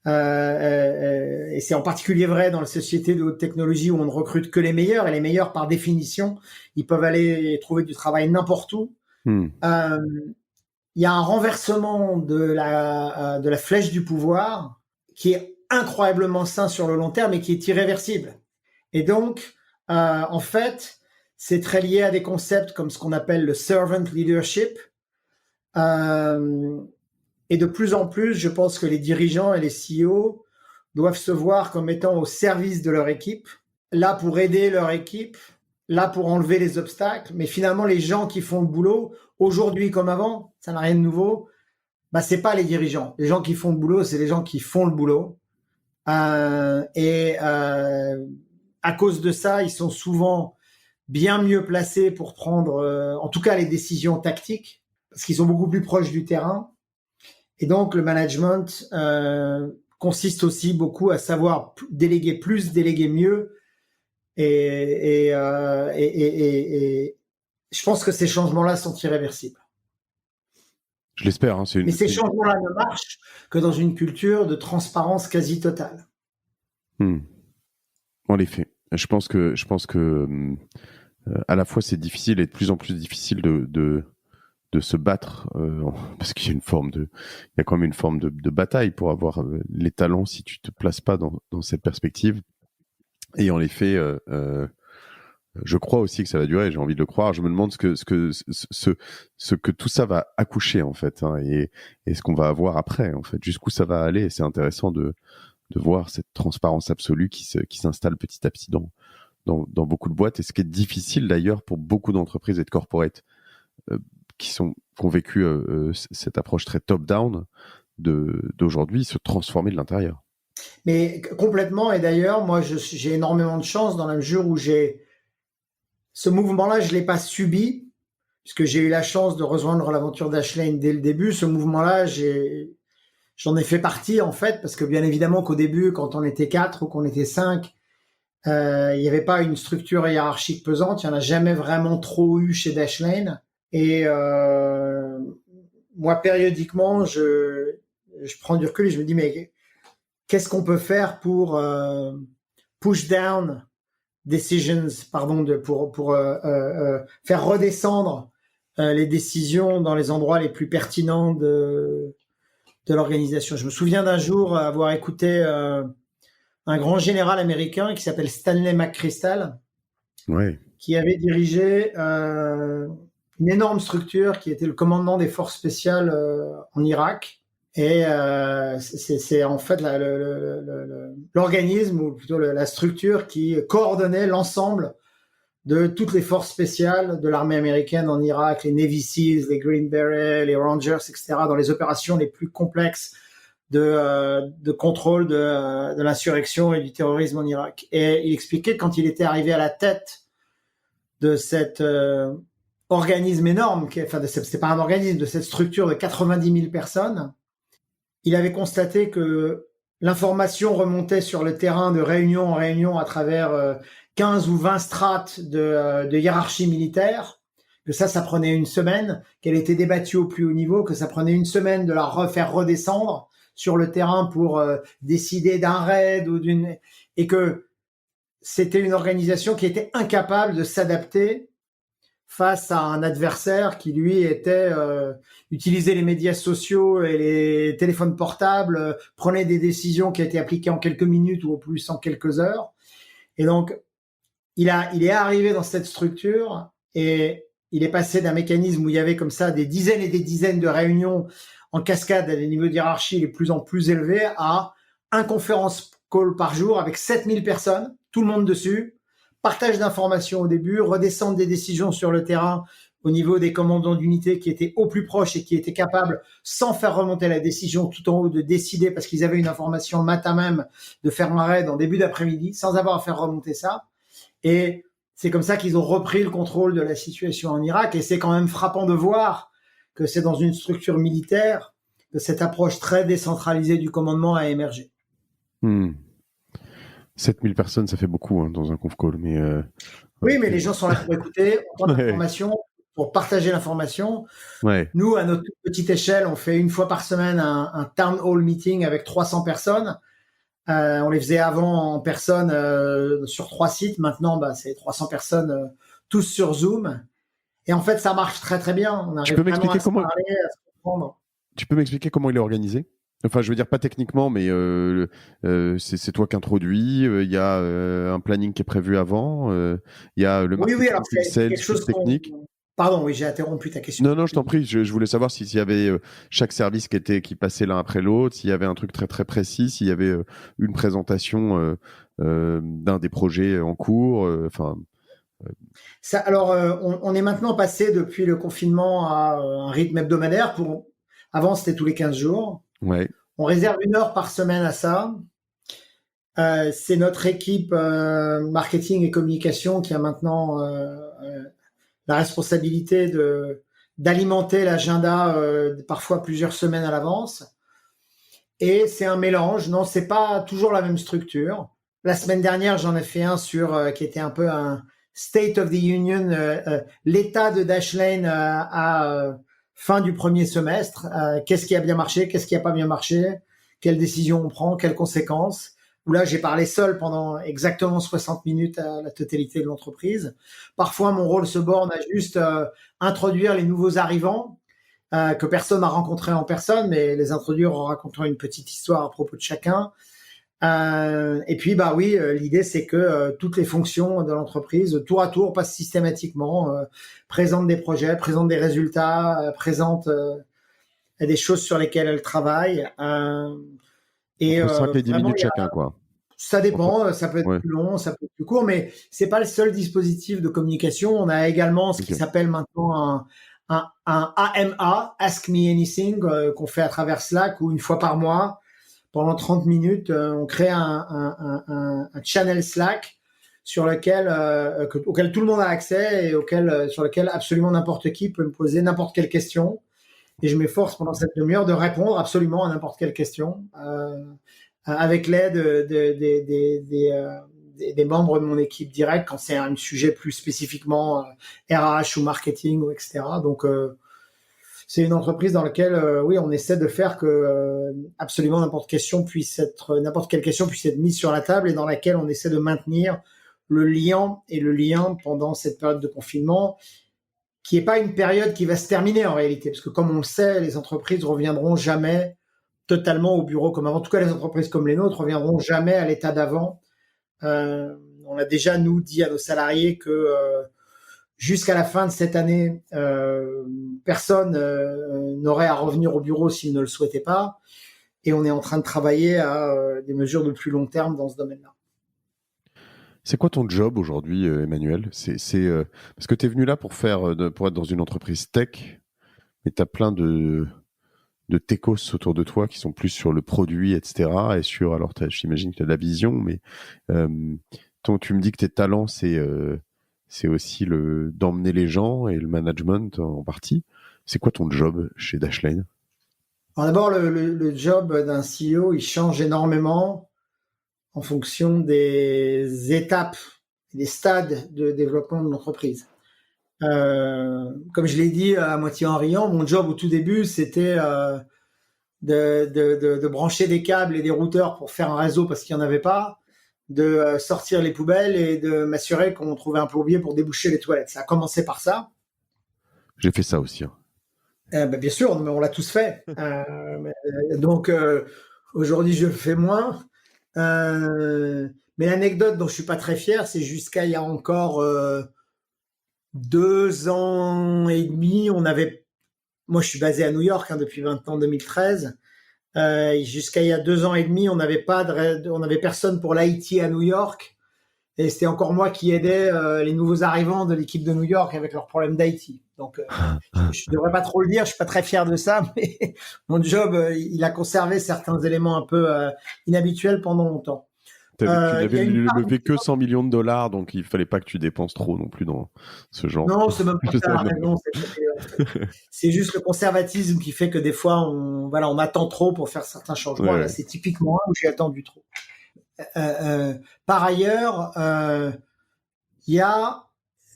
et c'est en particulier vrai dans la société de haute technologie où on ne recrute que les meilleurs, et les meilleurs par définition, ils peuvent aller trouver du travail n'importe où. Il y a un renversement de la flèche du pouvoir qui est incroyablement sain sur le long terme et qui est irréversible. Et donc, en fait, c'est très lié à des concepts comme ce qu'on appelle le servant leadership. Et de plus en plus, je pense que les dirigeants et les CEO doivent se voir comme étant au service de leur équipe, là pour aider leur équipe, là pour enlever les obstacles. Mais finalement, les gens qui font le boulot, aujourd'hui comme avant, ça n'a rien de nouveau, c'est pas les dirigeants. Les gens qui font le boulot, c'est les gens qui font le boulot. À cause de ça, ils sont souvent bien mieux placés pour prendre, en tout cas, les décisions tactiques, parce qu'ils sont beaucoup plus proches du terrain. Et donc, le management consiste aussi beaucoup à savoir déléguer plus, déléguer mieux. Et je pense que ces changements-là sont irréversibles. Je l'espère. Hein, mais ces changements-là ne marchent que dans une culture de transparence quasi totale. En effet. Je pense que à la fois c'est difficile et de plus en plus difficile de se battre parce qu'il y a il y a quand même une forme de bataille pour avoir les talents si tu te places pas dans cette perspective. Et en effet, je crois aussi que ça va durer. J'ai envie de le croire. Je me demande ce que tout ça va accoucher en fait, hein, et ce qu'on va avoir après en fait, jusqu'où ça va aller. Et c'est intéressant de voir cette transparence absolue qui s'installe petit à petit dans beaucoup de boîtes. Et ce qui est difficile d'ailleurs pour beaucoup d'entreprises et de corporates qui ont vécu cette approche très top-down d'aujourd'hui, se transformer de l'intérieur. Mais complètement. Et d'ailleurs, moi, j'ai énormément de chance dans la mesure où ce mouvement-là, je l'ai pas subi, puisque j'ai eu la chance de rejoindre l'aventure Dashlane dès le début. Ce mouvement-là, j'en ai fait partie, en fait, parce que bien évidemment qu'au début, quand on était 4 ou qu'on était 5, il n'y avait pas une structure hiérarchique pesante. Il n'y en a jamais vraiment trop eu chez Dashlane. Et moi, périodiquement, je prends du recul et je me dis, mais qu'est-ce qu'on peut faire pour push down decisions, pour faire redescendre les décisions dans les endroits les plus pertinents de l'organisation. Je me souviens d'un jour avoir écouté un grand général américain qui s'appelle Stanley McChrystal, qui avait dirigé une énorme structure qui était le commandement des forces spéciales en Irak. Et c'est en fait l'organisme, ou plutôt la structure qui coordonnait l'ensemble de toutes les forces spéciales de l'armée américaine en Irak, les Navy Seals, les Green Berets, les Rangers, etc., dans les opérations les plus complexes de contrôle de l'insurrection et du terrorisme en Irak. Et il expliquait que quand il était arrivé à la tête de cet organisme énorme, c'était pas un organisme, de cette structure de 90 000 personnes, il avait constaté que l'information remontait sur le terrain de réunion en réunion à travers 15 ou 20 strates de hiérarchie militaire, que ça prenait une semaine, qu'elle était débattue au plus haut niveau, que ça prenait une semaine de la refaire redescendre sur le terrain pour décider d'un raid et que c'était une organisation qui était incapable de s'adapter face à un adversaire qui, lui, utilisait les médias sociaux et les téléphones portables, prenait des décisions qui étaient appliquées en quelques minutes ou au plus en quelques heures. Et donc, il est arrivé dans cette structure et il est passé d'un mécanisme où il y avait comme ça des dizaines et des dizaines de réunions en cascade à des niveaux de hiérarchie les plus en plus élevés à un conférence call par jour avec 7000 personnes, tout le monde dessus, partage d'informations au début, redescendre des décisions sur le terrain au niveau des commandants d'unité qui étaient au plus proches et qui étaient capables, sans faire remonter la décision tout en haut, de décider, parce qu'ils avaient une information le matin même, de faire un raid en début d'après-midi, sans avoir à faire remonter ça. Et c'est comme ça qu'ils ont repris le contrôle de la situation en Irak. Et c'est quand même frappant de voir que c'est dans une structure militaire que cette approche très décentralisée du commandement a émergé. 7000 personnes, ça fait beaucoup dans un conf call. Mais oui, mais les gens sont là pour écouter, entendre l'information, pour partager l'information. Ouais. Nous, à notre petite échelle, on fait une fois par semaine un town hall meeting avec 300 personnes. On les faisait avant en personne sur 3 sites. Maintenant, c'est 300 personnes tous sur Zoom. Et en fait, ça marche très très bien. On arrive vraiment à se parler, à se comprendre. Tu peux m'expliquer comment il est organisé ? Enfin, je veux dire pas techniquement, mais c'est toi qui introduis. Il y a un planning qui est prévu avant. Il y a le marketing, alors c'est quelque chose technique. Pardon, oui, j'ai interrompu ta question. Non, je t'en prie. Je voulais savoir s'il y avait chaque service qui passait l'un après l'autre, s'il y avait un truc très très précis, s'il y avait une présentation d'un des projets en cours. On est maintenant passé depuis le confinement à un rythme hebdomadaire. Avant, c'était tous les 15 jours. Ouais. On réserve 1 heure par semaine à ça. C'est notre équipe marketing et communication qui a maintenant la responsabilité d'alimenter l'agenda parfois plusieurs semaines à l'avance. Et c'est un mélange. Non, c'est pas toujours la même structure. La semaine dernière, j'en ai fait un qui était un peu un State of the Union, l'état de Dashlane à fin du premier semestre. Qu'est-ce qui a bien marché, qu'est-ce qui a pas bien marché, quelles décisions on prend, quelles conséquences. Où là, j'ai parlé seul pendant exactement 60 minutes à la totalité de l'entreprise. Parfois, mon rôle se borne à juste introduire les nouveaux arrivants que personne n'a rencontrés en personne, mais les introduire en racontant une petite histoire à propos de chacun. Et puis, l'idée, c'est que toutes les fonctions de l'entreprise, tour à tour, passent systématiquement, présentent des projets, présentent des résultats, présentent des choses sur lesquelles elles travaillent. Et 5 et 10 minutes chacun, quoi. Ça dépend, ça peut être plus long, ça peut être plus court, mais c'est pas le seul dispositif de communication. On a également ce qui s'appelle maintenant un AMA, Ask Me Anything, qu'on fait à travers Slack, où une fois par mois, pendant 30 minutes, on crée un channel Slack sur lequel auquel tout le monde a accès et sur lequel absolument n'importe qui peut me poser n'importe quelle question. Et je m'efforce pendant cette demi-heure de répondre absolument à n'importe quelle question avec l'aide des membres de mon équipe directe quand c'est un sujet plus spécifiquement RH ou marketing ou etc. Donc c'est une entreprise dans laquelle on essaie de faire que absolument n'importe quelle question puisse être mise sur la table et dans laquelle on essaie de maintenir le lien pendant cette période de confinement, qui n'est pas une période qui va se terminer en réalité, parce que comme on le sait, les entreprises reviendront jamais totalement au bureau comme avant. En tout cas, les entreprises comme les nôtres reviendront jamais à l'état d'avant. On a déjà, nous, dit à nos salariés que jusqu'à la fin de cette année, personne n'aurait à revenir au bureau s'il ne le souhaitait pas. Et on est en train de travailler à des mesures de plus long terme dans ce domaine-là. C'est quoi ton job aujourd'hui, Emmanuel? Parce que tu es venu là pour pour être dans une entreprise tech, mais tu as plein de techos autour de toi qui sont plus sur le produit, etc. Et alors j'imagine que tu as de la vision, mais euh, tu me dis que tes talents, c'est aussi d'emmener les gens et le management en partie. C'est quoi ton job chez Dashlane? Alors d'abord, le job d'un CEO, il change énormément en fonction des étapes, des stades de développement de l'entreprise. Comme je l'ai dit à moitié en riant, mon job au tout début, c'était de brancher des câbles et des routeurs pour faire un réseau parce qu'il n'y en avait pas, de sortir les poubelles et de m'assurer qu'on trouvait un plombier pour déboucher les toilettes. Ça a commencé par ça. J'ai fait ça aussi. Hein. Bien sûr, mais on l'a tous fait. Donc aujourd'hui, je le fais moins. Mais l'anecdote dont je suis pas très fier, c'est jusqu'à il y a encore 2 ans et demi, moi je suis basé à New York depuis maintenant 2013. Jusqu'à il y a 2 ans et demi, on n'avait personne pour l'IT à New York, et c'était encore moi qui aidais les nouveaux arrivants de l'équipe de New York avec leurs problèmes d'IT. Donc je devrais pas trop le dire, je suis pas très fier de ça, mais mon job, il a conservé certains éléments un peu inhabituels pendant longtemps. Tu n'avais levé que 100 millions de dollars, donc il fallait pas que tu dépenses trop non plus dans ce genre. Non, c'est même pas ça la raison. C'est juste le conservatisme qui fait que des fois, on attend trop pour faire certains changements. Ouais. Là, c'est typiquement un où j'ai attendu trop. Par ailleurs, il y a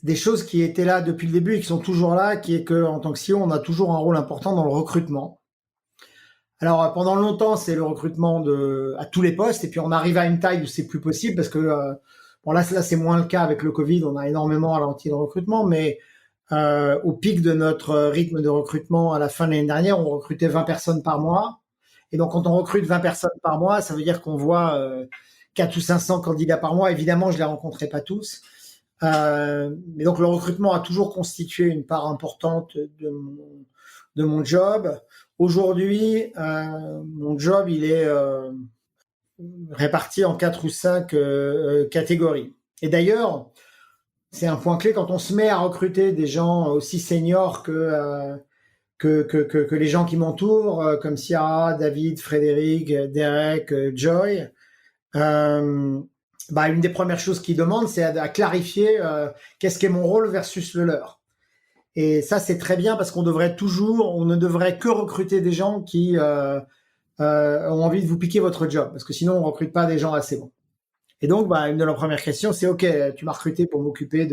des choses qui étaient là depuis le début et qui sont toujours là, qui est qu'en tant que CEO, on a toujours un rôle important dans le recrutement. Alors pendant longtemps, c'est le recrutement à tous les postes, et puis on arrive à une taille où c'est plus possible parce que là c'est moins le cas avec le Covid, on a énormément ralenti le recrutement, mais au pic de notre rythme de recrutement à la fin de l'année dernière, on recrutait 20 personnes par mois. Et donc quand on recrute 20 personnes par mois, ça veut dire qu'on voit 4 ou 500 candidats par mois. Évidemment, je les rencontrais pas tous. Mais donc le recrutement a toujours constitué une part importante de mon job. Aujourd'hui, mon job, il est réparti en 4 ou 5 catégories. Et d'ailleurs, c'est un point clé quand on se met à recruter des gens aussi seniors que les gens qui m'entourent, comme Ciara, David, Frédéric, Derek, Joy. Une des premières choses qu'ils demandent, c'est à clarifier qu'est-ce qu'est mon rôle versus le leur. Et ça, c'est très bien parce on ne devrait que recruter des gens qui ont envie de vous piquer votre job, parce que sinon, on recrute pas des gens assez bons. Et donc, une de leurs premières questions, c'est OK, tu m'as recruté pour m'occuper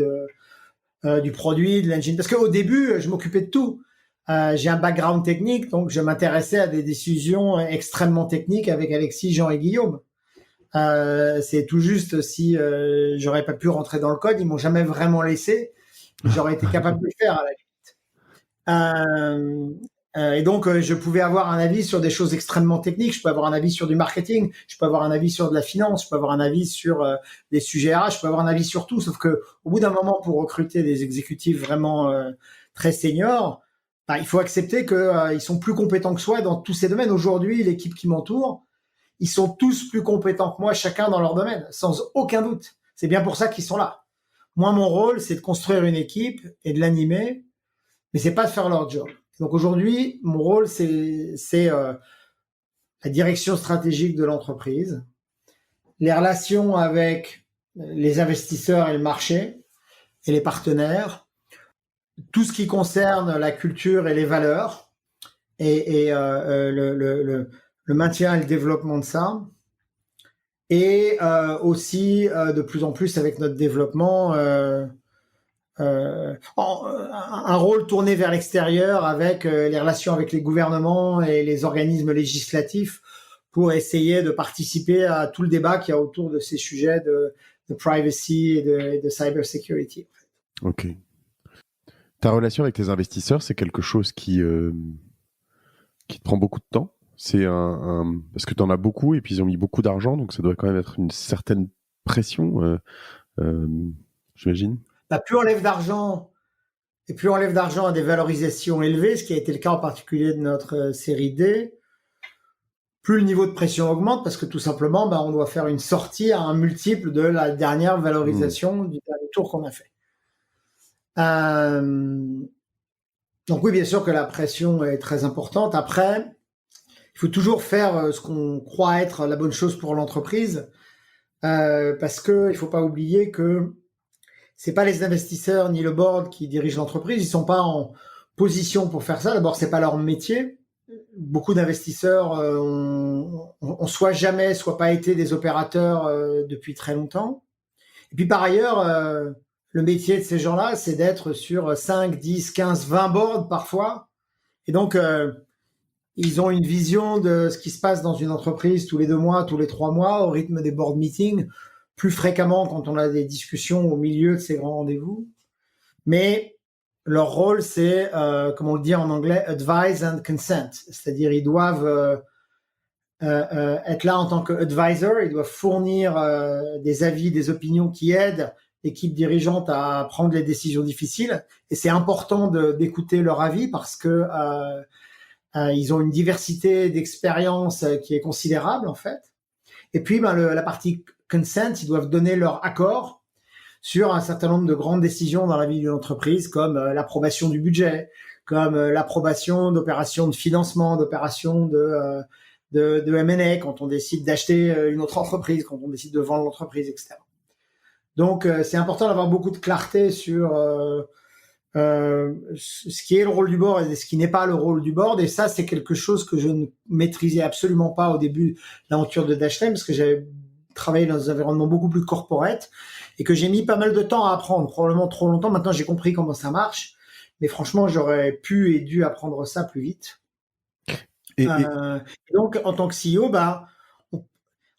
du produit, de l'engine, parce qu'au début, je m'occupais de tout. J'ai un background technique, donc je m'intéressais à des décisions extrêmement techniques avec Alexis, Jean et Guillaume. C'est tout juste si j'aurais pas pu rentrer dans le code, ils m'ont jamais vraiment laissé. J'aurais été capable de le faire à la limite. Et donc, je pouvais avoir un avis sur des choses extrêmement techniques. Je peux avoir un avis sur du marketing. Je peux avoir un avis sur de la finance. Je peux avoir un avis sur des sujets RH. Je peux avoir un avis sur tout. Sauf que, au bout d'un moment, pour recruter des exécutifs vraiment très seniors, il faut accepter qu'ils sont plus compétents que soi dans tous ces domaines. Aujourd'hui, l'équipe qui m'entoure, ils sont tous plus compétents que moi, chacun dans leur domaine, sans aucun doute. C'est bien pour ça qu'ils sont là. Moi, mon rôle, c'est de construire une équipe et de l'animer, mais c'est pas de faire leur job. Donc aujourd'hui, mon rôle, c'est la direction stratégique de l'entreprise, les relations avec les investisseurs et le marché et les partenaires, tout ce qui concerne la culture et les valeurs et le maintien et le développement de ça. Et aussi de plus en plus avec notre développement un rôle tourné vers l'extérieur avec les relations avec les gouvernements et les organismes législatifs pour essayer de participer à tout le débat qu'il y a autour de ces sujets de privacy et de cybersecurity. Ok. Ta relation avec tes investisseurs, c'est quelque chose qui te prend beaucoup de temps? C'est parce que tu en as beaucoup et puis ils ont mis beaucoup d'argent, donc ça doit quand même être une certaine pression, j'imagine. Plus on lève d'argent et plus on lève d'argent à des valorisations élevées, ce qui a été le cas en particulier de notre série D, plus le niveau de pression augmente parce que tout simplement, on doit faire une sortie à un multiple de la dernière valorisation du dernier tour qu'on a fait. Donc oui, bien sûr que la pression est très importante. Après, il faut toujours faire ce qu'on croit être la bonne chose pour l'entreprise, parce que il faut pas oublier que c'est pas les investisseurs ni le board qui dirigent l'entreprise. Ils sont pas en position pour faire ça. D'abord, c'est pas leur métier. Beaucoup d'investisseurs ont soit jamais, soit pas été des opérateurs depuis très longtemps. Et puis par ailleurs, le métier de ces gens-là, c'est d'être sur 5, 10, 15, 20 boards parfois. Et donc, ils ont une vision de ce qui se passe dans une entreprise tous les 2 mois, tous les 3 mois, au rythme des board meetings, plus fréquemment quand on a des discussions au milieu de ces grands rendez-vous. Mais leur rôle, c'est, comme on le dit en anglais, advise and consent. C'est-à-dire, ils doivent être là en tant qu'advisor, ils doivent fournir des avis, des opinions qui aident l'équipe dirigeante à prendre les décisions difficiles. Et c'est important d'écouter leur avis parce que ils ont une diversité d'expériences qui est considérable, en fait. Et puis, la partie consent, ils doivent donner leur accord sur un certain nombre de grandes décisions dans la vie d'une entreprise, comme l'approbation du budget, comme l'approbation d'opérations de financement, d'opérations de M&A, quand on décide d'acheter une autre entreprise, quand on décide de vendre l'entreprise, etc. Donc, c'est important d'avoir beaucoup de clarté sur ce qui est le rôle du board et ce qui n'est pas le rôle du board. Et ça, c'est quelque chose que je ne maîtrisais absolument pas au début de l'aventure de Dashlane, parce que j'avais travaillé dans un environnement beaucoup plus corporate et que j'ai mis pas mal de temps à apprendre, probablement trop longtemps. Maintenant, j'ai compris comment ça marche. Mais franchement, j'aurais pu et dû apprendre ça plus vite. Et donc, en tant que CEO,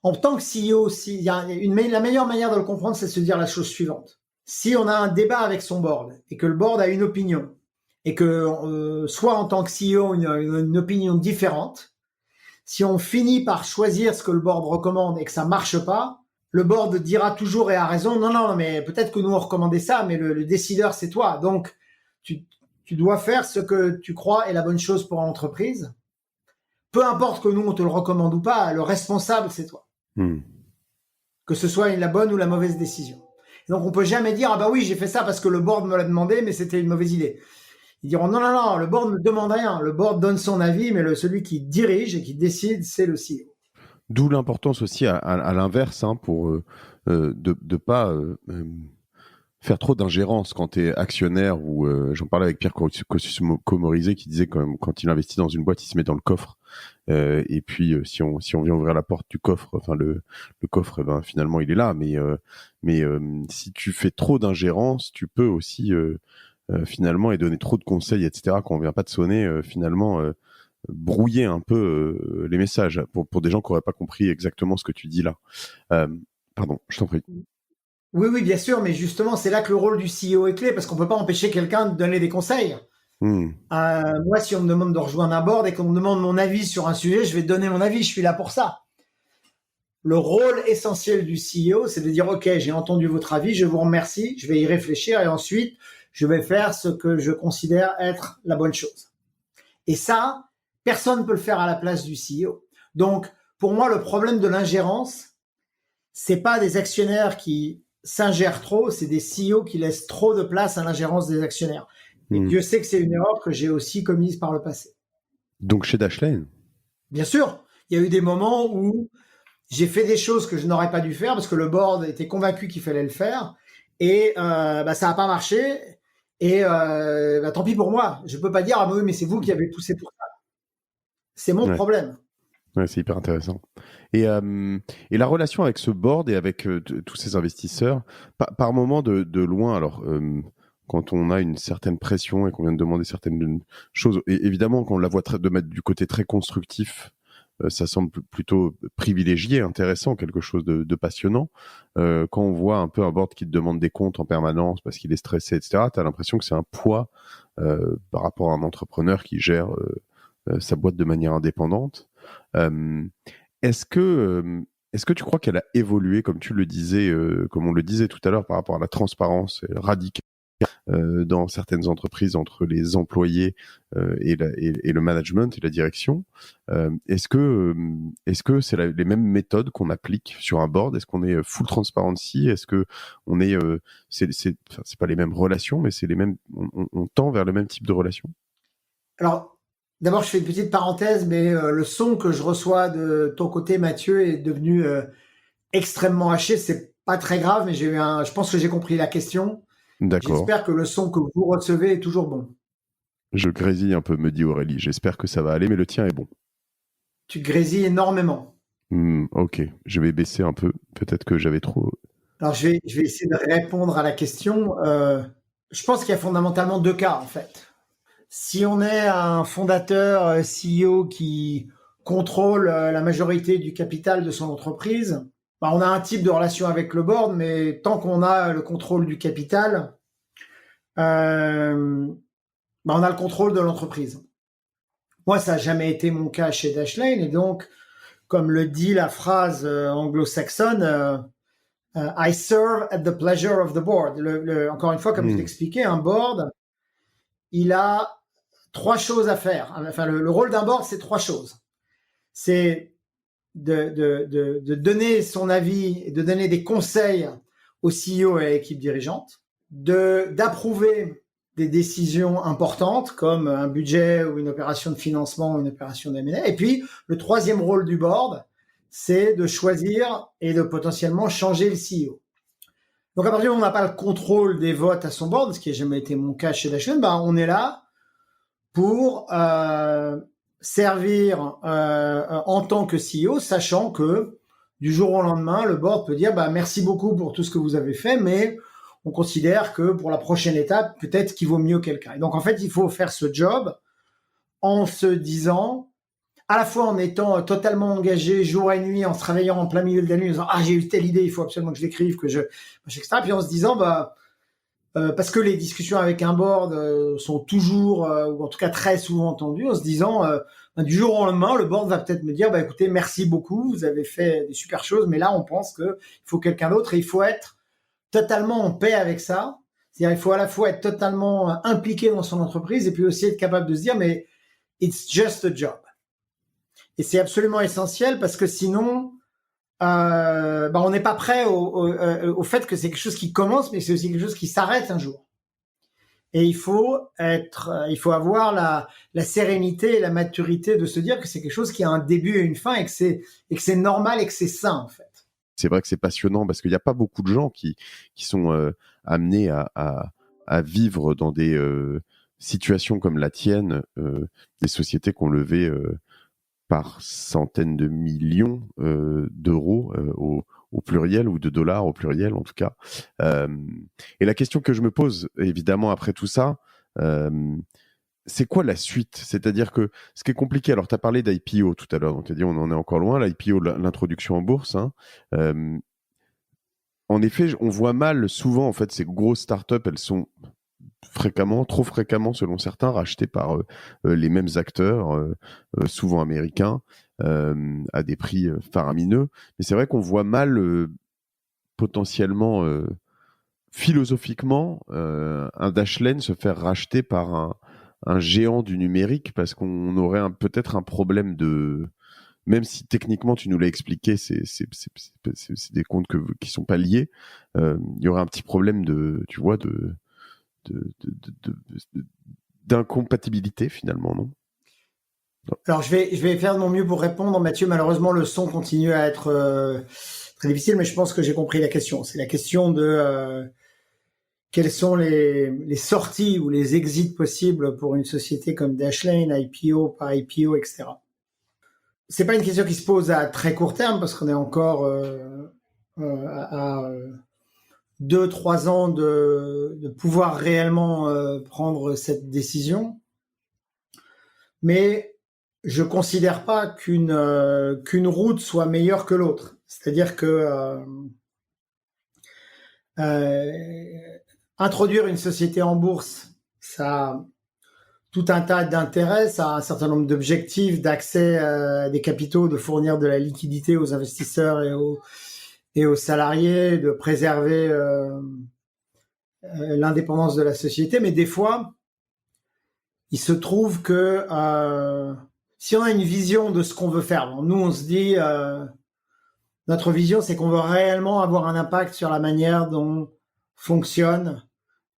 en tant que CEO, la meilleure manière de le comprendre, c'est de se dire la chose suivante. Si on a un débat avec son board et que le board a une opinion et que soit en tant que CEO, une opinion différente, si on finit par choisir ce que le board recommande et que ça marche pas, le board dira toujours et a raison, non, mais peut-être que nous on recommandait ça, mais le décideur c'est toi. Donc, tu dois faire ce que tu crois est la bonne chose pour l'entreprise. Peu importe que nous on te le recommande ou pas, le responsable c'est toi. Que ce soit la bonne ou la mauvaise décision. Et donc on peut jamais dire ah bah oui j'ai fait ça parce que le board me l'a demandé mais c'était une mauvaise idée. Ils diront non, le board ne demande rien, le board donne son avis mais celui qui dirige et qui décide c'est le CEO. D'où l'importance aussi à l'inverse pour de pas faire trop d'ingérence quand tu es actionnaire ou j'en parlais avec Pierre Commorizet qui disait quand il investit dans une boîte il se met dans le coffre et puis si on vient ouvrir la porte du coffre, enfin le coffre finalement il est là mais si tu fais trop d'ingérence tu peux aussi finalement et donner trop de conseils etc quand on vient pas te sonner finalement brouiller un peu les messages pour des gens qui n'auraient pas compris exactement ce que tu dis là. Pardon, je t'en prie. Oui, bien sûr, mais justement, c'est là que le rôle du CEO est clé, parce qu'on peut pas empêcher quelqu'un de donner des conseils. Moi, si on me demande de rejoindre un board et qu'on me demande mon avis sur un sujet, je vais donner mon avis, je suis là pour ça. Le rôle essentiel du CEO, c'est de dire, OK, j'ai entendu votre avis, je vous remercie, je vais y réfléchir et ensuite, je vais faire ce que je considère être la bonne chose. Et ça, personne ne peut le faire à la place du CEO. Donc, pour moi, le problème de l'ingérence, c'est pas des actionnaires qui s'ingèrent trop, c'est des CEO qui laissent trop de place à l'ingérence des actionnaires. Et Dieu sait que c'est une erreur que j'ai aussi commise par le passé. Donc chez Dashlane ? Bien sûr, il y a eu des moments où j'ai fait des choses que je n'aurais pas dû faire parce que le board était convaincu qu'il fallait le faire et ça n'a pas marché et tant pis pour moi. Je peux pas dire ah oui mais c'est vous qui avez poussé pour ça. C'est mon problème. Ouais, c'est hyper intéressant. Et la relation avec ce board et avec tous ces investisseurs, par moment de loin, alors quand on a une certaine pression et qu'on vient de demander certaines choses, et évidemment qu'on la voit de mettre du côté très constructif, ça semble plutôt privilégié, intéressant, quelque chose de passionnant. Quand on voit un peu un board qui te demande des comptes en permanence parce qu'il est stressé, etc., tu as l'impression que c'est un poids par rapport à un entrepreneur qui gère sa boîte de manière indépendante. Est-ce que tu crois qu'elle a évolué, comme tu le disais, comme on le disait tout à l'heure, par rapport à la transparence radicale dans certaines entreprises entre les employés et le management et la direction. Est-ce que c'est les mêmes méthodes qu'on applique sur un board? Est-ce qu'on est full transparency? Est-ce que on est c'est pas les mêmes relations, mais c'est les mêmes, on tend vers le même type de relation? Alors, d'abord, je fais une petite parenthèse, mais le son que je reçois de ton côté, Mathieu, est devenu extrêmement haché. C'est pas très grave, mais je pense que j'ai compris la question. D'accord. J'espère que le son que vous recevez est toujours bon. Je grésille un peu, me dit Aurélie. J'espère que ça va aller, mais le tien est bon. Tu grésilles énormément. Ok, je vais baisser un peu. Peut-être que j'avais trop... Alors, je vais essayer de répondre à la question. Je pense qu'il y a fondamentalement deux cas, en fait. Si on est un fondateur, CEO qui contrôle la majorité du capital de son entreprise, on a un type de relation avec le board, mais tant qu'on a le contrôle du capital, on a le contrôle de l'entreprise. Moi, ça n'a jamais été mon cas chez Dashlane, et donc, comme le dit la phrase anglo-saxonne, I serve at the pleasure of the board. Encore une fois, comme je l'expliquais, un board, il a trois choses à faire. Enfin, le rôle d'un board, c'est trois choses. C'est de donner son avis et de donner des conseils au CEO et à l'équipe dirigeante, d'approuver des décisions importantes comme un budget ou une opération de financement ou une opération d'M&A. Et puis, le troisième rôle du board, c'est de choisir et de potentiellement changer le CEO. Donc, à partir du moment où on n'a pas le contrôle des votes à son board, ce qui n'a jamais été mon cas chez Dashlane, on est là pour servir en tant que CEO, sachant que du jour au lendemain, le board peut dire merci beaucoup pour tout ce que vous avez fait, mais on considère que pour la prochaine étape, peut-être qu'il vaut mieux quelqu'un. Et donc, en fait, il faut faire ce job en se disant, à la fois en étant totalement engagé jour et nuit, en se réveillant en plein milieu de la nuit, en disant « Ah, j'ai eu telle idée, il faut absolument que je l'écrive, etc. » Puis en se disant parce que les discussions avec un board sont toujours, ou en tout cas très souvent entendues, en se disant du jour au lendemain, le board va peut-être me dire écoutez, merci beaucoup, vous avez fait des super choses, mais là on pense qu'il faut quelqu'un d'autre et il faut être totalement en paix avec ça. C'est-à-dire il faut à la fois être totalement impliqué dans son entreprise et puis aussi être capable de se dire mais it's just a job. Et c'est absolument essentiel parce que sinon on n'est pas prêt au fait que c'est quelque chose qui commence, mais c'est aussi quelque chose qui s'arrête un jour. Et il faut avoir la sérénité et la maturité de se dire que c'est quelque chose qui a un début et une fin et que c'est normal et que c'est sain, en fait. C'est vrai que c'est passionnant parce qu'il n'y a pas beaucoup de gens qui sont amenés à vivre dans des situations comme la tienne, des sociétés qui ont levé par centaines de millions d'euros au pluriel ou de dollars au pluriel en tout cas. Et la question que je me pose évidemment après tout ça, c'est quoi la suite? C'est-à-dire que ce qui est compliqué, alors tu as parlé d'IPO tout à l'heure, on t'a dit on en est encore loin, l'IPO, l'introduction en bourse. En effet, on voit mal souvent en fait ces grosses startups, elles sont trop fréquemment selon certains, rachetés par les mêmes acteurs, souvent américains, à des prix faramineux. Mais c'est vrai qu'on voit mal potentiellement, philosophiquement, un Dashlane se faire racheter par un géant du numérique parce qu'on aurait peut-être un problème de... Même si techniquement tu nous l'as expliqué, c'est des comptes qui sont pas liés, il y aurait un petit problème d'incompatibilité finalement, non? Alors je vais faire de mon mieux pour répondre, Mathieu. Malheureusement, le son continue à être très difficile, mais je pense que j'ai compris la question. C'est la question de quelles sont les sorties ou les exits possibles pour une société comme Dashlane, IPO, par IPO, etc. C'est pas une question qui se pose à très court terme parce qu'on est encore à 2-3 ans de pouvoir réellement prendre cette décision. Mais je considère pas qu'une route soit meilleure que l'autre. C'est-à-dire que introduire une société en bourse, ça a tout un tas d'intérêts, ça a un certain nombre d'objectifs, d'accès à des capitaux, de fournir de la liquidité aux investisseurs et aux salariés, de préserver l'indépendance de la société, mais des fois, il se trouve que si on a une vision de ce qu'on veut faire, bon, nous on se dit, notre vision c'est qu'on veut réellement avoir un impact sur la manière dont fonctionne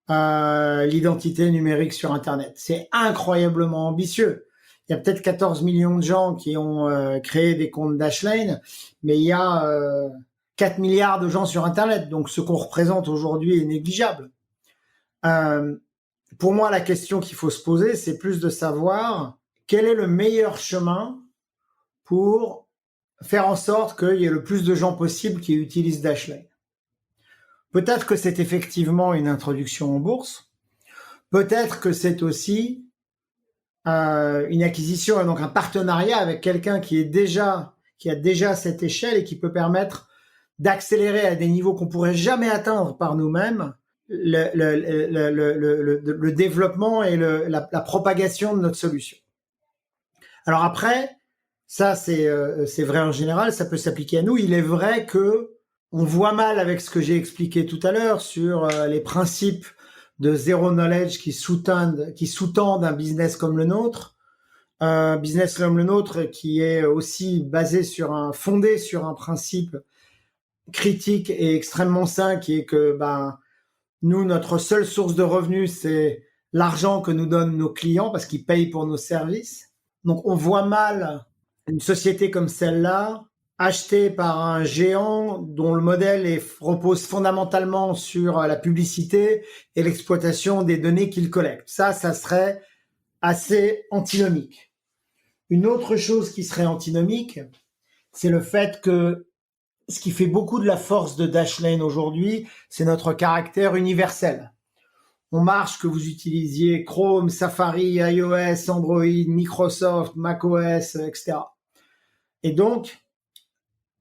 l'identité numérique sur Internet. C'est incroyablement ambitieux. Il y a peut-être 14 millions de gens qui ont créé des comptes Dashlane, mais il y a 4 milliards de gens sur Internet, donc ce qu'on représente aujourd'hui est négligeable. Pour moi, la question qu'il faut se poser, c'est plus de savoir quel est le meilleur chemin pour faire en sorte qu'il y ait le plus de gens possible qui utilisent Dashlane. Peut-être que c'est effectivement une introduction en bourse. Peut-être que c'est aussi une acquisition et donc un partenariat avec quelqu'un qui a déjà cette échelle et qui peut permettre d'accélérer à des niveaux qu'on pourrait jamais atteindre par nous-mêmes le développement et la propagation de notre solution. Alors après, ça c'est vrai en général, ça peut s'appliquer à nous. Il est vrai que on voit mal avec ce que j'ai expliqué tout à l'heure sur les principes de zero knowledge qui sous-tendent un business comme le nôtre. Un business comme le nôtre qui est aussi fondé sur un principe critique et extrêmement sain qui est que nous, notre seule source de revenus, c'est l'argent que nous donnent nos clients parce qu'ils payent pour nos services. Donc, on voit mal une société comme celle-là achetée par un géant dont le modèle repose fondamentalement sur la publicité et l'exploitation des données qu'il collecte. Ça serait assez antinomique. Une autre chose qui serait antinomique, c'est le fait que ce qui fait beaucoup de la force de Dashlane aujourd'hui, c'est notre caractère universel. On marche que vous utilisiez Chrome, Safari, iOS, Android, Microsoft, macOS, etc. Et donc,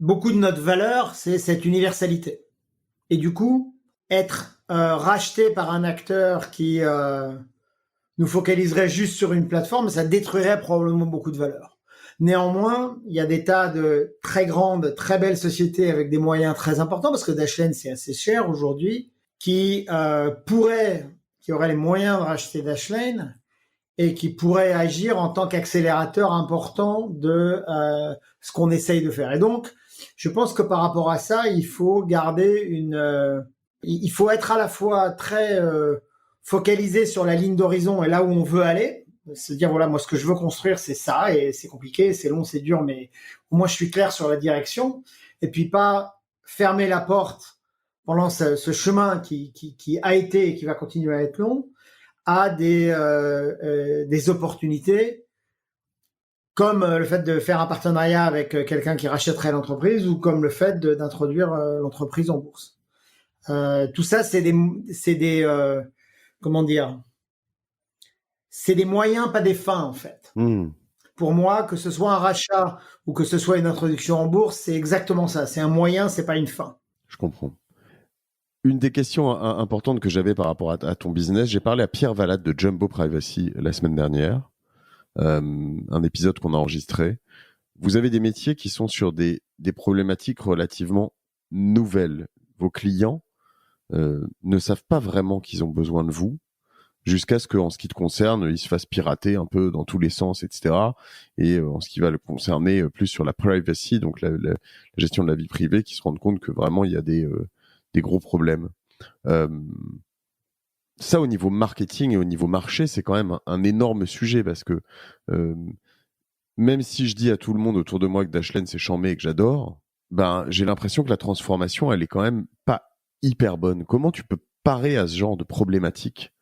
beaucoup de notre valeur, c'est cette universalité. Et du coup, être racheté par un acteur qui nous focaliserait juste sur une plateforme, ça détruirait probablement beaucoup de valeur. Néanmoins, il y a des tas de très grandes, très belles sociétés avec des moyens très importants, parce que Dashlane, c'est assez cher aujourd'hui, qui auraient les moyens de racheter Dashlane et qui pourraient agir en tant qu'accélérateur important de ce qu'on essaye de faire. Et donc, je pense que par rapport à ça, il faut il faut être à la fois très focalisé sur la ligne d'horizon et là où on veut aller, se dire voilà, moi ce que je veux construire c'est ça, et c'est compliqué, c'est long, c'est dur, mais au moins je suis clair sur la direction, et puis pas fermer la porte pendant ce chemin qui a été et qui va continuer à être long à des opportunités comme le fait de faire un partenariat avec quelqu'un qui rachèterait l'entreprise, ou comme le fait d'introduire l'entreprise en bourse. Tout ça, c'est des comment dire, c'est des moyens, pas des fins, en fait. Pour moi, que ce soit un rachat ou que ce soit une introduction en bourse, c'est exactement ça. C'est un moyen, c'est pas une fin. Je comprends. Une des questions importantes que j'avais par rapport à ton business, j'ai parlé à Pierre Valade de Jumbo Privacy la semaine dernière, un épisode qu'on a enregistré. Vous avez des métiers qui sont sur des problématiques relativement nouvelles. Vos clients ne savent pas vraiment qu'ils ont besoin de vous, jusqu'à ce qu'en ce qui te concerne, ils se fassent pirater un peu dans tous les sens, etc. Et en ce qui va le concerner plus sur la privacy, donc la gestion de la vie privée, qui se rendent compte que vraiment il y a des gros problèmes. Ça, au niveau marketing et au niveau marché, c'est quand même un énorme sujet, parce que même si je dis à tout le monde autour de moi que Dashlane c'est chambé et que j'adore, j'ai l'impression que la transformation, elle est quand même pas hyper bonne. Comment tu peux parer à ce genre de problématique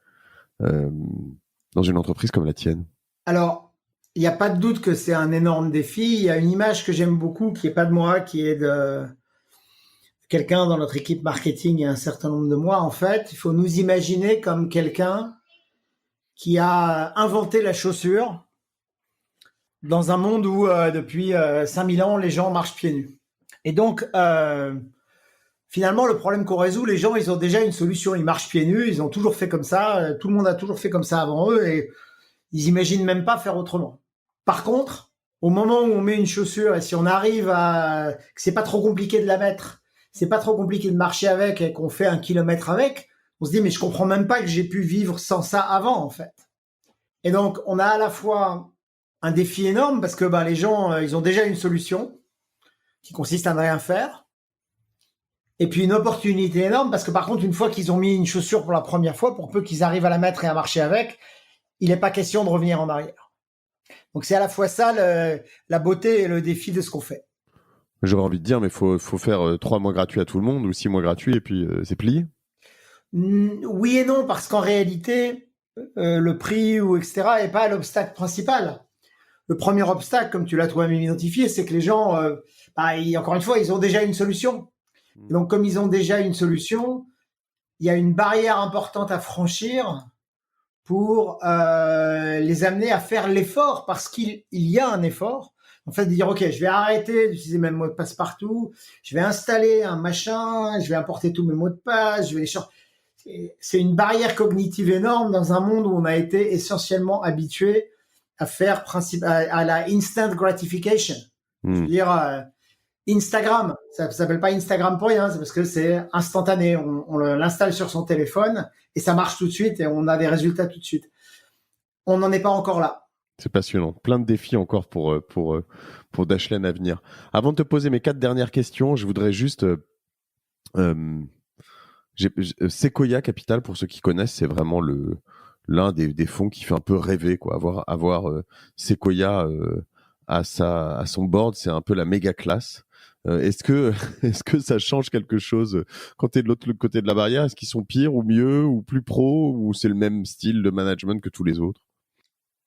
dans une entreprise comme la tienne? Alors, il n'y a pas de doute que c'est un énorme défi. Il y a une image que j'aime beaucoup, qui n'est pas de moi, qui est de quelqu'un dans notre équipe marketing il y a un certain nombre de mois. En fait, il faut nous imaginer comme quelqu'un qui a inventé la chaussure dans un monde où depuis 5000 ans, les gens marchent pieds nus. Et donc, finalement, le problème qu'on résout, les gens, ils ont déjà une solution. Ils marchent pieds nus, ils ont toujours fait comme ça. Tout le monde a toujours fait comme ça avant eux et ils imaginent même pas faire autrement. Par contre, au moment où on met une chaussure et si on arrive que c'est pas trop compliqué de la mettre, c'est pas trop compliqué de marcher avec et qu'on fait 1 kilomètre avec, on se dit, mais je comprends même pas que j'ai pu vivre sans ça avant, en fait. Et donc, on a à la fois un défi énorme parce que les gens, ils ont déjà une solution qui consiste à ne rien faire. Et puis une opportunité énorme parce que par contre, une fois qu'ils ont mis une chaussure pour la première fois, pour peu qu'ils arrivent à la mettre et à marcher avec, il n'est pas question de revenir en arrière. Donc c'est à la fois ça, la beauté et le défi de ce qu'on fait. J'aurais envie de dire, mais faut faire 3 mois gratuits à tout le monde ou 6 mois gratuits et puis c'est plié. Oui et non, parce qu'en réalité, le prix ou etc. n'est pas l'obstacle principal. Le premier obstacle, comme tu l'as toi-même identifié, c'est que les gens, encore une fois, ils ont déjà une solution. Et donc, comme ils ont déjà une solution, il y a une barrière importante à franchir pour les amener à faire l'effort, parce qu'il y a un effort. En fait, de dire, OK, je vais arrêter d'utiliser mes mots de passe partout, je vais installer un machin, je vais importer tous mes mots de passe, je vais les changer. C'est une barrière cognitive énorme dans un monde où on a été essentiellement habitué à faire à la instant gratification. Je veux dire, Instagram, ça s'appelle pas Instagram pour rien, c'est parce que c'est instantané. On l'installe sur son téléphone et ça marche tout de suite et on a des résultats tout de suite. On n'en est pas encore là. C'est passionnant. Plein de défis encore pour Dashlane à venir. Avant de te poser mes 4 dernières questions, je voudrais juste Sequoia Capital, pour ceux qui connaissent, c'est vraiment l'un des fonds qui fait un peu rêver, quoi. Avoir Sequoia à son board, c'est un peu la méga classe. Est-ce que ça change quelque chose quand tu es de l'autre côté de la barrière? Est-ce qu'ils sont pires ou mieux ou plus pro, ou c'est le même style de management que tous les autres?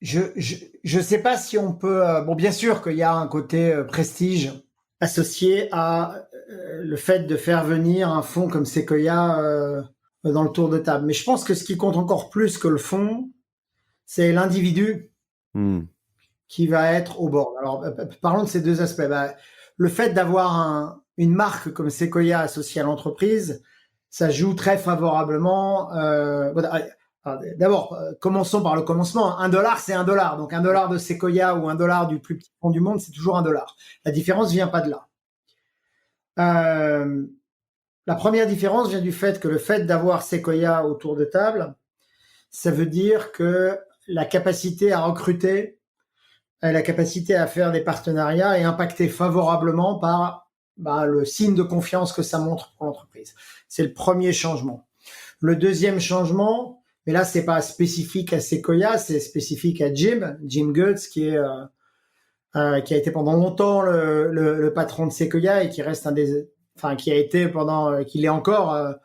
Je sais pas si on peut. Bon, bien sûr qu'il y a un côté prestige associé à le fait de faire venir un fonds comme Sequoia dans le tour de table. Mais je pense que ce qui compte encore plus que le fonds, c'est l'individu qui va être au board. Alors, parlons de ces deux aspects. Le fait d'avoir une marque comme Sequoia associée à l'entreprise, ça joue très favorablement. D'abord, commençons par le commencement. $1, c'est $1. Donc, $1 de Sequoia ou $1 du plus petit fonds du monde, c'est toujours $1. La différence vient pas de là. La première différence vient du fait que le fait d'avoir Sequoia autour de table, ça veut dire que la capacité à recruter, la capacité à faire des partenariats est impactée favorablement par le signe de confiance que ça montre pour l'entreprise. C'est le premier changement. Le deuxième changement, mais là c'est pas spécifique à Sequoia, c'est spécifique à Jim Goetz, qui a été pendant longtemps le patron de Sequoia et qui reste qu'il est encore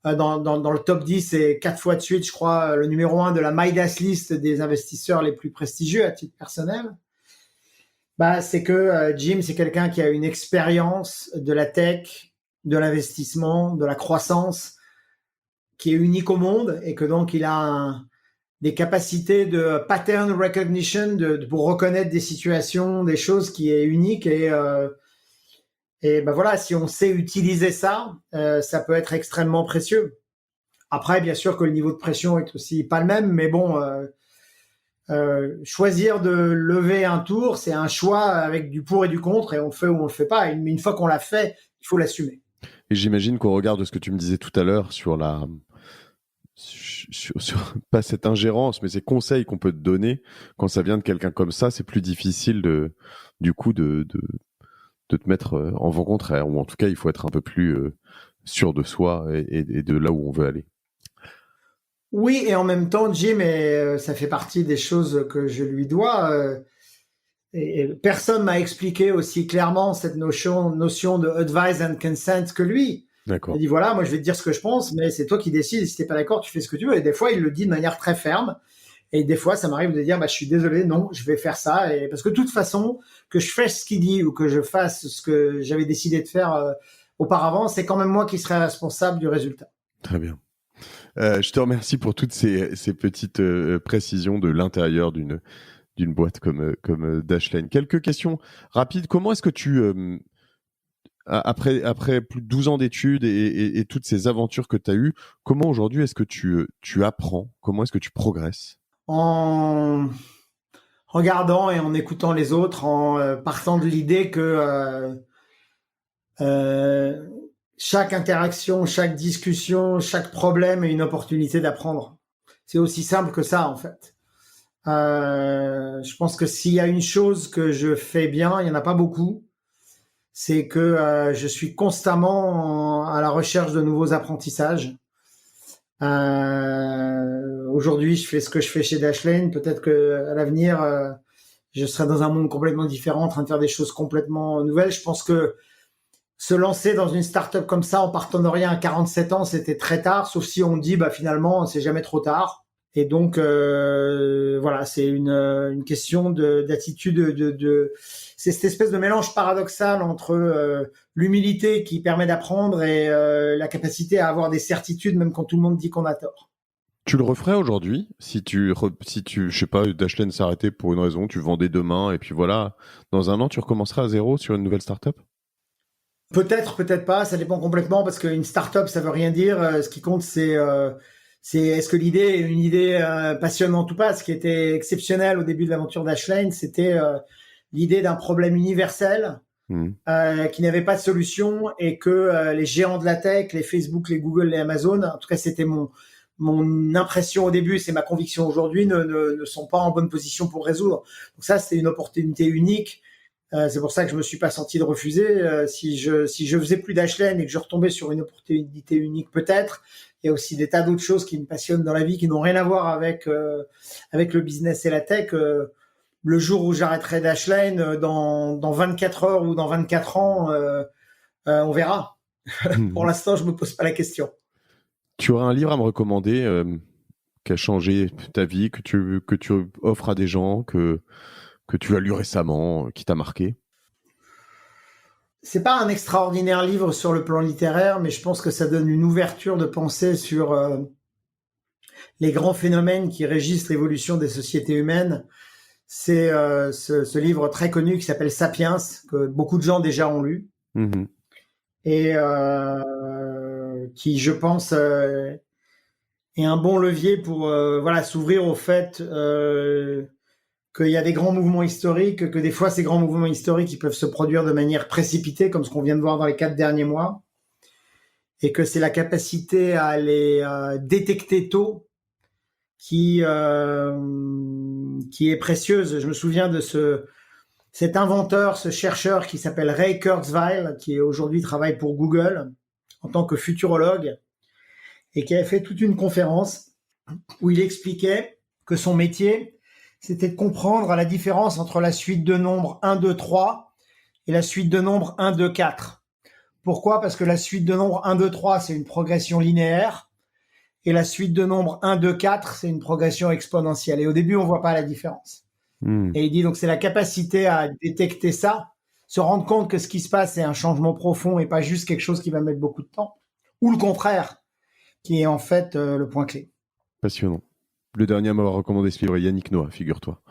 dans le top 10 et 4 fois de suite, je crois, le numéro 1 de la Midas List des investisseurs les plus prestigieux à titre personnel. C'est que Jim, c'est quelqu'un qui a une expérience de la tech, de l'investissement, de la croissance, qui est unique au monde, et que donc il a des capacités de pattern recognition pour reconnaître des situations, des choses qui est unique, et voilà, si on sait utiliser ça, ça peut être extrêmement précieux. Après, bien sûr que le niveau de pression est aussi pas le même, mais bon, choisir de lever un tour, c'est un choix avec du pour et du contre, et on le fait ou on le fait pas. Mais une fois qu'on l'a fait, il faut l'assumer. Et j'imagine qu'au regard de ce que tu me disais tout à l'heure sur pas cette ingérence, mais ces conseils qu'on peut te donner, quand ça vient de quelqu'un comme ça, c'est plus difficile de te mettre en vent contraire, ou en tout cas, il faut être un peu plus sûr de soi et de là où on veut aller. Oui, et en même temps, Jim, ça fait partie des choses que je lui dois. Et personne m'a expliqué aussi clairement cette notion de advise and consent que lui. D'accord. Il dit voilà, moi je vais te dire ce que je pense, mais c'est toi qui décides. Si t'es pas d'accord, tu fais ce que tu veux. Et des fois, il le dit de manière très ferme. Et des fois, ça m'arrive de dire je suis désolé, non, je vais faire ça. Et parce que de toute façon, que je fasse ce qu'il dit ou que je fasse ce que j'avais décidé de faire auparavant, c'est quand même moi qui serai responsable du résultat. Très bien. Je te remercie pour toutes ces petites précisions de l'intérieur d'une boîte comme Dashlane. Quelques questions rapides. Comment est-ce que tu après plus de 12 ans d'études et toutes ces aventures que tu as eues, comment aujourd'hui est-ce que tu apprends? Comment est-ce que tu progresses? En regardant et en écoutant les autres, en partant de l'idée que chaque interaction, chaque discussion, chaque problème est une opportunité d'apprendre. C'est aussi simple que ça, en fait. Je pense que s'il y a une chose que je fais bien, il n'y en a pas beaucoup, c'est que je suis constamment à la recherche de nouveaux apprentissages. Aujourd'hui, je fais ce que je fais chez Dashlane. Peut-être que à l'avenir, je serai dans un monde complètement différent, en train de faire des choses complètement nouvelles. Je pense que se lancer dans une start-up comme ça en partant de rien à 47 ans, c'était très tard, sauf si on dit finalement c'est jamais trop tard. Et donc voilà, c'est une question d'attitude, c'est cette espèce de mélange paradoxal entre l'humilité qui permet d'apprendre et la capacité à avoir des certitudes même quand tout le monde dit qu'on a tort. Tu le referais aujourd'hui si tu je sais pas, Dashlane s'arrêtait pour une raison, tu vendais demain et puis voilà, dans un an tu recommencerais à zéro sur une nouvelle start-up? Peut-être, peut-être pas, ça dépend complètement parce qu'une start-up ça veut rien dire. Ce qui compte c'est est-ce que l'idée est une idée passionnante ou pas. Ce qui était exceptionnel au début de l'aventure Dashlane, c'était l'idée d'un problème universel qui n'avait pas de solution et que les géants de la tech, les Facebook, les Google, les Amazon, en tout cas c'était mon impression au début, c'est ma conviction aujourd'hui, ne sont pas en bonne position pour résoudre. Donc ça, c'était une opportunité unique. C'est pour ça que je me suis pas senti de refuser. Si je faisais plus Dashlane et que je retombais sur une opportunité unique, peut-être. Il y a aussi des tas d'autres choses qui me passionnent dans la vie, qui n'ont rien à voir avec le business et la tech. Le jour où j'arrêterai Dashlane, dans 24 heures ou dans 24 ans, on verra. Pour l'instant, je me pose pas la question. Tu aurais un livre à me recommander qui a changé ta vie, que tu offres à des gens, que tu as lu récemment, qui t'a marqué? C'est pas un extraordinaire livre sur le plan littéraire, mais je pense que ça donne une ouverture de pensée sur les grands phénomènes qui régissent l'évolution des sociétés humaines. C'est ce livre très connu qui s'appelle Sapiens, que beaucoup de gens déjà ont lu, et qui, je pense, est un bon levier pour s'ouvrir au fait qu'il y a des grands mouvements historiques, que des fois ces grands mouvements historiques ils peuvent se produire de manière précipitée, comme ce qu'on vient de voir dans les 4 derniers mois, et que c'est la capacité à les détecter tôt qui est précieuse. Je me souviens de cet inventeur, ce chercheur qui s'appelle Ray Kurzweil, qui aujourd'hui travaille pour Google en tant que futurologue, et qui avait fait toute une conférence où il expliquait que son métier, c'était de comprendre la différence entre la suite de nombres 1, 2, 3 et la suite de nombres 1, 2, 4. Pourquoi ? Parce que la suite de nombres 1, 2, 3, c'est une progression linéaire et la suite de nombres 1, 2, 4, c'est une progression exponentielle. Et au début, on voit pas la différence. Et il dit donc c'est la capacité à détecter ça, se rendre compte que ce qui se passe, c'est un changement profond et pas juste quelque chose qui va mettre beaucoup de temps. Ou le contraire, qui est en fait le point clé. Passionnant. Le dernier à m'avoir recommandé ce livre est Yannick Noah, figure-toi.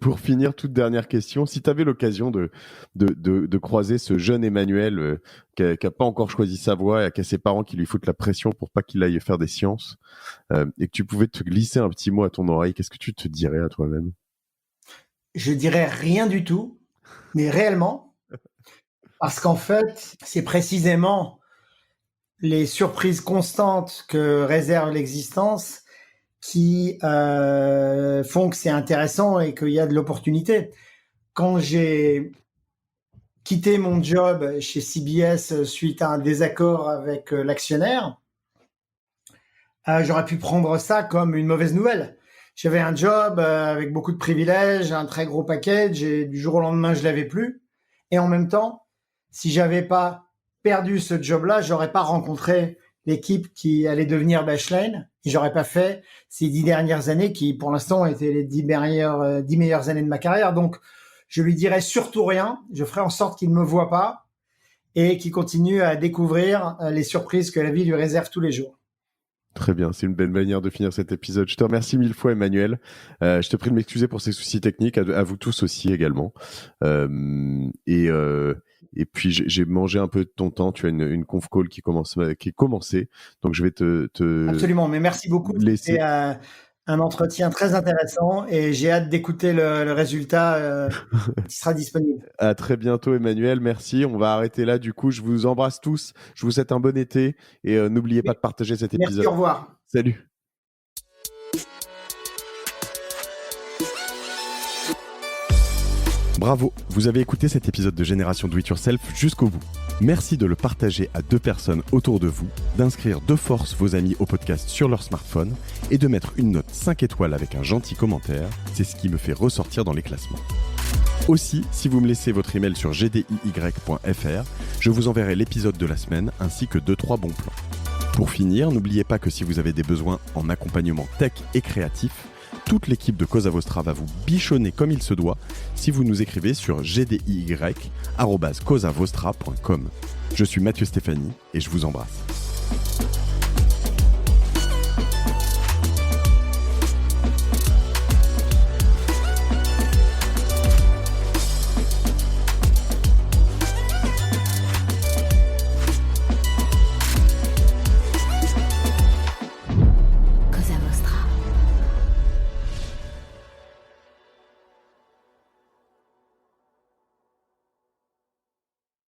Pour finir, toute dernière question. Si tu avais l'occasion de croiser ce jeune Emmanuel qui a pas encore choisi sa voie et qui a ses parents qui lui foutent la pression pour pas qu'il aille faire des sciences, et que tu pouvais te glisser un petit mot à ton oreille, qu'est-ce que tu te dirais à toi-même ? Je dirais rien du tout, mais réellement, parce qu'en fait, c'est précisément les surprises constantes que réserve l'existence qui font que c'est intéressant et qu'il y a de l'opportunité. Quand j'ai quitté mon job chez CBS suite à un désaccord avec l'actionnaire, j'aurais pu prendre ça comme une mauvaise nouvelle. J'avais un job avec beaucoup de privilèges, un très gros package, et du jour au lendemain, je l'avais plus. Et en même temps, si j'avais pas perdu ce job-là, j'aurais pas rencontré l'équipe qui allait devenir Dashlane. Et j'aurais pas fait ces 10 dernières années qui, pour l'instant, étaient les 10 meilleures années de ma carrière. Donc, je lui dirais surtout rien. Je ferai en sorte qu'il ne me voie pas et qu'il continue à découvrir les surprises que la vie lui réserve tous les jours. Très bien, c'est une belle manière de finir cet épisode. Je te remercie 1000 fois, Emmanuel. Je te prie de m'excuser pour ces soucis techniques, à vous tous aussi également. Et puis j'ai mangé un peu de ton temps. Tu as une conf call qui est commencée, donc je vais te Absolument, mais merci beaucoup. Laisser... un entretien très intéressant et j'ai hâte d'écouter le résultat qui sera disponible. À très bientôt, Emmanuel. Merci. On va arrêter là. Du coup, je vous embrasse tous. Je vous souhaite un bon été et n'oubliez pas de partager cet épisode. Merci, au revoir. Salut. Bravo, vous avez écouté cet épisode de Génération Do It Yourself jusqu'au bout. Merci de le partager à 2 personnes autour de vous, d'inscrire de force vos amis au podcast sur leur smartphone et de mettre une note 5 étoiles avec un gentil commentaire. C'est ce qui me fait ressortir dans les classements. Aussi, si vous me laissez votre email sur gdiy.fr, je vous enverrai l'épisode de la semaine ainsi que 2-3 bons plans. Pour finir, n'oubliez pas que si vous avez des besoins en accompagnement tech et créatif, toute l'équipe de Cosa Vostra va vous bichonner comme il se doit si vous nous écrivez sur gdiy@cosavostra.com. Je suis Mathieu Stéphanie et je vous embrasse.